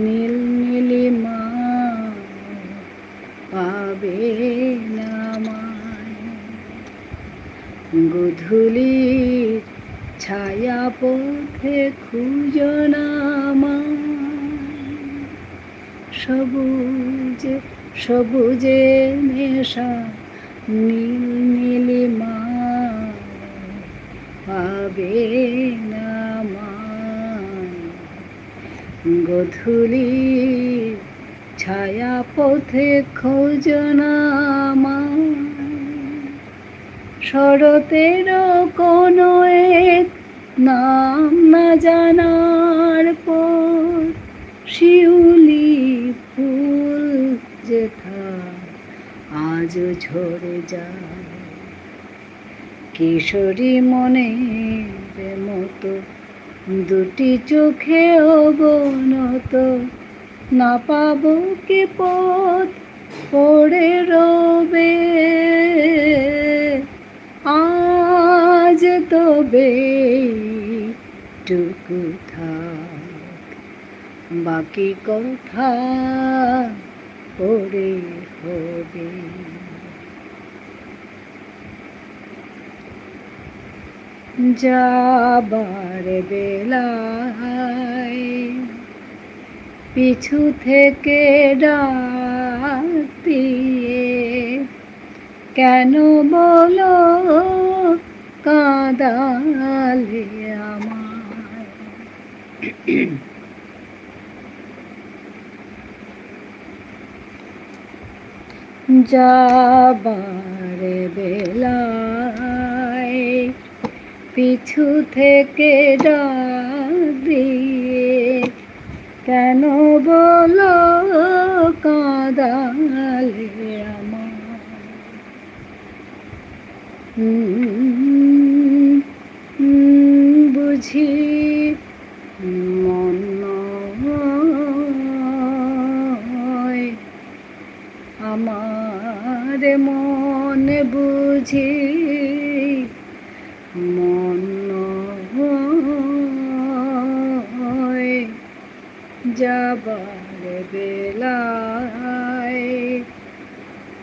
নীল নীলিমা পাবে না আমায়, গধূলির ছায়া পথে খুঁজো না আমায়। সবুজ সবুজে মেশা নীল নীলিমা পাবে না আমায়, গধূলির ছায়া পথে খোঁজো না আমায়। শরতের কোনো এক নাম না জানার পর শিউলি ফুল যেথা আজও ঝরে যায়। কিশোরী মনের মতো দুটি চোখে অবনত, না পাবো কি পথ পড়ে রবে। আজ তবে টুকু থাক, বাকি কথা পরে হবে। যাবার বেলায় পিছু থেকে ডাক দিয়ে কেন বলো কাঁদালে আমায়। যাবার বেলায় পিছু থেকে ডাক দিয়ে কেন বলো কাঁদালে আমায়। বুঝি মন নয় আমার মন বুঝি মন নয়। যাবার বেলায়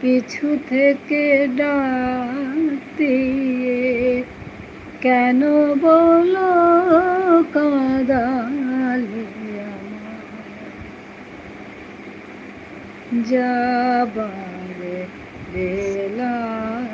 পিছু থেকে ডাক দিয়ে কেন বলো কাঁদালে আমায়। যাবার বেলায়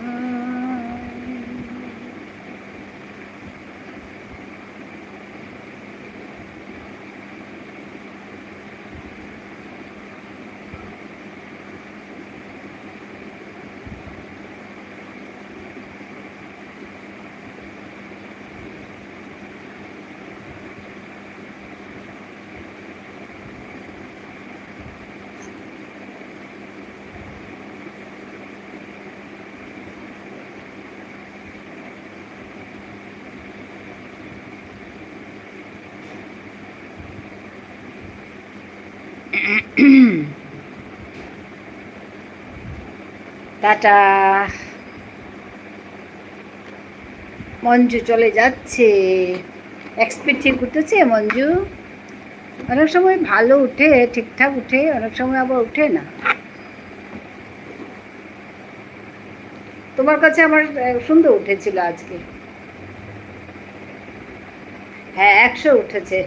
টাটা। মঞ্জু চলে যাচ্ছে। এক্সপি ঠিক উঠেছে মঞ্জু? অনেক সময় ভালো উঠে, ঠিকঠাক উঠে, অনেক সময় আবার উঠে না। তোমার কাছে আমার সুন্দর উঠেছিল আজকে। হ্যাঁ 100 উঠেছে।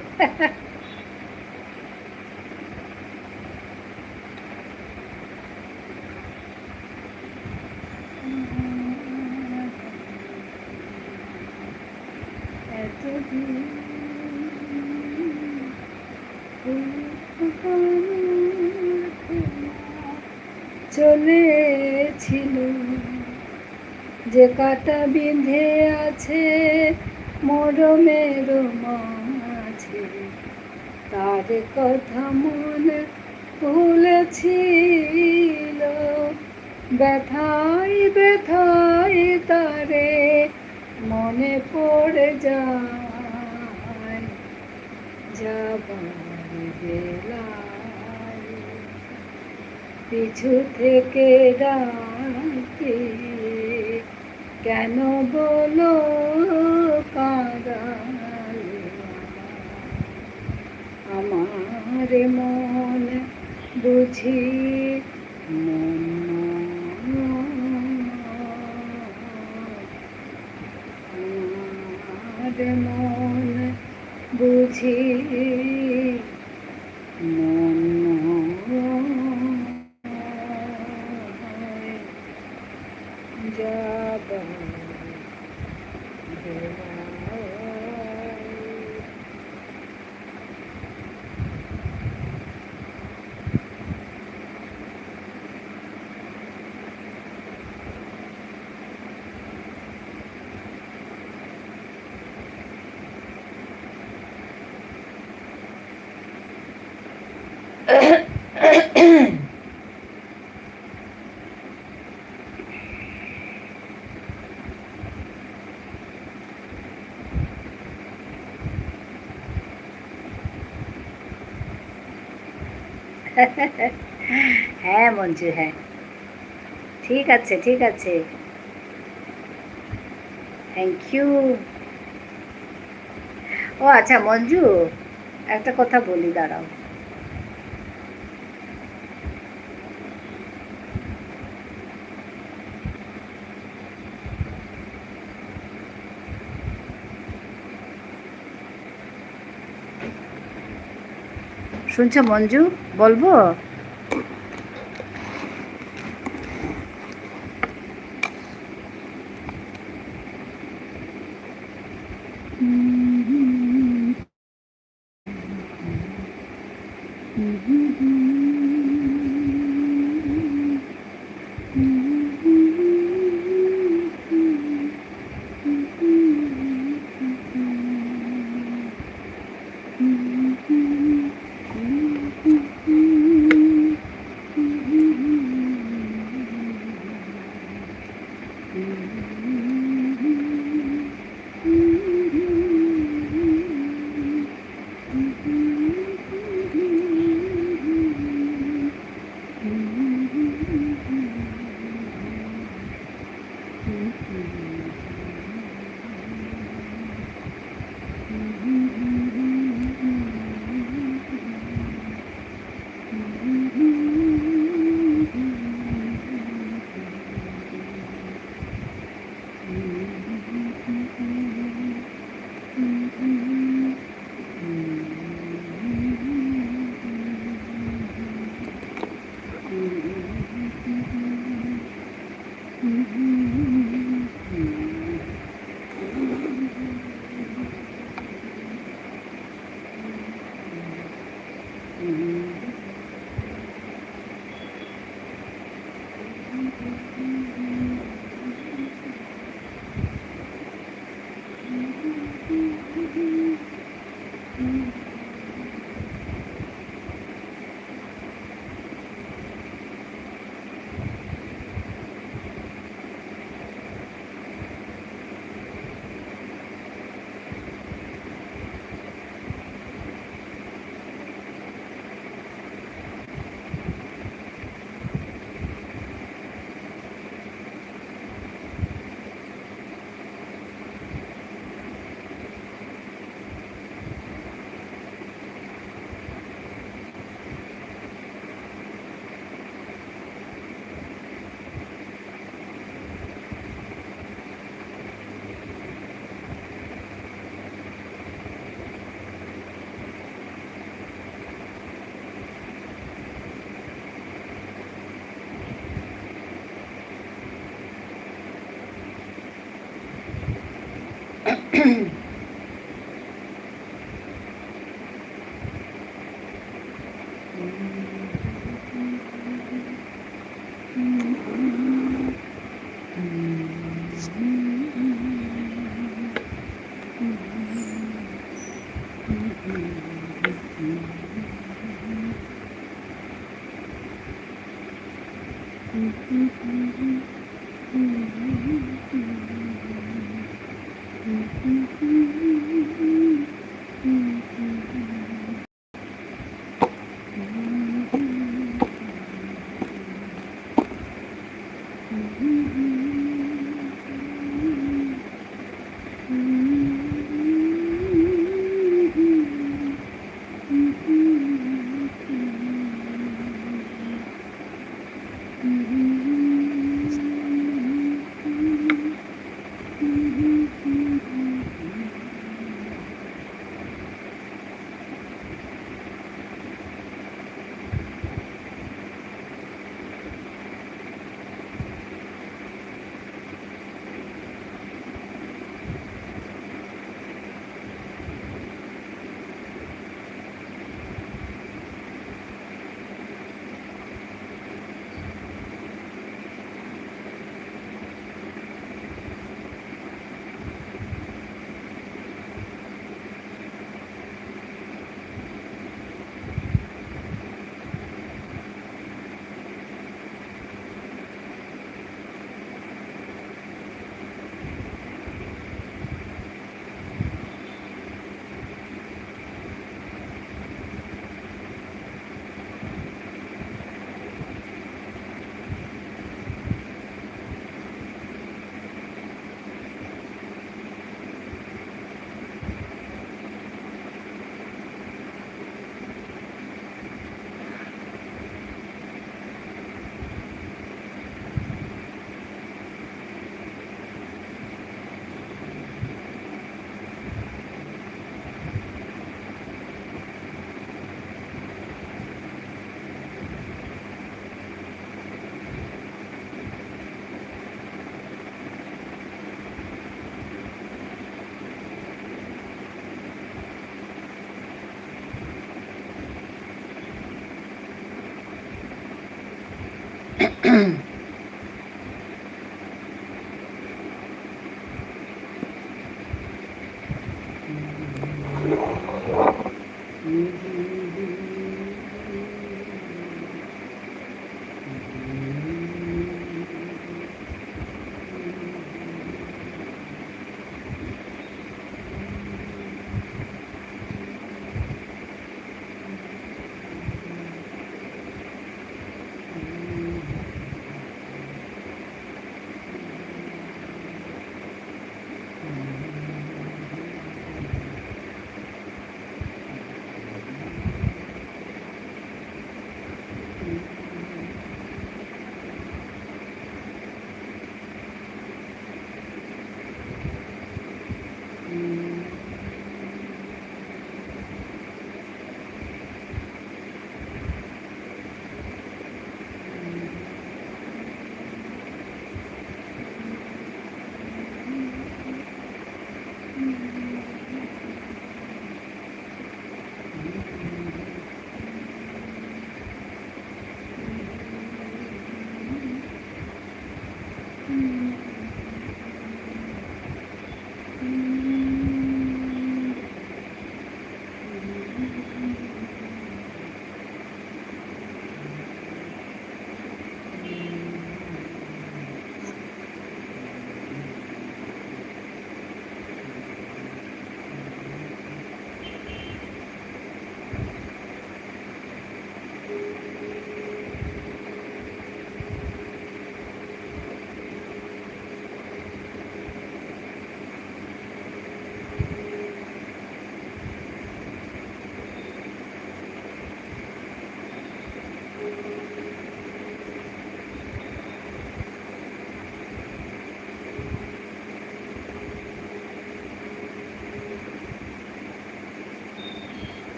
চলেছিল যে কাটা বিঁধে আছে মরমের মাঝে, তার কথা মনে ভুলেছিল। ব্যথায় ব্যথায় তারে মনে পড়ে যায়। যাবার বেলায় পিছু থেকে ডাকে কেন বলো কাঁদালে আমার মন বুঝি মন আমার মন বুঝি মন যাবার হ্যাঁ মঞ্জু, হ্যাঁ ঠিক আছে ঠিক আছে, থ্যাংক ইউ। ও আচ্ছা মঞ্জু, একটা কথা বলি, দাঁড়াও। শুনছো মঞ্জু? বলবো?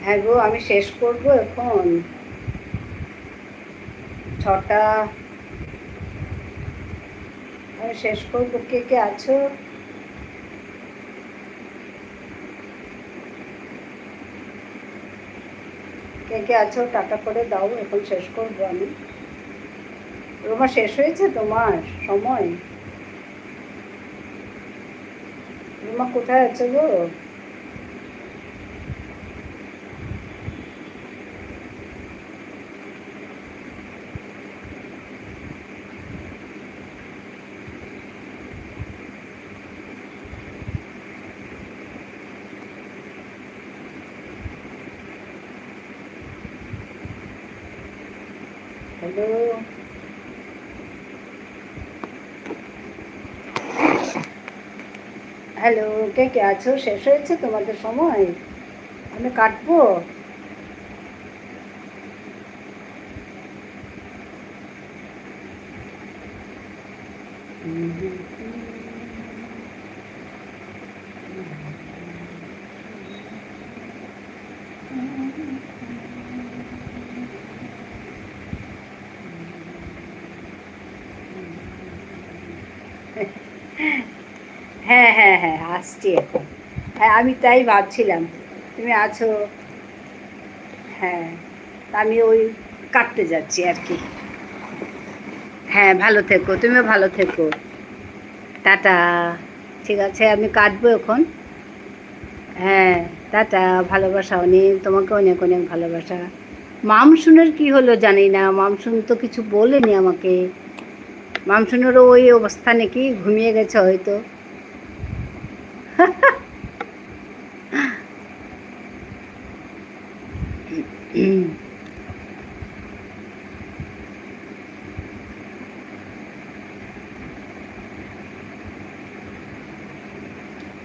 হ্যাঁ গো, আমি শেষ করব এখন। 6টা। আমি শেষ করবো। কে কে আছো? কে কে আছো টাটা করে দাও, এখন শেষ করবো আমি। রোমা, শেষ হয়েছে তোমার সময়? রোমা কোথায় আছো গো? হ্যালো। হ্যালো, কে কে আছো? শেষ হয়েছে তোমাদের সময়? আমি কাটবো। হ্যাঁ হ্যাঁ হ্যাঁ, আসছি এখন। হ্যাঁ, আমি তাই ভাবছিলাম তুমি আছো। হ্যাঁ, আমি ওই কাটতে যাচ্ছি আর কি। হ্যাঁ, ভালো থেকো, তুমিও ভালো থেকো। টাটা। ঠিক আছে, আমি কাটবো এখন। হ্যাঁ, টাটা। ভালোবাসা অনেক, তোমাকে অনেক অনেক ভালোবাসা। মামসুনের কি হলো জানি না, মামসুন তো কিছু বলেনি আমাকে। মামসুনেরও ওই অবস্থা নাকি, ঘুমিয়ে গেছে হয়তো।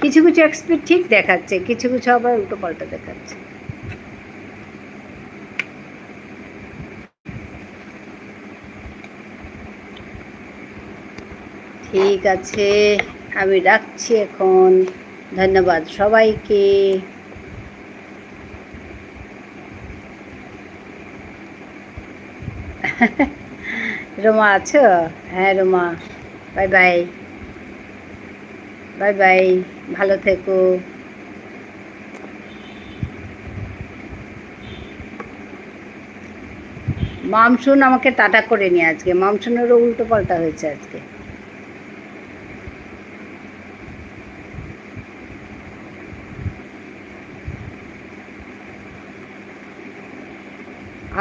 কিছু কিছু এক্সপি ঠিক দেখাচ্ছে, কিছু কিছু আবার উল্টো পাল্টা দেখাচ্ছে। ঠিক আছে, আমি রাখছি এখন। ধন্যবাদ সবাইকে। রোমা আছো? হ্যাঁ Ruma, bye bye. Bye bye, ভালো থেকো। মামসুন আমাকে টাটা করে নি আজকে, মামসুনেরও উল্টো পাল্টা হয়েছে আজকে।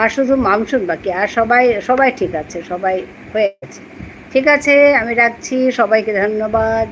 আর শুধু মামসুন বাকি, আর সবাই সবাই ঠিক আছে, সবাই হয়ে গেছে। ঠিক আছে, আমি রাখছি, সবাইকে ধন্যবাদ।